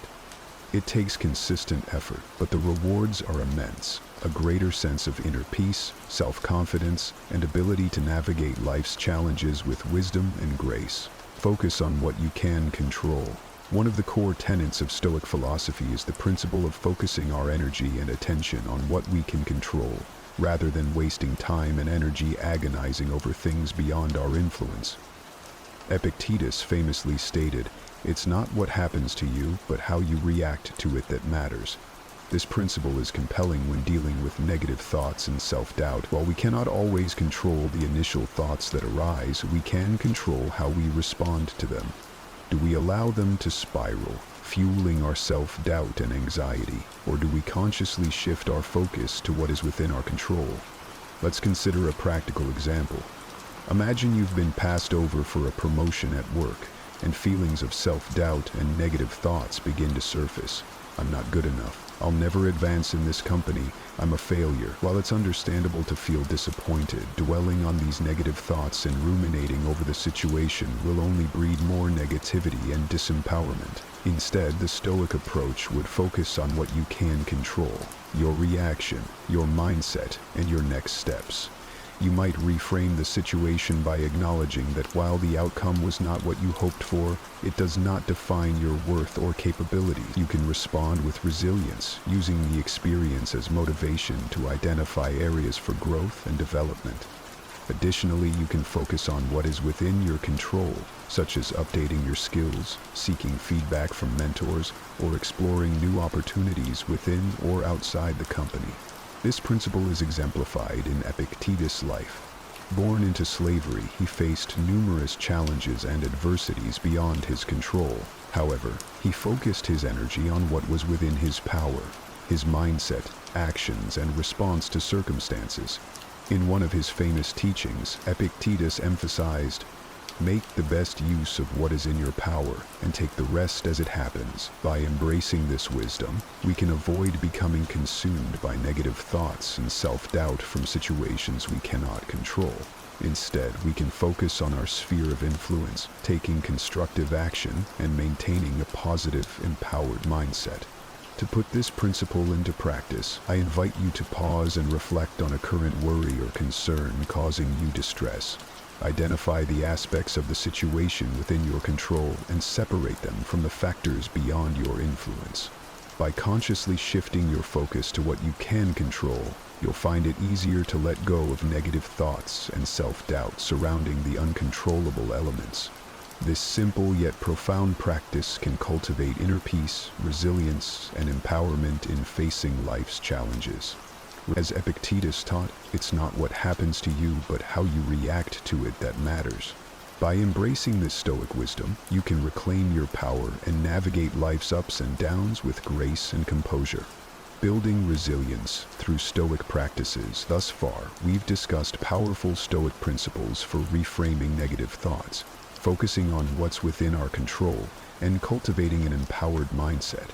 Speaker 1: It takes consistent effort, but the rewards are immense. A greater sense of inner peace, self-confidence, and ability to navigate life's challenges with wisdom and grace. Focus on what you can control. One of the core tenets of Stoic philosophy is the principle of focusing our energy and attention on what we can control, rather than wasting time and energy agonizing over things beyond our influence. Epictetus famously stated, "It's not what happens to you, but how you react to it that matters." This principle is compelling when dealing with negative thoughts and self-doubt. While we cannot always control the initial thoughts that arise, we can control how we respond to them. Do we allow them to spiral, fueling our self-doubt and anxiety, or do we consciously shift our focus to what is within our control? Let's consider a practical example. Imagine you've been passed over for a promotion at work, and feelings of self-doubt and negative thoughts begin to surface. I'm not good enough. I'll never advance in this company. I'm a failure. While it's understandable to feel disappointed, dwelling on these negative thoughts and ruminating over the situation will only breed more negativity and disempowerment. Instead, the Stoic approach would focus on what you can control: your reaction, your mindset, and your next steps. You might reframe the situation by acknowledging that while the outcome was not what you hoped for, it does not define your worth or capability. You can respond with resilience, using the experience as motivation to identify areas for growth and development. Additionally, you can focus on what is within your control, such as updating your skills, seeking feedback from mentors, or exploring new opportunities within or outside the company. This principle is exemplified in Epictetus' life. Born into slavery, he faced numerous challenges and adversities beyond his control. However, he focused his energy on what was within his power: his mindset, actions, and response to circumstances. In one of his famous teachings, Epictetus emphasized, "Make the best use of what is in your power, and take the rest as it happens." By embracing this wisdom, we can avoid becoming consumed by negative thoughts and self-doubt from situations we cannot control. Instead, we can focus on our sphere of influence, taking constructive action and maintaining a positive, empowered mindset. To put this principle into practice, I invite you to pause and reflect on a current worry or concern causing you distress. Identify the aspects of the situation within your control and separate them from the factors beyond your influence. By consciously shifting your focus to what you can control, you'll find it easier to let go of negative thoughts and self-doubt surrounding the uncontrollable elements. This simple yet profound practice can cultivate inner peace, resilience, and empowerment in facing life's challenges. As Epictetus taught, it's not what happens to you, but how you react to it that matters. By embracing this Stoic wisdom, you can reclaim your power and navigate life's ups and downs with grace and composure. Building resilience through Stoic practices. Thus far, we've discussed powerful Stoic principles for reframing negative thoughts, focusing on what's within our control, and cultivating an empowered mindset.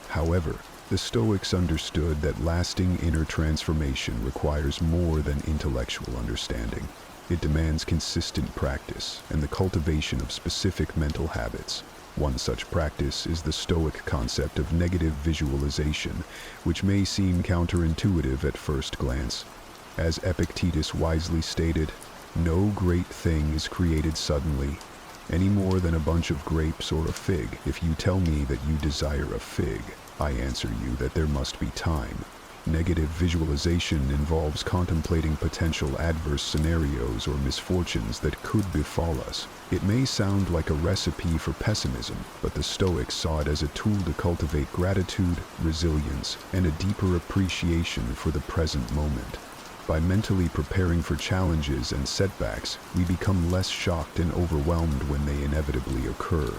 Speaker 1: However, the Stoics understood that lasting inner transformation requires more than intellectual understanding. It demands consistent practice and the cultivation of specific mental habits. One such practice is the Stoic concept of negative visualization, which may seem counterintuitive at first glance. As Epictetus wisely stated, "No great thing is created suddenly, any more than a bunch of grapes or a fig. If you tell me that you desire a fig, I answer you that there must be time. Negative visualization involves contemplating potential adverse scenarios or misfortunes that could befall us. It may sound like a recipe for pessimism, but the Stoics saw it as a tool to cultivate gratitude, resilience, and a deeper appreciation for the present moment. By mentally preparing for challenges and setbacks, we become less shocked and overwhelmed when they inevitably occur.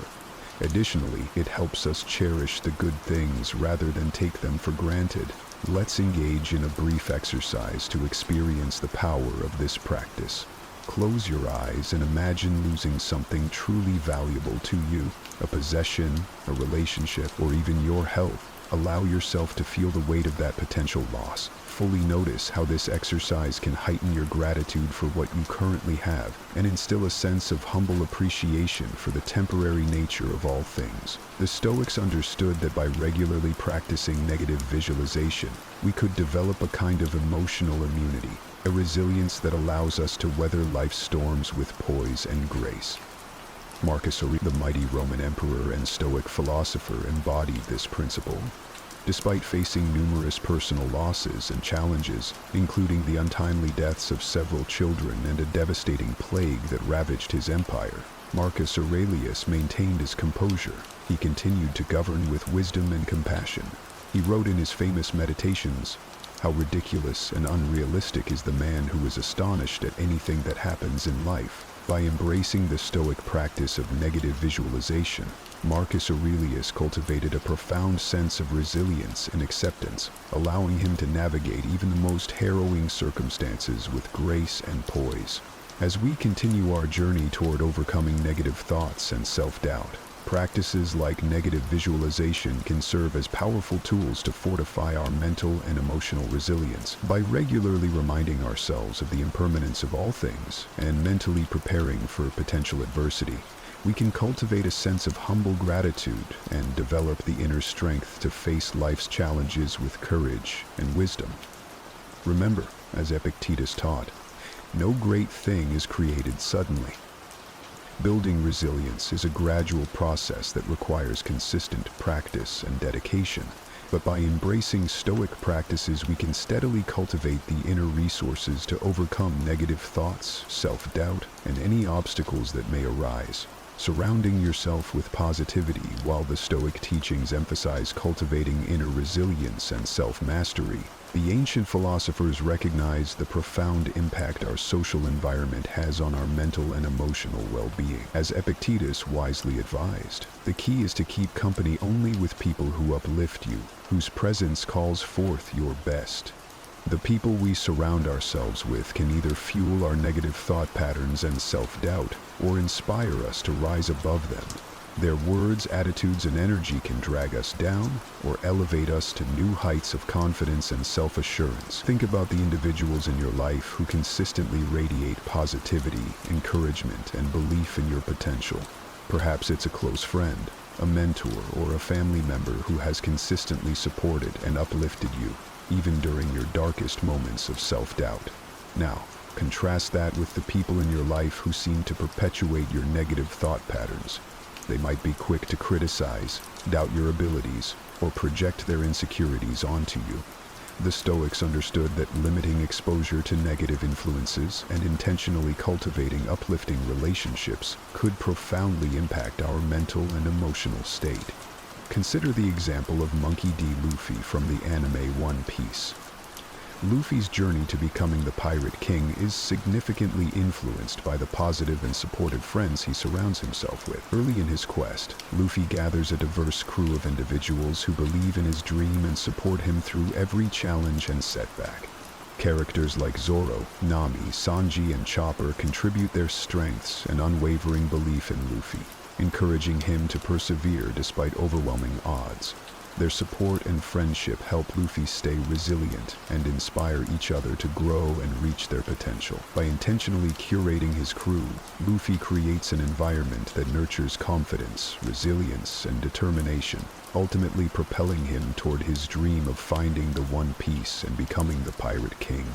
Speaker 1: Additionally, it helps us cherish the good things rather than take them for granted. Let's engage in a brief exercise to experience the power of this practice. Close your eyes and imagine losing something truly valuable to you, a possession, a relationship, or even your health. Allow yourself to feel the weight of that potential loss. Fully notice how this exercise can heighten your gratitude for what you currently have and instill a sense of humble appreciation for the temporary nature of all things. The Stoics understood that by regularly practicing negative visualization, we could develop a kind of emotional immunity, a resilience that allows us to weather life's storms with poise and grace. Marcus Aurelius, the mighty Roman emperor and Stoic philosopher, embodied this principle. Despite facing numerous personal losses and challenges, including the untimely deaths of several children and a devastating plague that ravaged his empire, Marcus Aurelius maintained his composure. He continued to govern with wisdom and compassion. He wrote in his famous Meditations, "How ridiculous and unrealistic is the man who is astonished at anything that happens in life." By embracing the Stoic practice of negative visualization, Marcus Aurelius cultivated a profound sense of resilience and acceptance, allowing him to navigate even the most harrowing circumstances with grace and poise. As we continue our journey toward overcoming negative thoughts and self-doubt, practices like negative visualization can serve as powerful tools to fortify our mental and emotional resilience. By regularly reminding ourselves of the impermanence of all things and mentally preparing for potential adversity, we can cultivate a sense of humble gratitude and develop the inner strength to face life's challenges with courage and wisdom. Remember, as Epictetus taught, no great thing is created suddenly. Building resilience is a gradual process that requires consistent practice and dedication, but by embracing Stoic practices we can steadily cultivate the inner resources to overcome negative thoughts, self-doubt, and any obstacles that may arise. Surrounding yourself with positivity, while the Stoic teachings emphasize cultivating inner resilience and self-mastery, the ancient philosophers recognized the profound impact our social environment has on our mental and emotional well-being. As Epictetus wisely advised, the key is to keep company only with people who uplift you, whose presence calls forth your best. The people we surround ourselves with can either fuel our negative thought patterns and self-doubt, or inspire us to rise above them. Their words, attitudes, and energy can drag us down or elevate us to new heights of confidence and self-assurance. Think about the individuals in your life who consistently radiate positivity, encouragement, and belief in your potential. Perhaps it's a close friend, a mentor, or a family member who has consistently supported and uplifted you, even during your darkest moments of self-doubt. Now, contrast that with the people in your life who seem to perpetuate your negative thought patterns. They might be quick to criticize, doubt your abilities, or project their insecurities onto you. The Stoics understood that limiting exposure to negative influences and intentionally cultivating uplifting relationships could profoundly impact our mental and emotional state. Consider the example of Monkey D. Luffy from the anime One Piece. Luffy's journey to becoming the Pirate King is significantly influenced by the positive and supportive friends he surrounds himself with. Early in his quest, Luffy gathers a diverse crew of individuals who believe in his dream and support him through every challenge and setback. Characters like Zoro, Nami, Sanji, and Chopper contribute their strengths and unwavering belief in Luffy, encouraging him to persevere despite overwhelming odds. Their support and friendship help Luffy stay resilient and inspire each other to grow and reach their potential. By intentionally curating his crew, Luffy creates an environment that nurtures confidence, resilience, and determination, ultimately propelling him toward his dream of finding the One Piece and becoming the Pirate King.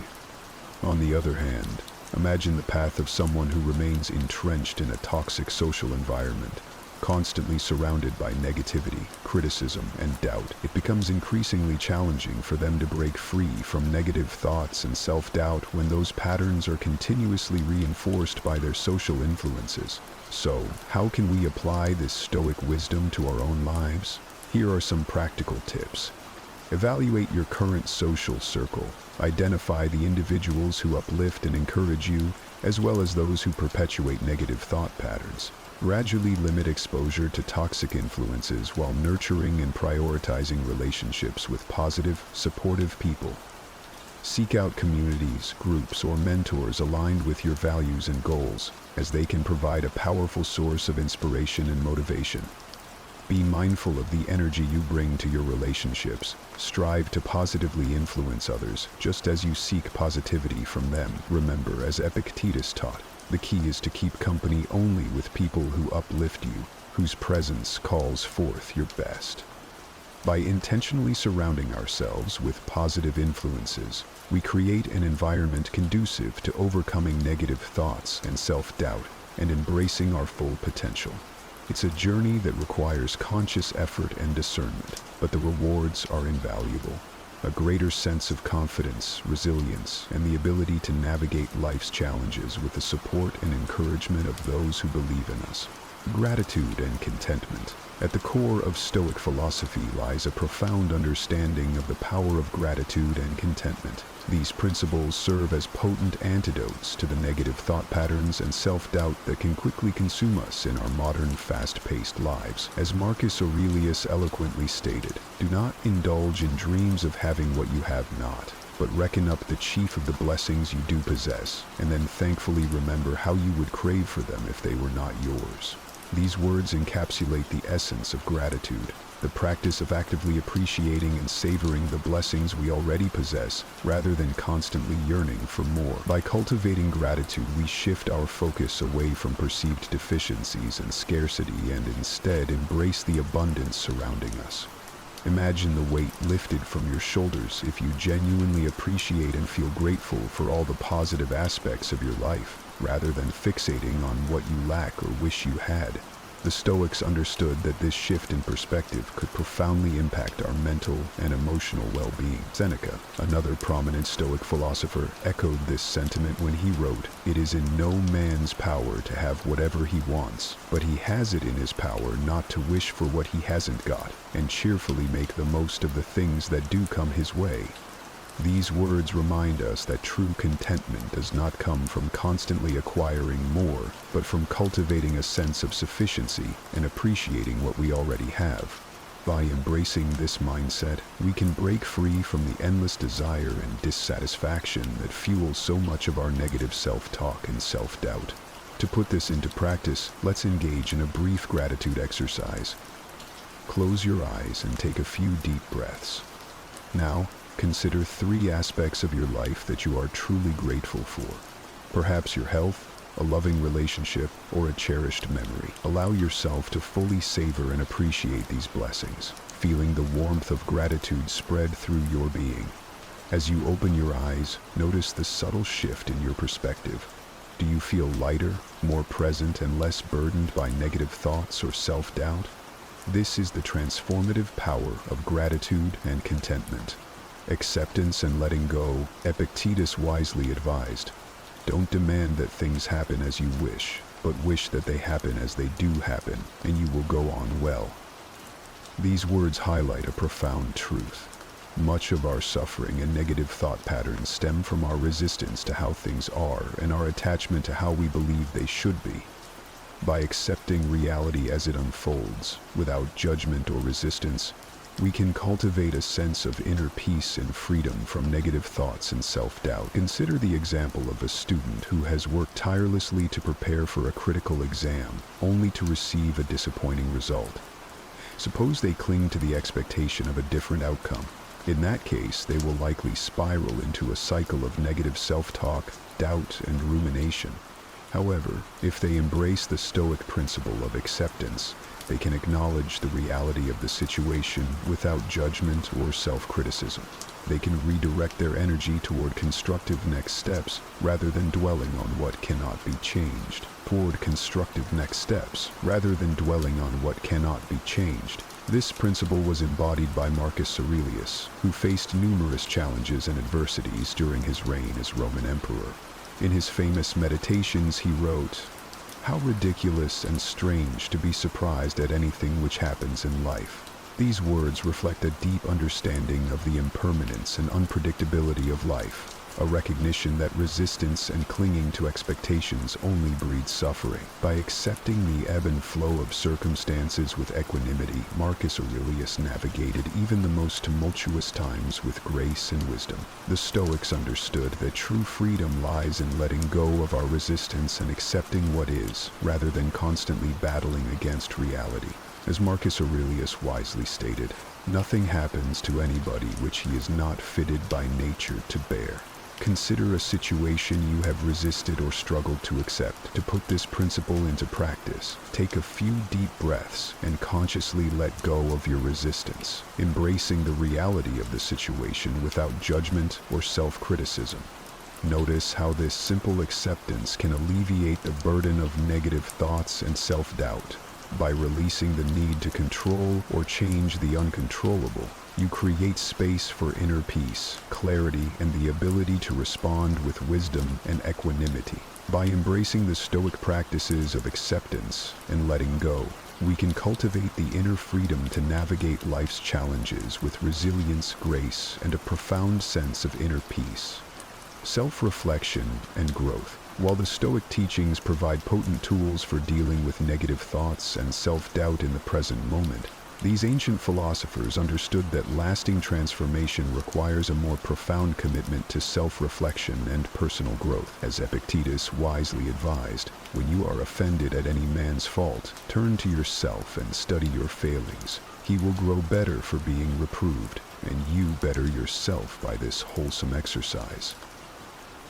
Speaker 1: On the other hand, imagine the path of someone who remains entrenched in a toxic social environment, Constantly surrounded by negativity, criticism, and doubt, it becomes increasingly challenging for them to break free from negative thoughts and self-doubt when those patterns are continuously reinforced by their social influences. So, how can we apply this Stoic wisdom to our own lives? Here are some practical tips. Evaluate your current social circle. Identify the individuals who uplift and encourage you, as well as those who perpetuate negative thought patterns. Gradually limit exposure to toxic influences while nurturing and prioritizing relationships with positive, supportive people. Seek out communities, groups, or mentors aligned with your values and goals, as they can provide a powerful source of inspiration and motivation. Be mindful of the energy you bring to your relationships. Strive to positively influence others, just as you seek positivity from them. Remember, as Epictetus taught, the key is to keep company only with people who uplift you, whose presence calls forth your best. By intentionally surrounding ourselves with positive influences, we create an environment conducive to overcoming negative thoughts and self-doubt and embracing our full potential. It's a journey that requires conscious effort and discernment, but the rewards are invaluable. A greater sense of confidence, resilience, and the ability to navigate life's challenges with the support and encouragement of those who believe in us. Gratitude and contentment. At the core of Stoic philosophy lies a profound understanding of the power of gratitude and contentment. These principles serve as potent antidotes to the negative thought patterns and self-doubt that can quickly consume us in our modern, fast-paced lives. As Marcus Aurelius eloquently stated, "Do not indulge in dreams of having what you have not, but reckon up the chief of the blessings you do possess, and then thankfully remember how you would crave for them if they were not yours." These words encapsulate the essence of gratitude, the practice of actively appreciating and savoring the blessings we already possess, rather than constantly yearning for more. By cultivating gratitude, we shift our focus away from perceived deficiencies and scarcity and instead embrace the abundance surrounding us. Imagine the weight lifted from your shoulders if you genuinely appreciate and feel grateful for all the positive aspects of your life, rather than fixating on what you lack or wish you had. The Stoics understood that this shift in perspective could profoundly impact our mental and emotional well-being. Seneca, another prominent Stoic philosopher, echoed this sentiment when he wrote, "It is in no man's power to have whatever he wants, but he has it in his power not to wish for what he hasn't got, and cheerfully make the most of the things that do come his way." These words remind us that true contentment does not come from constantly acquiring more, but from cultivating a sense of sufficiency and appreciating what we already have. By embracing this mindset, we can break free from the endless desire and dissatisfaction that fuels so much of our negative self-talk and self-doubt. To put this into practice, let's engage in a brief gratitude exercise. Close your eyes and take a few deep breaths. Now, consider 3 aspects of your life that you are truly grateful for. Perhaps your health, a loving relationship, or a cherished memory. Allow yourself to fully savor and appreciate these blessings, feeling the warmth of gratitude spread through your being. As you open your eyes, notice the subtle shift in your perspective. Do you feel lighter, more present, and less burdened by negative thoughts or self-doubt? This is the transformative power of gratitude and contentment. Acceptance and letting go. Epictetus wisely advised, "Don't demand that things happen as you wish, but wish that they happen as they do happen, and you will go on well." These words highlight a profound truth. Much of our suffering and negative thought patterns stem from our resistance to how things are and our attachment to how we believe they should be. By accepting reality as it unfolds, without judgment or resistance, we can cultivate a sense of inner peace and freedom from negative thoughts and self-doubt. Consider the example of a student who has worked tirelessly to prepare for a critical exam, only to receive a disappointing result. Suppose they cling to the expectation of a different outcome. In that case, they will likely spiral into a cycle of negative self-talk, doubt, and rumination. However, if they embrace the Stoic principle of acceptance, they can acknowledge the reality of the situation without judgment or self-criticism. They can redirect their energy toward constructive next steps rather than dwelling on what cannot be changed. Toward constructive next steps rather than dwelling on what cannot be changed. This principle was embodied by Marcus Aurelius, who faced numerous challenges and adversities during his reign as Roman emperor. In his famous Meditations, he wrote, "How ridiculous and strange to be surprised at anything which happens in life." These words reflect a deep understanding of the impermanence and unpredictability of life, a recognition that resistance and clinging to expectations only breeds suffering. By accepting the ebb and flow of circumstances with equanimity, Marcus Aurelius navigated even the most tumultuous times with grace and wisdom. The Stoics understood that true freedom lies in letting go of our resistance and accepting what is, rather than constantly battling against reality. As Marcus Aurelius wisely stated, "Nothing happens to anybody which he is not fitted by nature to bear." Consider a situation you have resisted or struggled to accept. To put this principle into practice, take a few deep breaths and consciously let go of your resistance, embracing the reality of the situation without judgment or self-criticism. Notice how this simple acceptance can alleviate the burden of negative thoughts and self-doubt. By releasing the need to control or change the uncontrollable, you create space for inner peace, clarity, and the ability to respond with wisdom and equanimity. By embracing the Stoic practices of acceptance and letting go, we can cultivate the inner freedom to navigate life's challenges with resilience, grace, and a profound sense of inner peace. Self-reflection and growth. While the Stoic teachings provide potent tools for dealing with negative thoughts and self-doubt in the present moment, these ancient philosophers understood that lasting transformation requires a more profound commitment to self-reflection and personal growth. As Epictetus wisely advised, when you are offended at any man's fault, turn to yourself and study your failings. He will grow better for being reproved, and you better yourself by this wholesome exercise.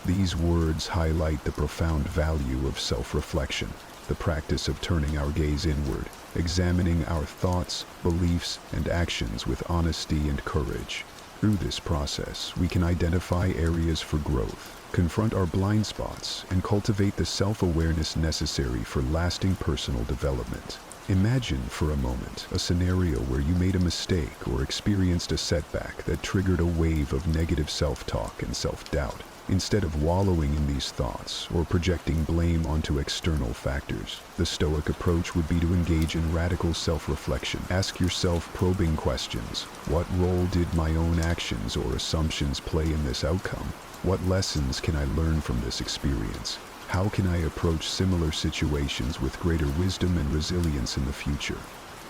Speaker 1: These words highlight the profound value of self-reflection, the practice of turning our gaze inward, examining our thoughts, beliefs, and actions with honesty and courage. Through this process, we can identify areas for growth, confront our blind spots, and cultivate the self-awareness necessary for lasting personal development. Imagine for a moment a scenario where you made a mistake or experienced a setback that triggered a wave of negative self-talk and self-doubt. Instead of wallowing in these thoughts or projecting blame onto external factors, the Stoic approach would be to engage in radical self-reflection. Ask yourself probing questions. What role did my own actions or assumptions play in this outcome? What lessons can I learn from this experience? How can I approach similar situations with greater wisdom and resilience in the future?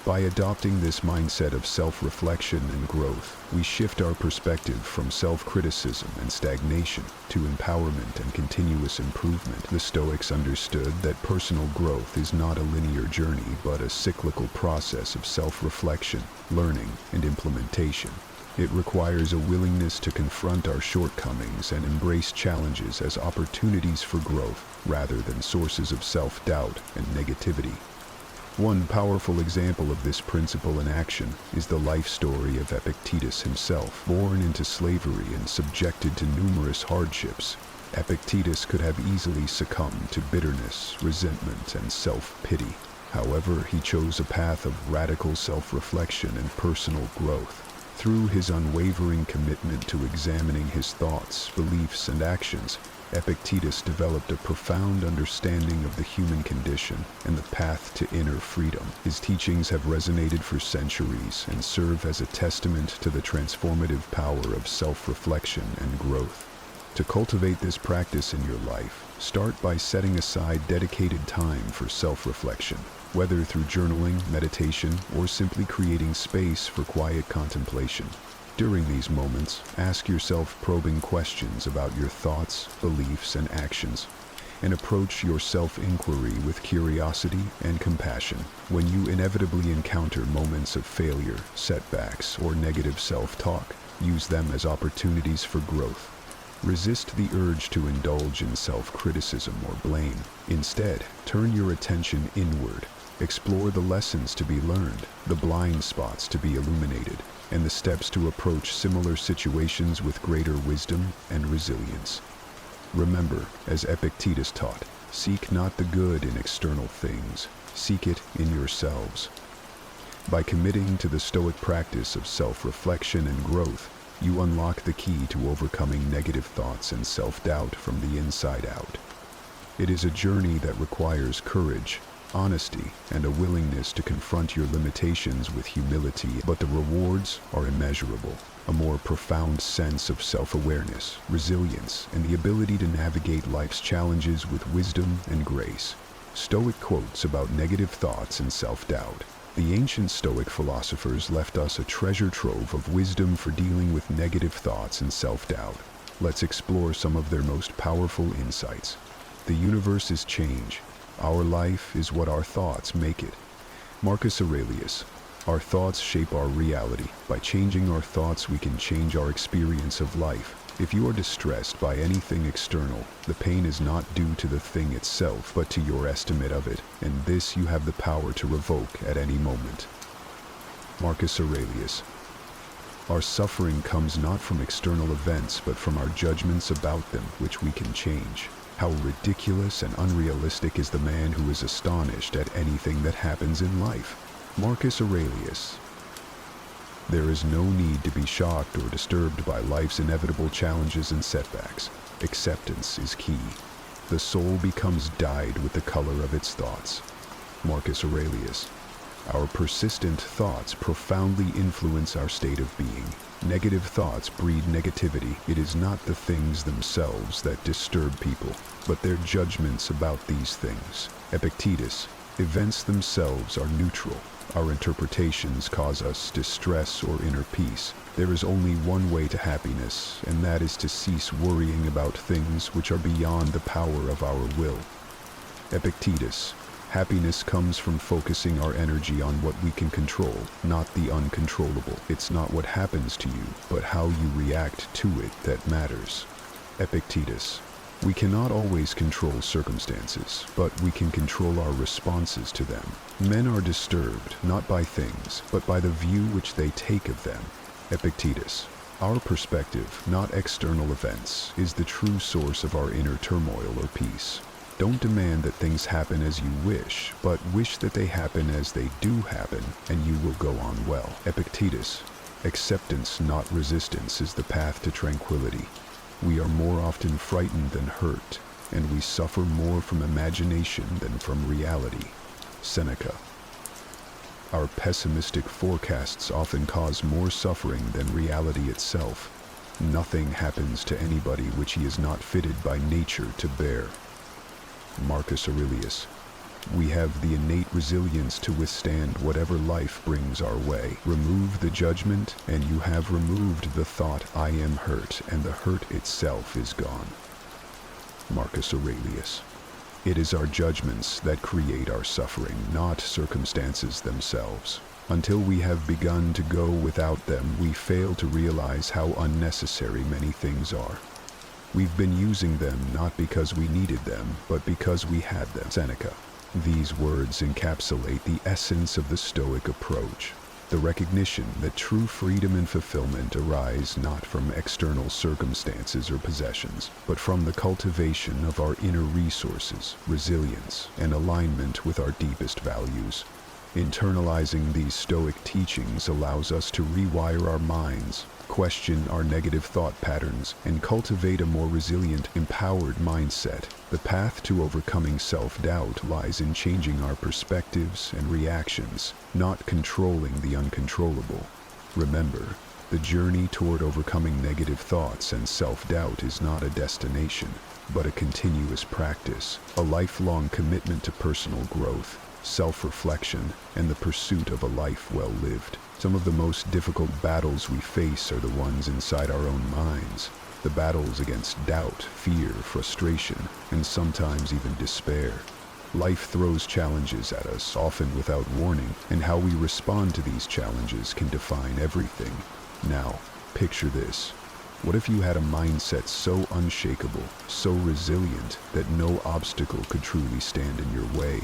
Speaker 1: By adopting this mindset of self-reflection and growth, we shift our perspective from self-criticism and stagnation to empowerment and continuous improvement. The Stoics understood that personal growth is not a linear journey, but a cyclical process of self-reflection, learning, and implementation. It requires a willingness to confront our shortcomings and embrace challenges as opportunities for growth rather than sources of self-doubt and negativity. One powerful example of this principle in action is the life story of Epictetus himself. Born into slavery and subjected to numerous hardships, Epictetus could have easily succumbed to bitterness, resentment, and self-pity. However, he chose a path of radical self-reflection and personal growth. Through his unwavering commitment to examining his thoughts, beliefs, and actions, Epictetus developed a profound understanding of the human condition and the path to inner freedom. His teachings have resonated for centuries and serve as a testament to the transformative power of self-reflection and growth. To cultivate this practice in your life, start by setting aside dedicated time for self-reflection, whether through journaling, meditation, or simply creating space for quiet contemplation. During these moments, ask yourself probing questions about your thoughts, beliefs, and actions, and approach your self-inquiry with curiosity and compassion. When you inevitably encounter moments of failure, setbacks, or negative self-talk, use them as opportunities for growth. Resist the urge to indulge in self-criticism or blame. Instead, turn your attention inward. Explore the lessons to be learned, the blind spots to be illuminated, and the steps to approach similar situations with greater wisdom and resilience. Remember, as Epictetus taught, seek not the good in external things, seek it in yourselves. By committing to the Stoic practice of self-reflection and growth, you unlock the key to overcoming negative thoughts and self-doubt from the inside out. It is a journey that requires courage, honesty, and a willingness to confront your limitations with humility, but the rewards are immeasurable. A more profound sense of self-awareness, resilience, and the ability to navigate life's challenges with wisdom and grace. Stoic quotes about negative thoughts and self-doubt. The ancient Stoic philosophers left us a treasure trove of wisdom for dealing with negative thoughts and self-doubt. Let's explore some of their most powerful insights. The universe is change. Our life is what our thoughts make it. Marcus Aurelius. Our thoughts shape our reality. By changing our thoughts, we can change our experience of life. If you are distressed by anything external, the pain is not due to the thing itself, but to your estimate of it, and this you have the power to revoke at any moment. Marcus Aurelius. Our suffering comes not from external events, but from our judgments about them, which we can change. How ridiculous and unrealistic is the man who is astonished at anything that happens in life. Marcus Aurelius. There is no need to be shocked or disturbed by life's inevitable challenges and setbacks. Acceptance is key. The soul becomes dyed with the color of its thoughts. Marcus Aurelius. Our persistent thoughts profoundly influence our state of being. Negative thoughts breed negativity. It is not the things themselves that disturb people, but their judgments about these things. Epictetus. Events themselves are neutral. Our interpretations cause us distress or inner peace. There is only one way to happiness, and that is to cease worrying about things which are beyond the power of our will. Epictetus. Happiness comes from focusing our energy on what we can control, not the uncontrollable. It's not what happens to you, but how you react to it that matters. Epictetus. We cannot always control circumstances, but we can control our responses to them. Men are disturbed, not by things, but by the view which they take of them. Epictetus. Our perspective, not external events, is the true source of our inner turmoil or peace. Don't demand that things happen as you wish, but wish that they happen as they do happen, and you will go on well. Epictetus. Acceptance, not resistance, is the path to tranquility. We are more often frightened than hurt, and we suffer more from imagination than from reality. Seneca. Our pessimistic forecasts often cause more suffering than reality itself. Nothing happens to anybody which he is not fitted by nature to bear. Marcus Aurelius. We have the innate resilience to withstand whatever life brings our way. Remove the judgment, and you have removed the thought, I am hurt, and the hurt itself is gone. Marcus Aurelius. It is our judgments that create our suffering, not circumstances themselves. Until we have begun to go without them, we fail to realize how unnecessary many things are. We've been using them not because we needed them, but because we had them. Seneca. These words encapsulate the essence of the Stoic approach, the recognition that true freedom and fulfillment arise not from external circumstances or possessions, but from the cultivation of our inner resources, resilience, and alignment with our deepest values. Internalizing these Stoic teachings allows us to rewire our minds, question our negative thought patterns, and cultivate a more resilient, empowered mindset. The path to overcoming self-doubt lies in changing our perspectives and reactions, not controlling the uncontrollable. Remember, the journey toward overcoming negative thoughts and self-doubt is not a destination, but a continuous practice, a lifelong commitment to personal growth, self-reflection, and the pursuit of a life well lived. Some of the most difficult battles we face are the ones inside our own minds. The battles against doubt, fear, frustration, and sometimes even despair. Life throws challenges at us, often without warning, and how we respond to these challenges can define everything. Now, picture this. What if you had a mindset so unshakable, so resilient, that no obstacle could truly stand in your way?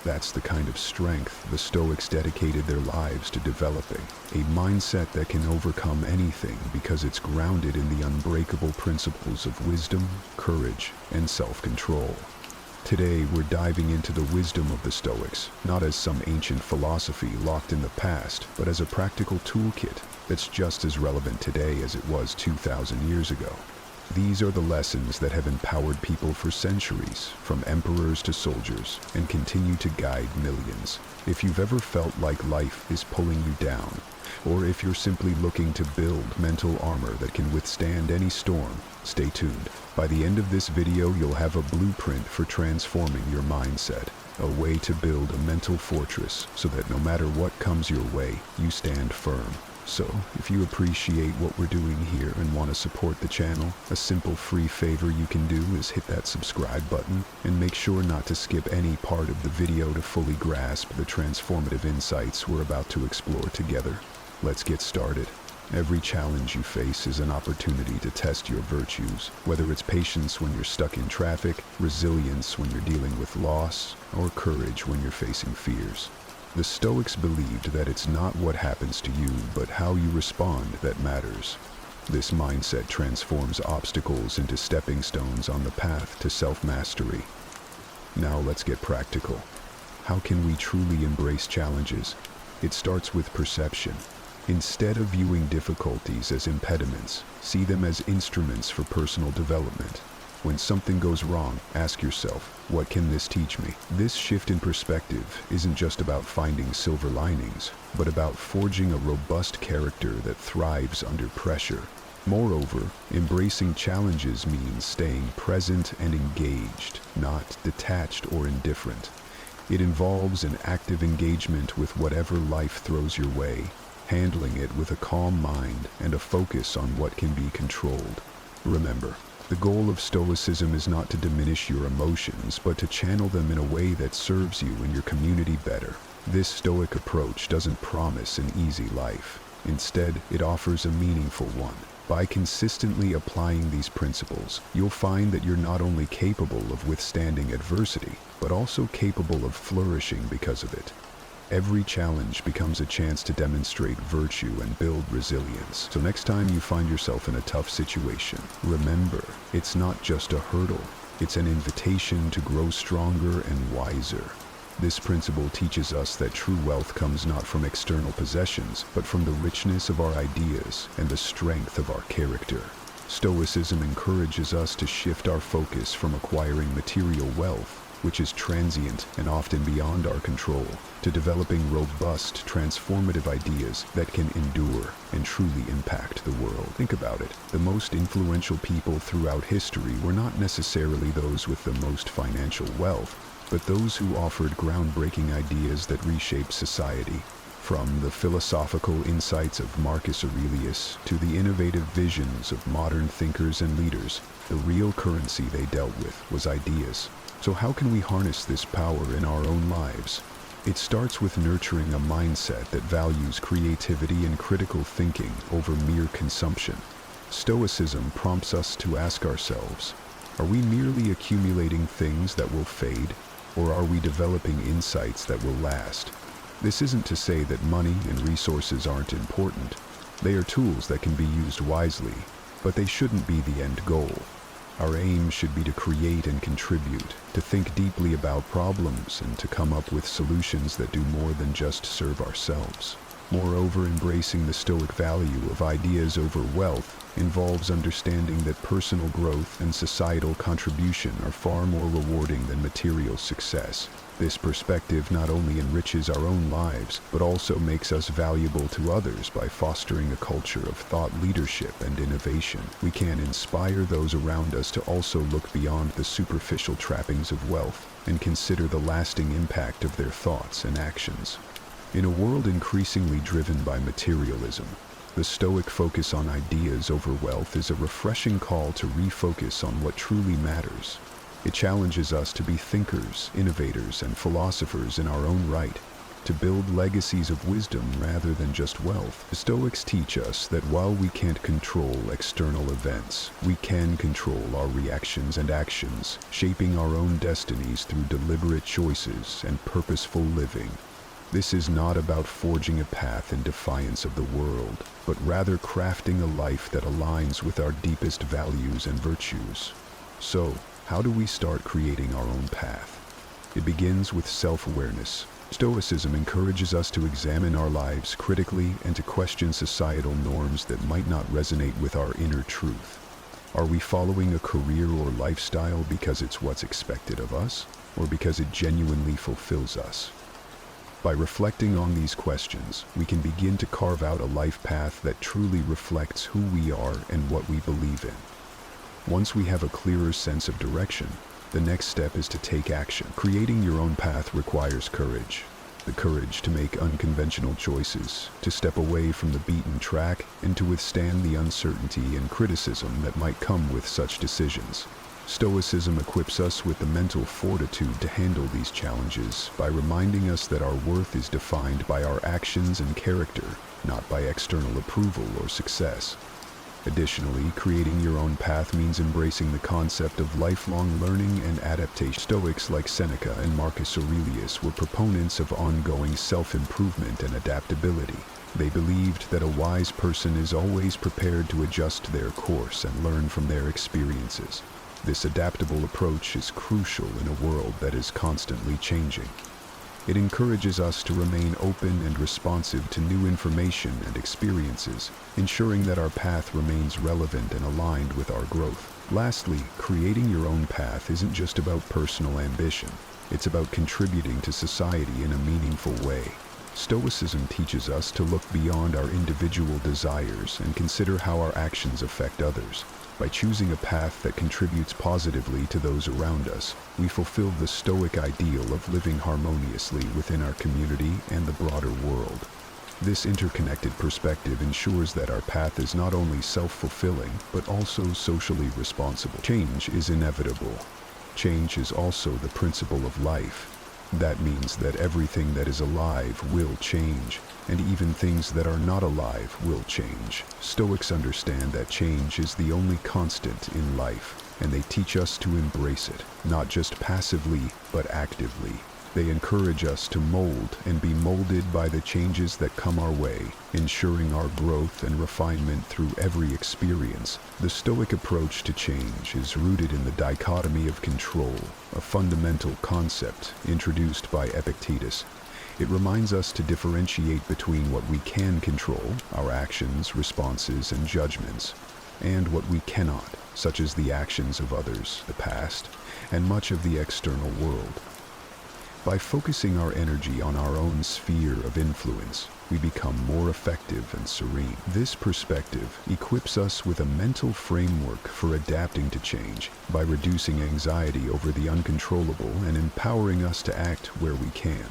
Speaker 1: That's the kind of strength the Stoics dedicated their lives to developing, a mindset that can overcome anything because it's grounded in the unbreakable principles of wisdom, courage, and self-control. Today, we're diving into the wisdom of the Stoics, not as some ancient philosophy locked in the past, but as a practical toolkit that's just as relevant today as it was 2,000 years ago. These are the lessons that have empowered people for centuries, from emperors to soldiers, and continue to guide millions. If you've ever felt like life is pulling you down, or if you're simply looking to build mental armor that can withstand any storm, stay tuned. By the end of this video, you'll have a blueprint for transforming your mindset, a way to build a mental fortress so that no matter what comes your way, you stand firm. So, if you appreciate what we're doing here and want to support the channel, a simple free favor you can do is hit that subscribe button and make sure not to skip any part of the video to fully grasp the transformative insights we're about to explore together. Let's get started. Every challenge you face is an opportunity to test your virtues, whether it's patience when you're stuck in traffic, resilience when you're dealing with loss, or courage when you're facing fears. The Stoics believed that it's not what happens to you, but how you respond that matters. This mindset transforms obstacles into stepping stones on the path to self-mastery. Now let's get practical. How can we truly embrace challenges? It starts with perception. Instead of viewing difficulties as impediments, see them as instruments for personal development. When something goes wrong, ask yourself, what can this teach me? This shift in perspective isn't just about finding silver linings, but about forging a robust character that thrives under pressure. Moreover, embracing challenges means staying present and engaged, not detached or indifferent. It involves an active engagement with whatever life throws your way, handling it with a calm mind and a focus on what can be controlled. Remember, the goal of Stoicism is not to diminish your emotions, but to channel them in a way that serves you and your community better. This Stoic approach doesn't promise an easy life. Instead, it offers a meaningful one. By consistently applying these principles, you'll find that you're not only capable of withstanding adversity, but also capable of flourishing because of it. Every challenge becomes a chance to demonstrate virtue and build resilience. So next time you find yourself in a tough situation, remember, it's not just a hurdle, it's an invitation to grow stronger and wiser. This principle teaches us that true wealth comes not from external possessions, but from the richness of our ideas and the strength of our character. Stoicism encourages us to shift our focus from acquiring material wealth, which is transient and often beyond our control, to developing robust, transformative ideas that can endure and truly impact the world. Think about it. The most influential people throughout history were not necessarily those with the most financial wealth, but those who offered groundbreaking ideas that reshaped society. From the philosophical insights of Marcus Aurelius to the innovative visions of modern thinkers and leaders, the real currency they dealt with was ideas. So how can we harness this power in our own lives? It starts with nurturing a mindset that values creativity and critical thinking over mere consumption. Stoicism prompts us to ask ourselves, are we merely accumulating things that will fade, or are we developing insights that will last? This isn't to say that money and resources aren't important. They are tools that can be used wisely, but they shouldn't be the end goal. Our aim should be to create and contribute, to think deeply about problems, and to come up with solutions that do more than just serve ourselves. Moreover, embracing the Stoic value of ideas over wealth involves understanding that personal growth and societal contribution are far more rewarding than material success. This perspective not only enriches our own lives, but also makes us valuable to others by fostering a culture of thought leadership and innovation. We can inspire those around us to also look beyond the superficial trappings of wealth and consider the lasting impact of their thoughts and actions. In a world increasingly driven by materialism, the Stoic focus on ideas over wealth is a refreshing call to refocus on what truly matters. It challenges us to be thinkers, innovators, and philosophers in our own right. to build legacies of wisdom rather than just wealth. The Stoics teach us that while we can't control external events, we can control our reactions and actions, shaping our own destinies through deliberate choices and purposeful living. This is not about forging a path in defiance of the world, but rather crafting a life that aligns with our deepest values and virtues. So, how do we start creating our own path? It begins with self-awareness. Stoicism encourages us to examine our lives critically and to question societal norms that might not resonate with our inner truth. Are we following a career or lifestyle because it's what's expected of us, or because it genuinely fulfills us? By reflecting on these questions, we can begin to carve out a life path that truly reflects who we are and what we believe in. Once we have a clearer sense of direction, the next step is to take action. Creating your own path requires courage. The courage to make unconventional choices, to step away from the beaten track, and to withstand the uncertainty and criticism that might come with such decisions. Stoicism equips us with the mental fortitude to handle these challenges by reminding us that our worth is defined by our actions and character, not by external approval or success. Additionally, creating your own path means embracing the concept of lifelong learning and adaptation. Stoics like Seneca and Marcus Aurelius were proponents of ongoing self-improvement and adaptability. They believed that a wise person is always prepared to adjust their course and learn from their experiences. This adaptable approach is crucial in a world that is constantly changing. It encourages us to remain open and responsive to new information and experiences, ensuring that our path remains relevant and aligned with our growth. Lastly, creating your own path isn't just about personal ambition. It's about contributing to society in a meaningful way. Stoicism teaches us to look beyond our individual desires and consider how our actions affect others. By choosing a path that contributes positively to those around us, we fulfill the Stoic ideal of living harmoniously within our community and the broader world. This interconnected perspective ensures that our path is not only self-fulfilling, but also socially responsible. Change is inevitable. Change is also the principle of life. That means that everything that is alive will change, and even things that are not alive will change. Stoics understand that change is the only constant in life, and they teach us to embrace it, not just passively, but actively. They encourage us to mold and be molded by the changes that come our way, ensuring our growth and refinement through every experience. The Stoic approach to change is rooted in the dichotomy of control, a fundamental concept introduced by Epictetus. It reminds us to differentiate between what we can control, our actions, responses, and judgments, and what we cannot, such as the actions of others, the past, and much of the external world. By focusing our energy on our own sphere of influence, we become more effective and serene. This perspective equips us with a mental framework for adapting to change by reducing anxiety over the uncontrollable and empowering us to act where we can.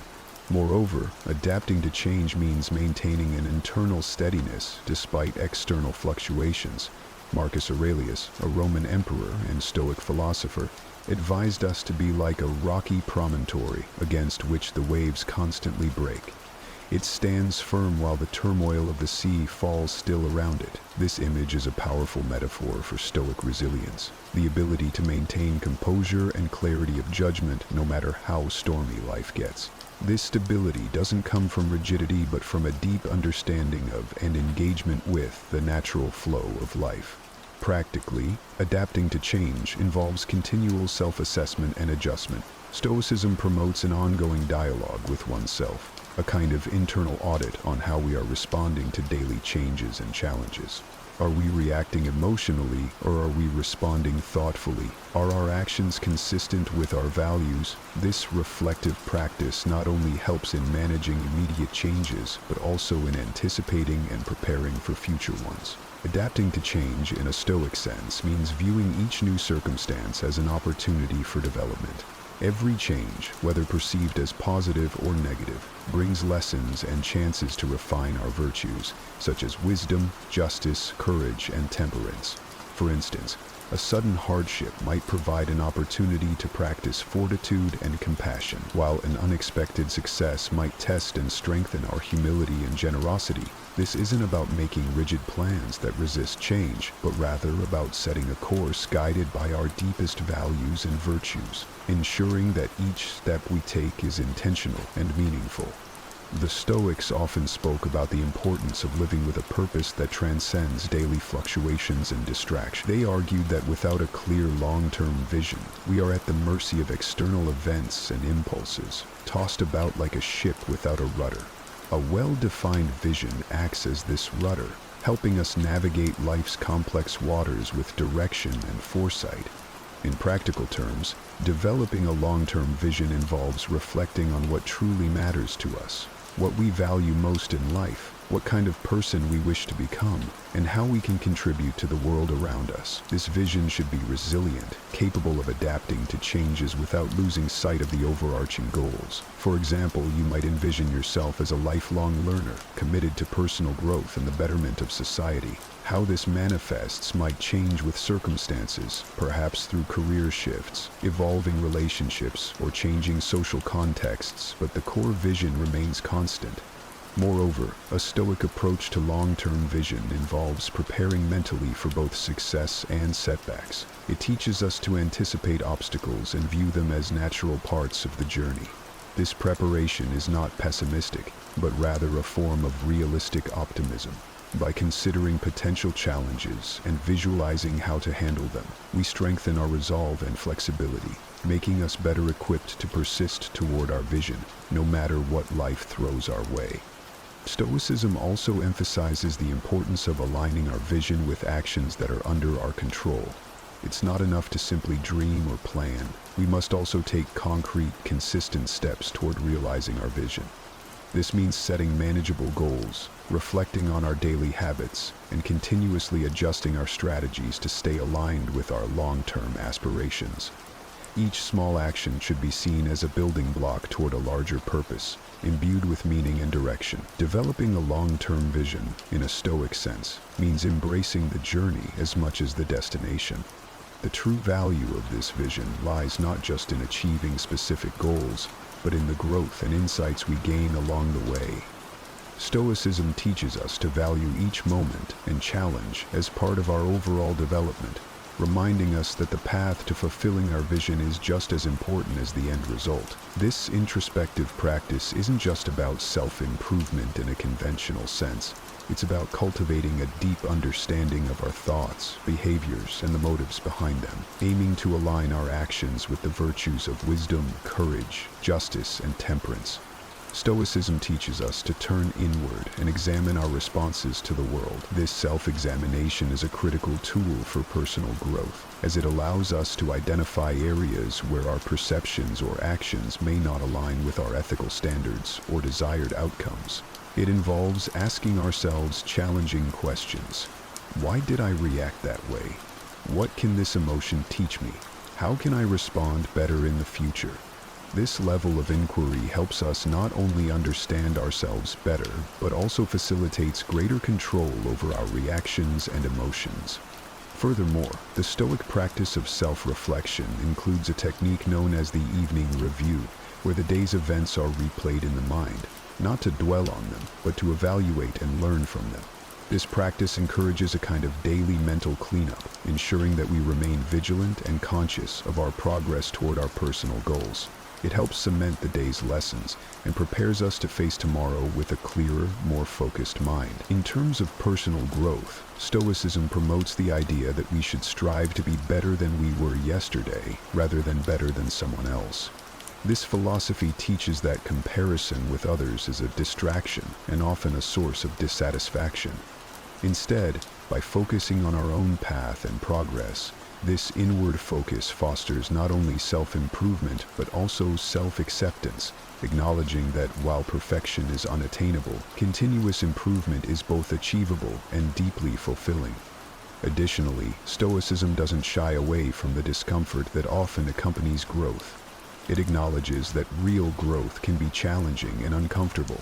Speaker 1: Moreover, adapting to change means maintaining an internal steadiness despite external fluctuations. Marcus Aurelius, a Roman emperor and Stoic philosopher, advised us to be like a rocky promontory against which the waves constantly break. It stands firm while the turmoil of the sea falls still around it. This image is a powerful metaphor for Stoic resilience, the ability to maintain composure and clarity of judgment no matter how stormy life gets. This stability doesn't come from rigidity but from a deep understanding of and engagement with the natural flow of life. Practically, adapting to change involves continual self-assessment and adjustment. Stoicism promotes an ongoing dialogue with oneself, a kind of internal audit on how we are responding to daily changes and challenges. Are we reacting emotionally or are we responding thoughtfully? Are our actions consistent with our values? This reflective practice not only helps in managing immediate changes, but also in anticipating and preparing for future ones. Adapting to change in a Stoic sense means viewing each new circumstance as an opportunity for development. Every change, whether perceived as positive or negative, brings lessons and chances to refine our virtues, such as wisdom, justice, courage, and temperance. For instance, A sudden hardship might provide an opportunity to practice fortitude and compassion, while an unexpected success might test and strengthen our humility and generosity. This isn't about making rigid plans that resist change, but rather about setting a course guided by our deepest values and virtues, ensuring that each step we take is intentional and meaningful. The Stoics often spoke about the importance of living with a purpose that transcends daily fluctuations and distraction. They argued that without a clear long-term vision, we are at the mercy of external events and impulses, tossed about like a ship without a rudder. A well-defined vision acts as this rudder, helping us navigate life's complex waters with direction and foresight. In practical terms, developing a long-term vision involves reflecting on what truly matters to us, what we value most in life, what kind of person we wish to become, and how we can contribute to the world around us. This vision should be resilient, capable of adapting to changes without losing sight of the overarching goals. For example, you might envision yourself as a lifelong learner, committed to personal growth and the betterment of society. How this manifests might change with circumstances, perhaps through career shifts, evolving relationships, or changing social contexts, but the core vision remains constant. Moreover, a Stoic approach to long-term vision involves preparing mentally for both success and setbacks. It teaches us to anticipate obstacles and view them as natural parts of the journey. This preparation is not pessimistic, but rather a form of realistic optimism. By considering potential challenges and visualizing how to handle them, we strengthen our resolve and flexibility, making us better equipped to persist toward our vision, no matter what life throws our way. Stoicism also emphasizes the importance of aligning our vision with actions that are under our control. It's not enough to simply dream or plan. We must also take concrete, consistent steps toward realizing our vision. This means setting manageable goals, reflecting on our daily habits, and continuously adjusting our strategies to stay aligned with our long-term aspirations. Each small action should be seen as a building block toward a larger purpose, imbued with meaning and direction. Developing a long-term vision, in a Stoic sense, means embracing the journey as much as the destination. The true value of this vision lies not just in achieving specific goals, but in the growth and insights we gain along the way. Stoicism teaches us to value each moment and challenge as part of our overall development, reminding us that the path to fulfilling our vision is just as important as the end result. This introspective practice isn't just about self-improvement in a conventional sense. It's about cultivating a deep understanding of our thoughts, behaviors, and the motives behind them, aiming to align our actions with the virtues of wisdom, courage, justice, and temperance. Stoicism teaches us to turn inward and examine our responses to the world. This self-examination is a critical tool for personal growth, as it allows us to identify areas where our perceptions or actions may not align with our ethical standards or desired outcomes. It involves asking ourselves challenging questions. Why did I react that way? What can this emotion teach me? How can I respond better in the future? This level of inquiry helps us not only understand ourselves better, but also facilitates greater control over our reactions and emotions. Furthermore, the Stoic practice of self-reflection includes a technique known as the evening review, where the day's events are replayed in the mind, not to dwell on them, but to evaluate and learn from them. This practice encourages a kind of daily mental cleanup, ensuring that we remain vigilant and conscious of our progress toward our personal goals. It helps cement the day's lessons and prepares us to face tomorrow with a clearer, more focused mind. In terms of personal growth, Stoicism promotes the idea that we should strive to be better than we were yesterday, rather than better than someone else. This philosophy teaches that comparison with others is a distraction and often a source of dissatisfaction. Instead, by focusing on our own path and progress, this inward focus fosters not only self-improvement but also self-acceptance, acknowledging that while perfection is unattainable, continuous improvement is both achievable and deeply fulfilling. Additionally, Stoicism doesn't shy away from the discomfort that often accompanies growth. It acknowledges that real growth can be challenging and uncomfortable.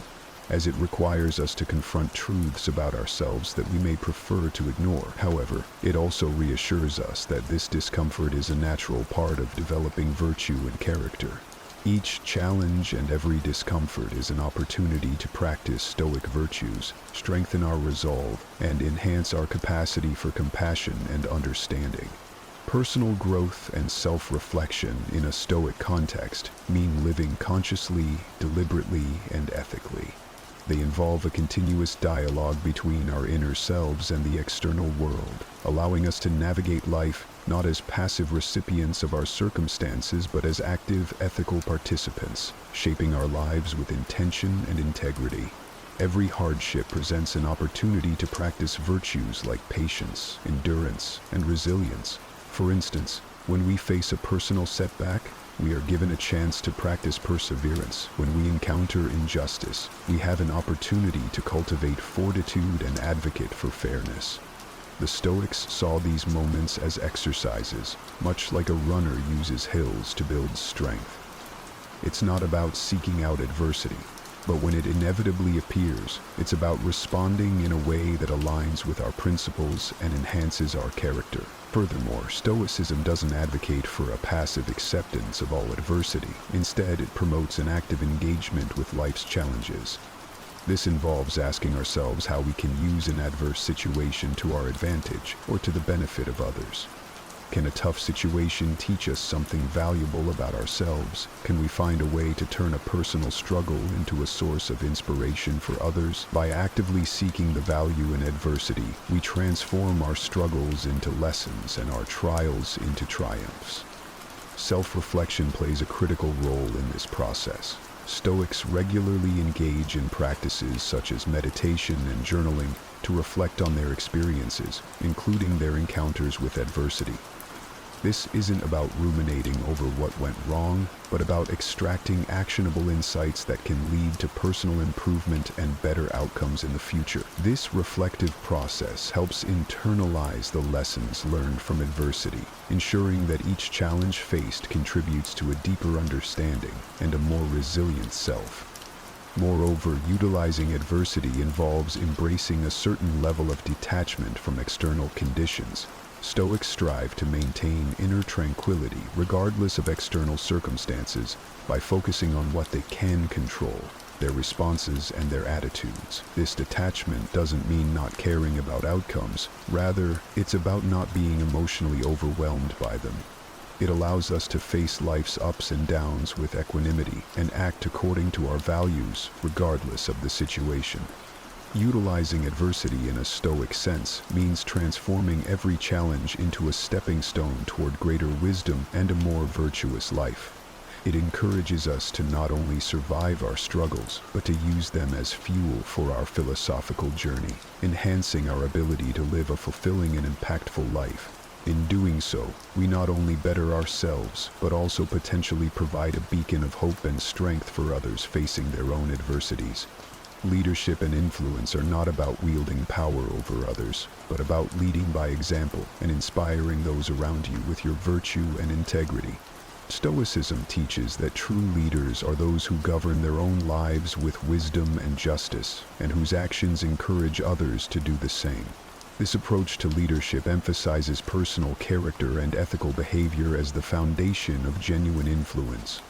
Speaker 1: as it requires us to confront truths about ourselves that we may prefer to ignore. However, it also reassures us that this discomfort is a natural part of developing virtue and character. Each challenge and every discomfort is an opportunity to practice Stoic virtues, strengthen our resolve, and enhance our capacity for compassion and understanding. Personal growth and self-reflection in a Stoic context mean living consciously, deliberately, and ethically. They involve a continuous dialogue between our inner selves and the external world, allowing us to navigate life not as passive recipients of our circumstances but as active, ethical participants, shaping our lives with intention and integrity. Every hardship presents an opportunity to practice virtues like patience, endurance, and resilience. For instance, when we face a personal setback, we are given a chance to practice perseverance. When we encounter injustice, we have an opportunity to cultivate fortitude and advocate for fairness. The Stoics saw these moments as exercises, much like a runner uses hills to build strength. It's not about seeking out adversity, but when it inevitably appears, it's about responding in a way that aligns with our principles and enhances our character. Furthermore, Stoicism doesn't advocate for a passive acceptance of all adversity. Instead, it promotes an active engagement with life's challenges. This involves asking ourselves how we can use an adverse situation to our advantage or to the benefit of others. Can a tough situation teach us something valuable about ourselves? Can we find a way to turn a personal struggle into a source of inspiration for others? By actively seeking the value in adversity, we transform our struggles into lessons and our trials into triumphs. Self-reflection plays a critical role in this process. Stoics regularly engage in practices such as meditation and journaling to reflect on their experiences, including their encounters with adversity. This isn't about ruminating over what went wrong, but about extracting actionable insights that can lead to personal improvement and better outcomes in the future. This reflective process helps internalize the lessons learned from adversity, ensuring that each challenge faced contributes to a deeper understanding and a more resilient self. Moreover, utilizing adversity involves embracing a certain level of detachment from external conditions. Stoics strive to maintain inner tranquility regardless of external circumstances by focusing on what they can control, their responses and their attitudes. This detachment doesn't mean not caring about outcomes. Rather, it's about not being emotionally overwhelmed by them. It allows us to face life's ups and downs with equanimity and act according to our values regardless of the situation. Utilizing adversity in a Stoic sense means transforming every challenge into a stepping stone toward greater wisdom and a more virtuous life. It encourages us to not only survive our struggles, but to use them as fuel for our philosophical journey, enhancing our ability to live a fulfilling and impactful life. In doing so, we not only better ourselves, but also potentially provide a beacon of hope and strength for others facing their own adversities. Leadership and influence are not about wielding power over others, but about leading by example and inspiring those around you with your virtue and integrity. Stoicism teaches that true leaders are those who govern their own lives with wisdom and justice, and whose actions encourage others to do the same. This approach to leadership emphasizes personal character and ethical behavior as the foundation of genuine influence.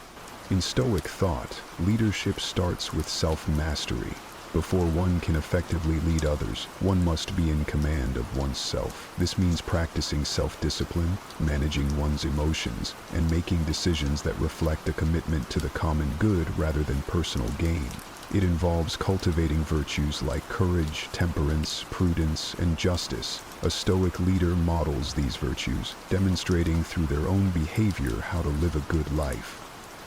Speaker 1: In Stoic thought, leadership starts with self-mastery. Before one can effectively lead others, one must be in command of oneself. This means practicing self-discipline, managing one's emotions, and making decisions that reflect a commitment to the common good rather than personal gain. It involves cultivating virtues like courage, temperance, prudence, and justice. A Stoic leader models these virtues, demonstrating through their own behavior how to live a good life.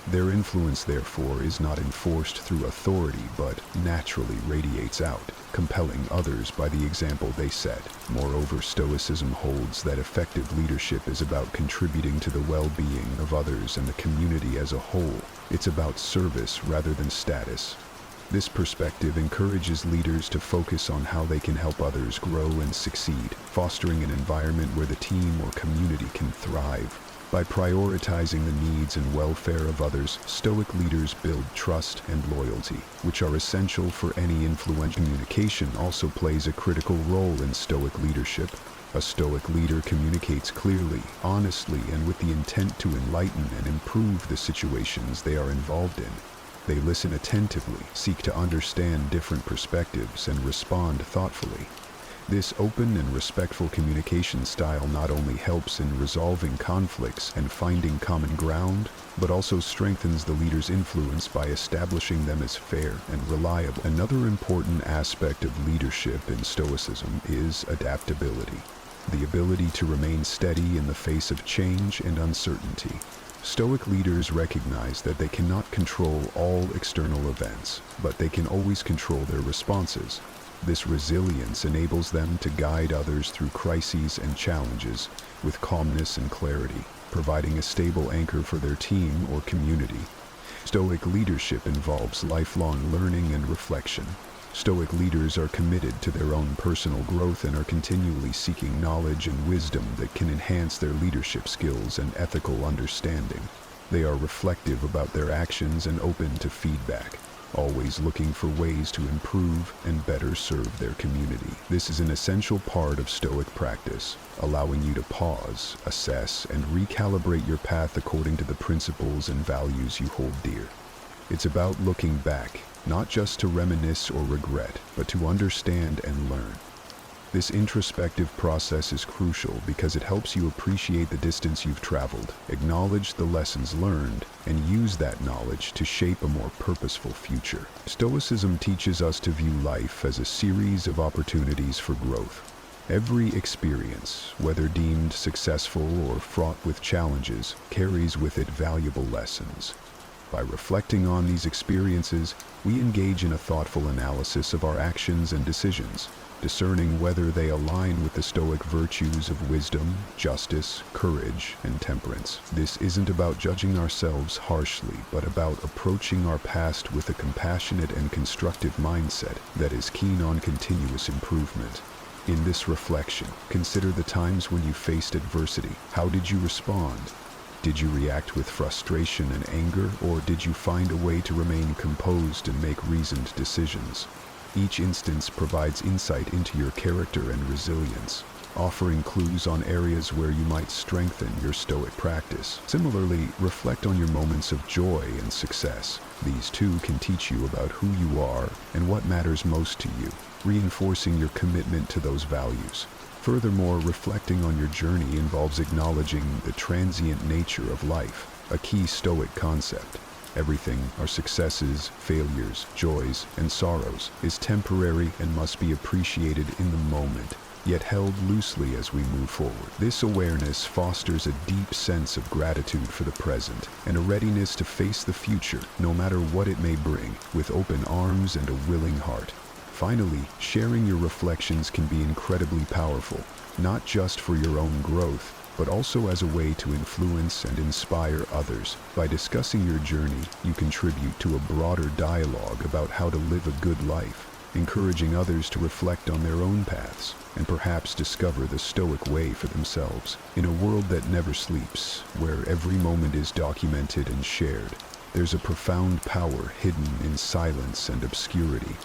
Speaker 1: Their influence, therefore, is not enforced through authority, but naturally radiates out, compelling others by the example they set. Moreover, Stoicism holds that effective leadership is about contributing to the well-being of others and the community as a whole. It's about service rather than status. This perspective encourages leaders to focus on how they can help others grow and succeed, fostering an environment where the team or community can thrive. By prioritizing the needs and welfare of others, Stoic leaders build trust and loyalty, which are essential for any influential. Communication also plays a critical role in Stoic leadership. A Stoic leader communicates clearly, honestly, and with the intent to enlighten and improve the situations they are involved in. They listen attentively, seek to understand different perspectives, and respond thoughtfully. This open and respectful communication style not only helps in resolving conflicts and finding common ground, but also strengthens the leader's influence by establishing them as fair and reliable. Another important aspect of leadership in Stoicism is adaptability, the ability to remain steady in the face of change and uncertainty. Stoic leaders recognize that they cannot control all external events, but they can always control their responses. This resilience enables them to guide others through crises and challenges with calmness and clarity, providing a stable anchor for their team or community. Stoic leadership involves lifelong learning and reflection. Stoic leaders are committed to their own personal growth and are continually seeking knowledge and wisdom that can enhance their leadership skills and ethical understanding. They are reflective about their actions and open to feedback, always looking for ways to improve and better serve their community. This is an essential part of Stoic practice, allowing you to pause, assess, and recalibrate your path according to the principles and values you hold dear. It's about looking back, not just to reminisce or regret, but to understand and learn. This introspective process is crucial because it helps you appreciate the distance you've traveled, acknowledge the lessons learned, and use that knowledge to shape a more purposeful future. Stoicism teaches us to view life as a series of opportunities for growth. Every experience, whether deemed successful or fraught with challenges, carries with it valuable lessons. By reflecting on these experiences, we engage in a thoughtful analysis of our actions and decisions, discerning whether they align with the Stoic virtues of wisdom, justice, courage, and temperance. This isn't about judging ourselves harshly, but about approaching our past with a compassionate and constructive mindset that is keen on continuous improvement. In this reflection, consider the times when you faced adversity. How did you respond? Did you react with frustration and anger, or did you find a way to remain composed and make reasoned decisions? Each instance provides insight into your character and resilience, offering clues on areas where you might strengthen your Stoic practice. Similarly, reflect on your moments of joy and success. These too can teach you about who you are and what matters most to you, reinforcing your commitment to those values. Furthermore, reflecting on your journey involves acknowledging the transient nature of life, a key Stoic concept. Everything, our successes, failures, joys, and sorrows, is temporary and must be appreciated in the moment, yet held loosely as we move forward. This awareness fosters a deep sense of gratitude for the present and a readiness to face the future, no matter what it may bring, with open arms and a willing heart. Finally, sharing your reflections can be incredibly powerful, not just for your own growth, but also as a way to influence and inspire others. By discussing your journey, you contribute to a broader dialogue about how to live a good life, encouraging others to reflect on their own paths and perhaps discover the Stoic way for themselves. In a world that never sleeps, where every moment is documented and shared, there's a profound power hidden in silence and obscurity.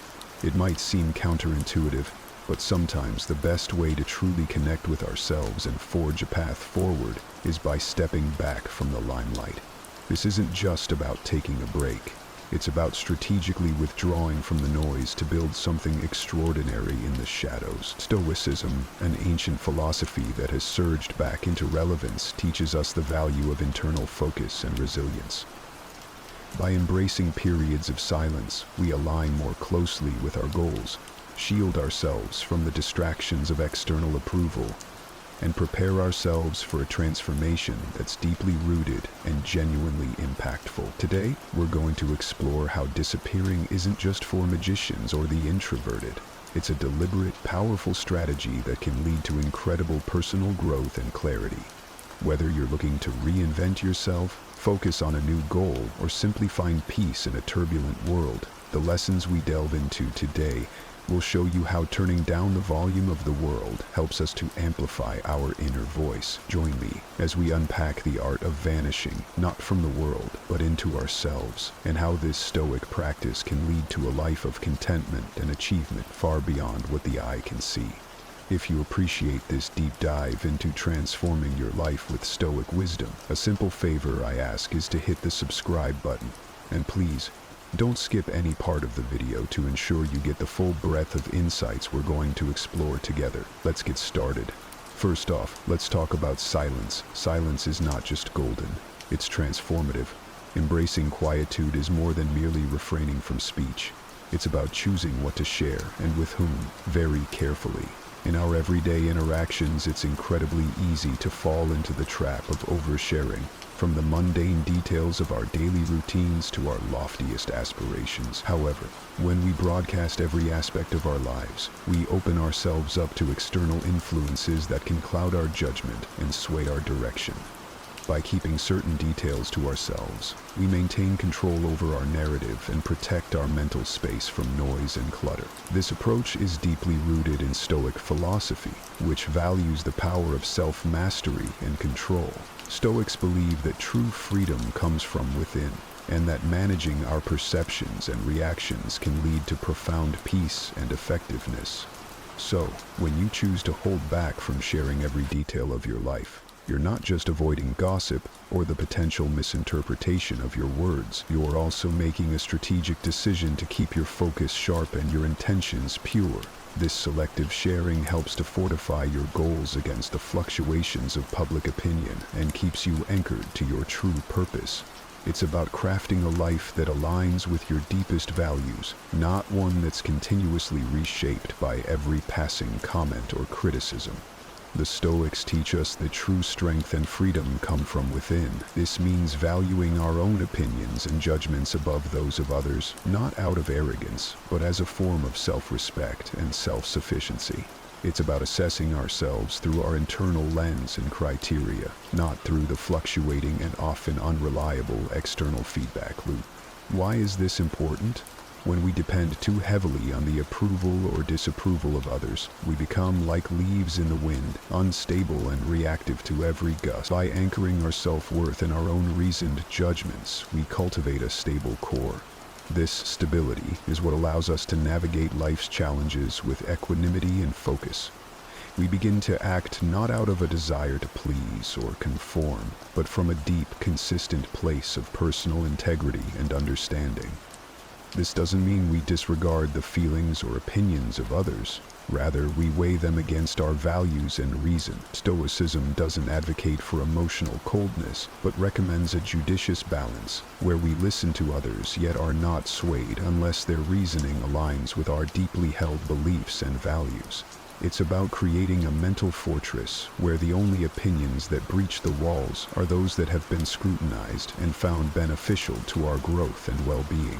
Speaker 1: It might seem counterintuitive, but sometimes the best way to truly connect with ourselves and forge a path forward is by stepping back from the limelight. This isn't just about taking a break. It's about strategically withdrawing from the noise to build something extraordinary in the shadows. Stoicism, an ancient philosophy that has surged back into relevance, teaches us the value of internal focus and resilience. By embracing periods of silence, we align more closely with our goals, shield ourselves from the distractions of external approval, and prepare ourselves for a transformation that's deeply rooted and genuinely impactful. Today, we're going to explore how disappearing isn't just for magicians or the introverted. It's a deliberate, powerful strategy that can lead to incredible personal growth and clarity. Whether you're looking to reinvent yourself, focus on a new goal, or simply find peace in a turbulent world, the lessons we delve into today We'll show you how turning down the volume of the world helps us to amplify our inner voice. Join me as we unpack the art of vanishing, not from the world, but into ourselves, and how this Stoic practice can lead to a life of contentment and achievement far beyond what the eye can see. If you appreciate this deep dive into transforming your life with Stoic wisdom, a simple favor I ask is to hit the subscribe button. And please, don't skip any part of the video to ensure you get the full breadth of insights we're going to explore together. Let's get started. First off, let's talk about silence. Silence is not just golden, it's transformative. Embracing quietude is more than merely refraining from speech. It's about choosing what to share and with whom, very carefully. In our everyday interactions, it's incredibly easy to fall into the trap of oversharing, from the mundane details of our daily routines to our loftiest aspirations. However, when we broadcast every aspect of our lives, we open ourselves up to external influences that can cloud our judgment and sway our direction. By keeping certain details to ourselves, we maintain control over our narrative and protect our mental space from noise and clutter. This approach is deeply rooted in Stoic philosophy, which values the power of self-mastery and control. Stoics believe that true freedom comes from within, and that managing our perceptions and reactions can lead to profound peace and effectiveness. So, when you choose to hold back from sharing every detail of your life, you're not just avoiding gossip or the potential misinterpretation of your words. You're also making a strategic decision to keep your focus sharp and your intentions pure. This selective sharing helps to fortify your goals against the fluctuations of public opinion and keeps you anchored to your true purpose. It's about crafting a life that aligns with your deepest values, not one that's continuously reshaped by every passing comment or criticism. The Stoics teach us that true strength and freedom come from within. This means valuing our own opinions and judgments above those of others, not out of arrogance, but as a form of self-respect and self-sufficiency. It's about assessing ourselves through our internal lens and criteria, not through the fluctuating and often unreliable external feedback loop. Why is this important? When we depend too heavily on the approval or disapproval of others, we become like leaves in the wind, unstable and reactive to every gust. By anchoring our self-worth in our own reasoned judgments, we cultivate a stable core. This stability is what allows us to navigate life's challenges with equanimity and focus. We begin to act not out of a desire to please or conform, but from a deep, consistent place of personal integrity and understanding. This doesn't mean we disregard the feelings or opinions of others. Rather, we weigh them against our values and reason. Stoicism doesn't advocate for emotional coldness, but recommends a judicious balance, where we listen to others yet are not swayed unless their reasoning aligns with our deeply held beliefs and values. It's about creating a mental fortress where the only opinions that breach the walls are those that have been scrutinized and found beneficial to our growth and well-being.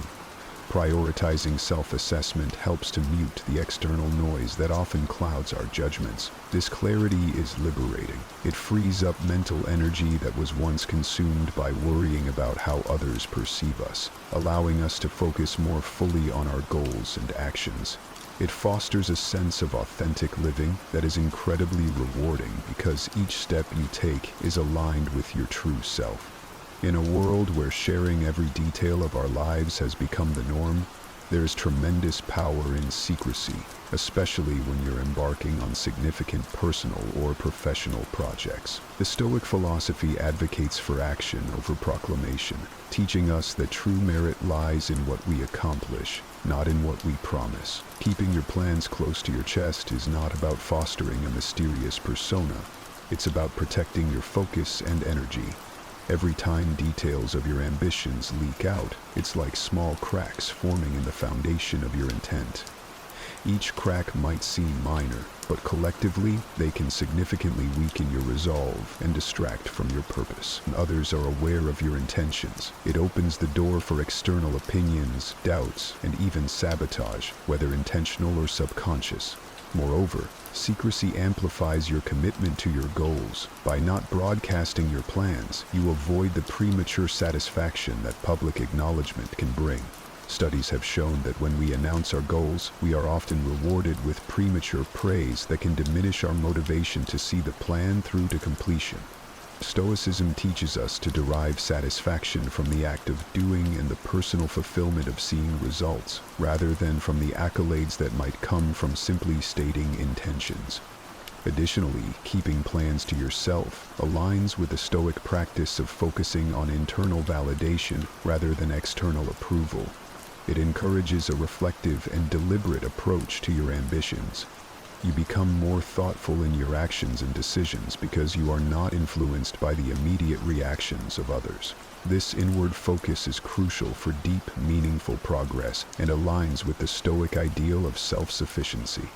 Speaker 1: Prioritizing self-assessment helps to mute the external noise that often clouds our judgments. This clarity is liberating. It frees up mental energy that was once consumed by worrying about how others perceive us, allowing us to focus more fully on our goals and actions. It fosters a sense of authentic living that is incredibly rewarding because each step you take is aligned with your true self. In a world where sharing every detail of our lives has become the norm, there is tremendous power in secrecy, especially when you're embarking on significant personal or professional projects. The Stoic philosophy advocates for action over proclamation, teaching us that true merit lies in what we accomplish, not in what we promise. Keeping your plans close to your chest is not about fostering a mysterious persona. It's about protecting your focus and energy. Every time details of your ambitions leak out, it's like small cracks forming in the foundation of your intent. Each crack might seem minor, but collectively, they can significantly weaken your resolve and distract from your purpose. When others are aware of your intentions, it opens the door for external opinions, doubts, and even sabotage, whether intentional or subconscious. Moreover, secrecy amplifies your commitment to your goals. By not broadcasting your plans, you avoid the premature satisfaction that public acknowledgement can bring. Studies have shown that when we announce our goals, we are often rewarded with premature praise that can diminish our motivation to see the plan through to completion. Stoicism teaches us to derive satisfaction from the act of doing and the personal fulfillment of seeing results, rather than from the accolades that might come from simply stating intentions. Additionally, keeping plans to yourself aligns with the Stoic practice of focusing on internal validation rather than external approval. It encourages a reflective and deliberate approach to your ambitions. You become more thoughtful in your actions and decisions because you are not influenced by the immediate reactions of others. This inward focus is crucial for deep, meaningful progress and aligns with the Stoic ideal of self-sufficiency.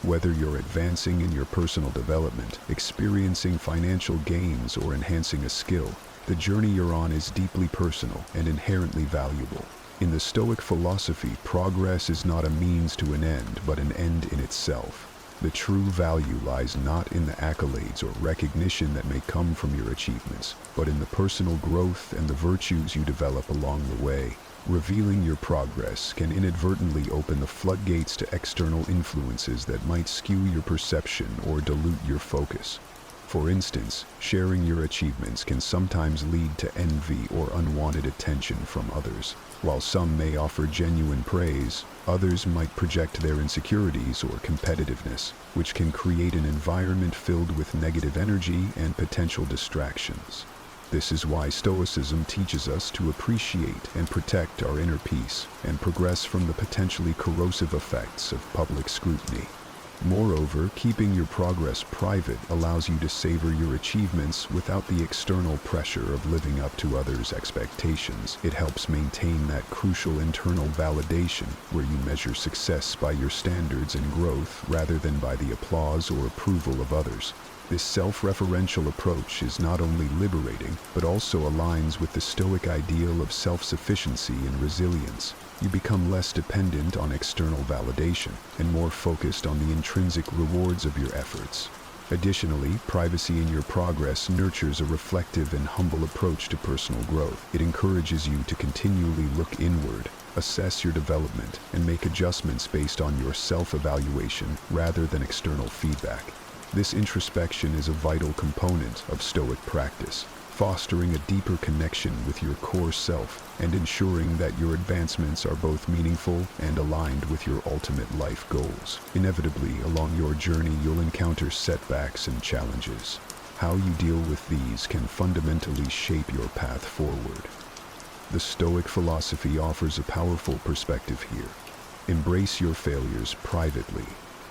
Speaker 1: Whether you're advancing in your personal development, experiencing financial gains, or enhancing a skill, the journey you're on is deeply personal and inherently valuable. In the Stoic philosophy, progress is not a means to an end, but an end in itself. The true value lies not in the accolades or recognition that may come from your achievements, but in the personal growth and the virtues you develop along the way. Revealing your progress can inadvertently open the floodgates to external influences that might skew your perception or dilute your focus. For instance, sharing your achievements can sometimes lead to envy or unwanted attention from others. While some may offer genuine praise, others might project their insecurities or competitiveness, which can create an environment filled with negative energy and potential distractions. This is why Stoicism teaches us to appreciate and protect our inner peace and progress from the potentially corrosive effects of public scrutiny. Moreover, keeping your progress private allows you to savor your achievements without the external pressure of living up to others' expectations. It helps maintain that crucial internal validation where you measure success by your standards and growth rather than by the applause or approval of others. This self-referential approach is not only liberating, but also aligns with the Stoic ideal of self-sufficiency and resilience. You become less dependent on external validation and more focused on the intrinsic rewards of your efforts. Additionally, privacy in your progress nurtures a reflective and humble approach to personal growth. It encourages you to continually look inward, assess your development, and make adjustments based on your self-evaluation rather than external feedback. This introspection is a vital component of Stoic practice, fostering a deeper connection with your core self and ensuring that your advancements are both meaningful and aligned with your ultimate life goals. Inevitably, along your journey, you'll encounter setbacks and challenges. How you deal with these can fundamentally shape your path forward. The Stoic philosophy offers a powerful perspective here. Embrace your failures privately.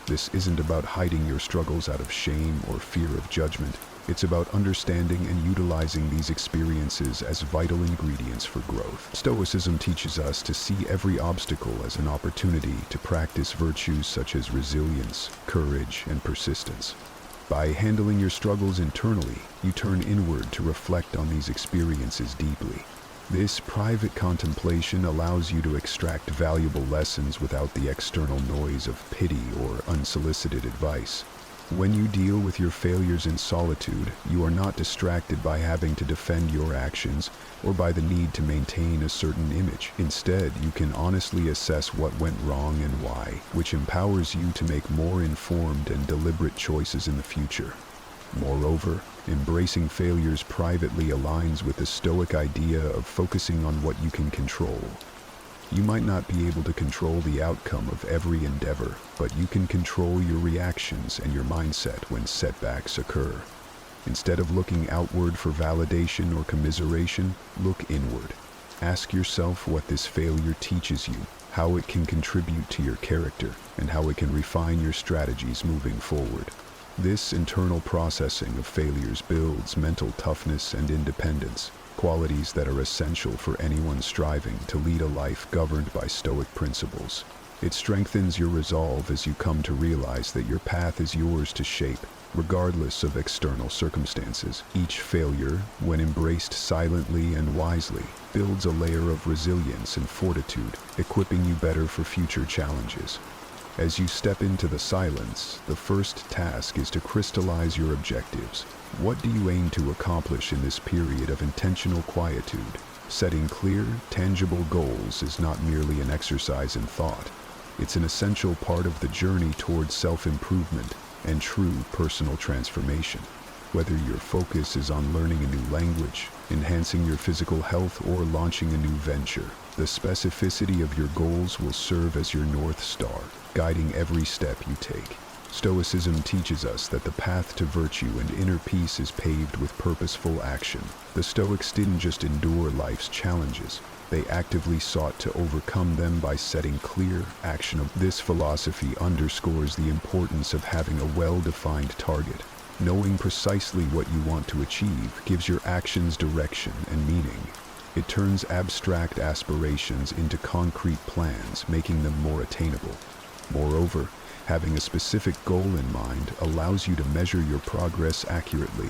Speaker 1: This isn't about hiding your struggles out of shame or fear of judgment. It's about understanding and utilizing these experiences as vital ingredients for growth. Stoicism teaches us to see every obstacle as an opportunity to practice virtues such as resilience, courage, and persistence. By handling your struggles internally, you turn inward to reflect on these experiences deeply. This private contemplation allows you to extract valuable lessons without the external noise of pity or unsolicited advice. When you deal with your failures in solitude, you are not distracted by having to defend your actions or by the need to maintain a certain image. Instead, you can honestly assess what went wrong and why, which empowers you to make more informed and deliberate choices in the future. Moreover, embracing failures privately aligns with the Stoic idea of focusing on what you can control. You might not be able to control the outcome of every endeavor, but you can control your reactions and your mindset when setbacks occur. Instead of looking outward for validation or commiseration, look inward. Ask yourself what this failure teaches you, how it can contribute to your character, and how it can refine your strategies moving forward. This internal processing of failures builds mental toughness and independence, qualities that are essential for anyone striving to lead a life governed by Stoic principles. It strengthens your resolve as you come to realize that your path is yours to shape, regardless of external circumstances. Each failure, when embraced silently and wisely, builds a layer of resilience and fortitude, equipping you better for future challenges. As you step into the silence, the first task is to crystallize your objectives. What do you aim to accomplish in this period of intentional quietude? Setting clear, tangible goals is not merely an exercise in thought. It's an essential part of the journey towards self-improvement and true personal transformation. Whether your focus is on learning a new language, enhancing your physical health, or launching a new venture, the specificity of your goals will serve as your North Star, guiding every step you take. Stoicism teaches us that the path to virtue and inner peace is paved with purposeful action. The Stoics didn't just endure life's challenges, they actively sought to overcome them by setting clear, actionable. This philosophy underscores the importance of having a well-defined target. Knowing precisely what you want to achieve gives your actions direction and meaning. It turns abstract aspirations into concrete plans, making them more attainable. Moreover, having a specific goal in mind allows you to measure your progress accurately.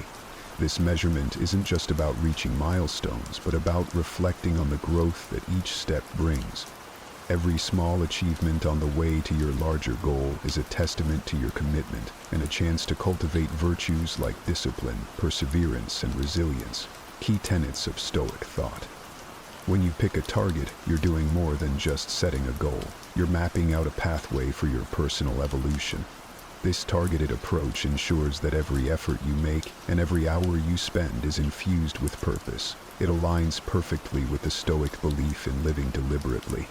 Speaker 1: This measurement isn't just about reaching milestones, but about reflecting on the growth that each step brings. Every small achievement on the way to your larger goal is a testament to your commitment and a chance to cultivate virtues like discipline, perseverance, and resilience, key tenets of Stoic thought. When you pick a target, you're doing more than just setting a goal. You're mapping out a pathway for your personal evolution. This targeted approach ensures that every effort you make and every hour you spend is infused with purpose. It aligns perfectly with the Stoic belief in living deliberately.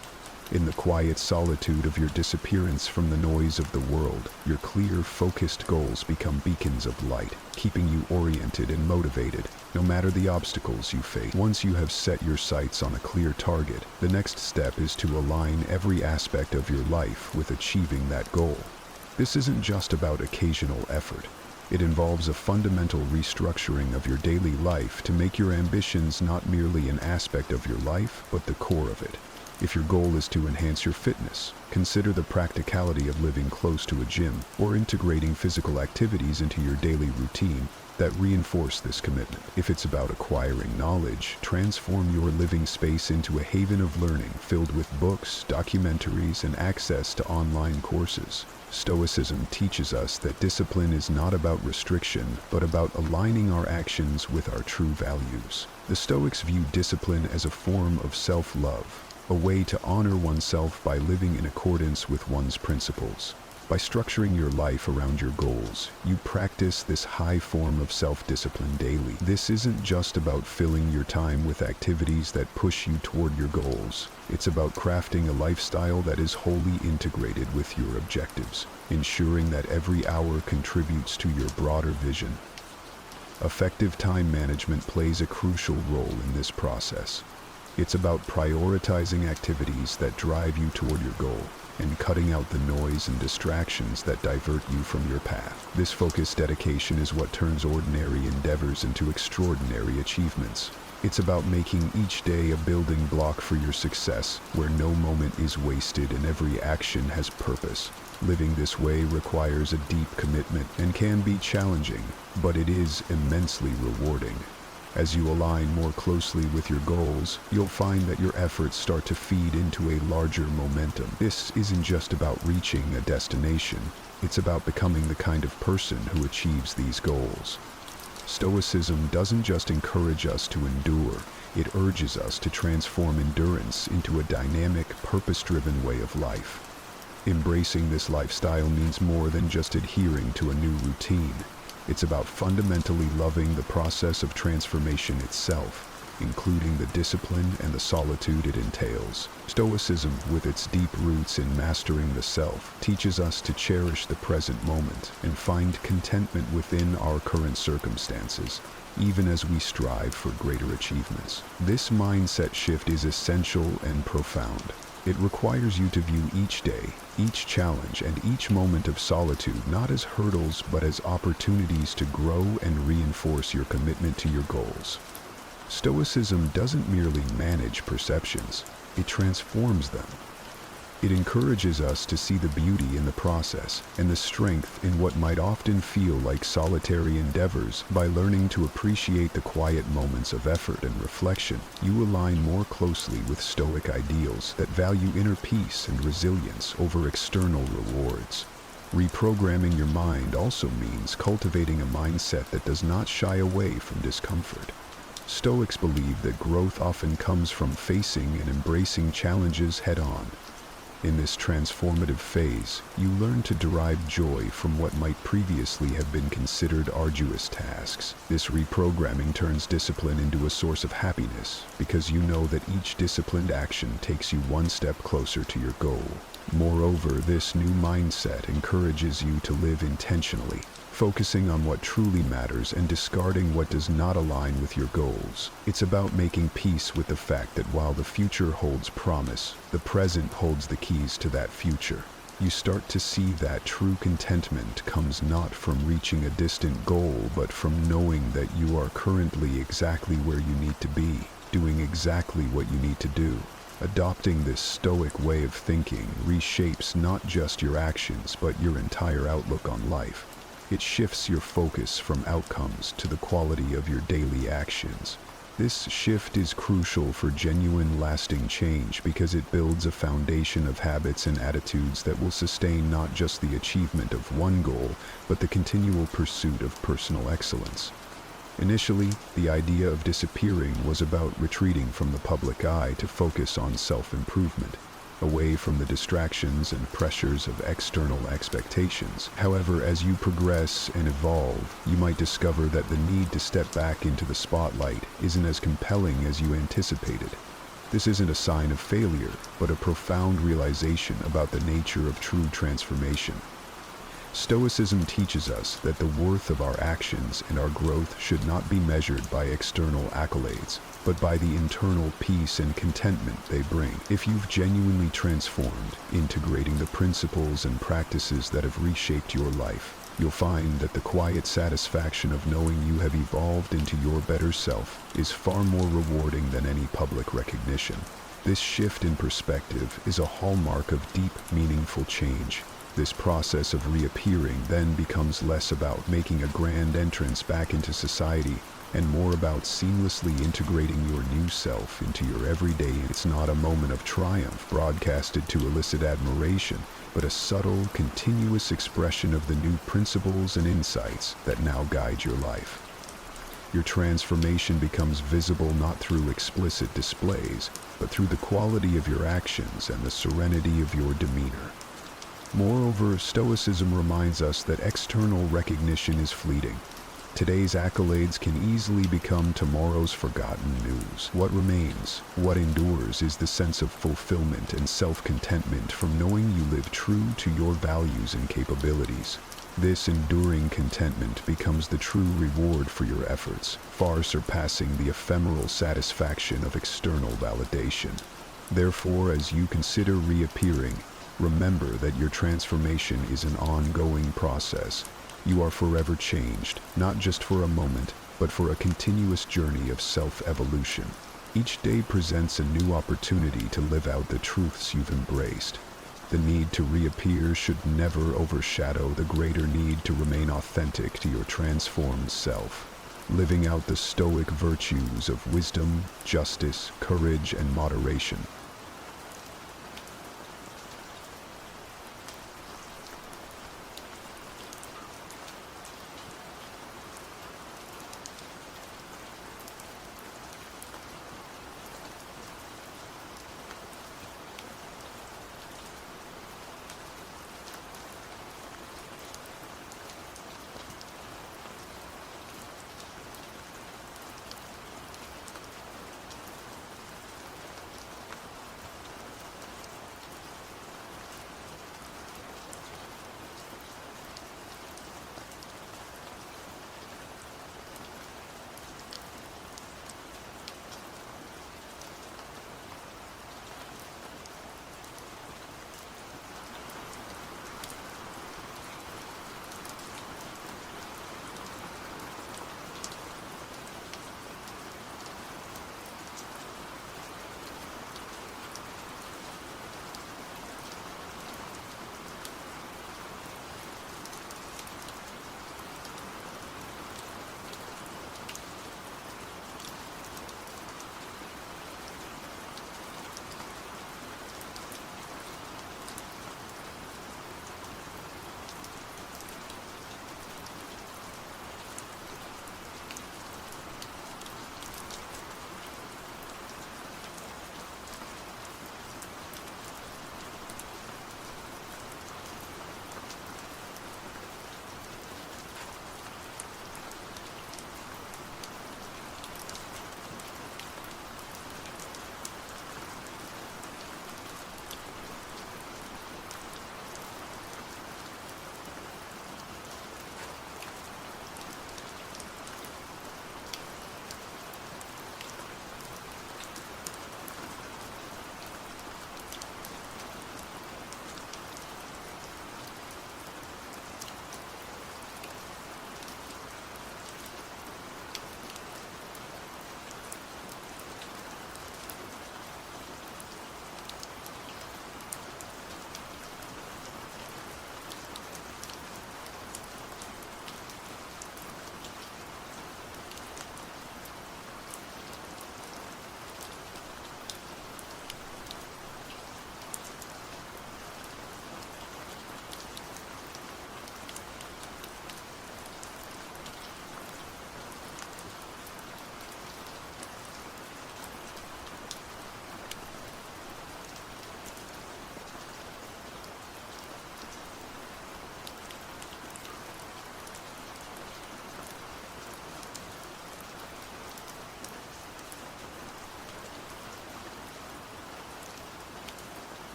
Speaker 1: In the quiet solitude of your disappearance from the noise of the world, your clear, focused goals become beacons of light, keeping you oriented and motivated, no matter the obstacles you face. Once you have set your sights on a clear target, the next step is to align every aspect of your life with achieving that goal. This isn't just about occasional effort. It involves a fundamental restructuring of your daily life to make your ambitions not merely an aspect of your life, but the core of it. If your goal is to enhance your fitness, consider the practicality of living close to a gym or integrating physical activities into your daily routine that reinforce this commitment. If it's about acquiring knowledge, transform your living space into a haven of learning filled with books, documentaries, and access to online courses. Stoicism teaches us that discipline is not about restriction, but about aligning our actions with our true values. The Stoics view discipline as a form of self-love, a way to honor oneself by living in accordance with one's principles. By structuring your life around your goals, you practice this high form of self-discipline daily. This isn't just about filling your time with activities that push you toward your goals. It's about crafting a lifestyle that is wholly integrated with your objectives, ensuring that every hour contributes to your broader vision. Effective time management plays a crucial role in this process. It's about prioritizing activities that drive you toward your goal and cutting out the noise and distractions that divert you from your path. This focused dedication is what turns ordinary endeavors into extraordinary achievements. It's about making each day a building block for your success, where no moment is wasted and every action has purpose. Living this way requires a deep commitment and can be challenging, but it is immensely rewarding. As you align more closely with your goals, you'll find that your efforts start to feed into a larger momentum. This isn't just about reaching a destination, it's about becoming the kind of person who achieves these goals. Stoicism doesn't just encourage us to endure, it urges us to transform endurance into a dynamic, purpose-driven way of life. Embracing this lifestyle means more than just adhering to a new routine. It's about fundamentally loving the process of transformation itself, including the discipline and the solitude it entails. Stoicism, with its deep roots in mastering the self, teaches us to cherish the present moment and find contentment within our current circumstances, even as we strive for greater achievements. This mindset shift is essential and profound. It requires you to view each day, each challenge, and each moment of solitude not as hurdles but as opportunities to grow and reinforce your commitment to your goals. Stoicism doesn't merely manage perceptions, it transforms them. It encourages us to see the beauty in the process and the strength in what might often feel like solitary endeavors. By learning to appreciate the quiet moments of effort and reflection, you align more closely with Stoic ideals that value inner peace and resilience over external rewards. Reprogramming your mind also means cultivating a mindset that does not shy away from discomfort. Stoics believe that growth often comes from facing and embracing challenges head-on. In this transformative phase, you learn to derive joy from what might previously have been considered arduous tasks. This reprogramming turns discipline into a source of happiness because you know that each disciplined action takes you one step closer to your goal. Moreover, this new mindset encourages you to live intentionally, focusing on what truly matters and discarding what does not align with your goals. It's about making peace with the fact that while the future holds promise, the present holds the keys to that future. You start to see that true contentment comes not from reaching a distant goal, but from knowing that you are currently exactly where you need to be, doing exactly what you need to do. Adopting this Stoic way of thinking reshapes not just your actions, but your entire outlook on life. It shifts your focus from outcomes to the quality of your daily actions. This shift is crucial for genuine, lasting change because it builds a foundation of habits and attitudes that will sustain not just the achievement of one goal, but the continual pursuit of personal excellence. Initially, the idea of disappearing was about retreating from the public eye to focus on self-improvement, away from the distractions and pressures of external expectations. However, as you progress and evolve, you might discover that the need to step back into the spotlight isn't as compelling as you anticipated. This isn't a sign of failure, but a profound realization about the nature of true transformation. Stoicism teaches us that the worth of our actions and our growth should not be measured by external accolades, but by the internal peace and contentment they bring. If you've genuinely transformed, integrating the principles and practices that have reshaped your life, you'll find that the quiet satisfaction of knowing you have evolved into your better self is far more rewarding than any public recognition. This shift in perspective is a hallmark of deep, meaningful change. This process of reappearing then becomes less about making a grand entrance back into society and more about seamlessly integrating your new self into your everyday. It's not a moment of triumph broadcasted to elicit admiration, but a subtle, continuous expression of the new principles and insights that now guide your life. Your transformation becomes visible not through explicit displays, but through the quality of your actions and the serenity of your demeanor. Moreover, Stoicism reminds us that external recognition is fleeting. Today's accolades can easily become tomorrow's forgotten news. What remains, what endures, is the sense of fulfillment and self-contentment from knowing you live true to your values and capabilities. This enduring contentment becomes the true reward for your efforts, far surpassing the ephemeral satisfaction of external validation. Therefore, as you consider reappearing, remember that your transformation is an ongoing process. You are forever changed, not just for a moment, but for a continuous journey of self-evolution. Each day presents a new opportunity to live out the truths you've embraced. The need to reappear should never overshadow the greater need to remain authentic to your transformed self, living out the Stoic virtues of wisdom, justice, courage, and moderation.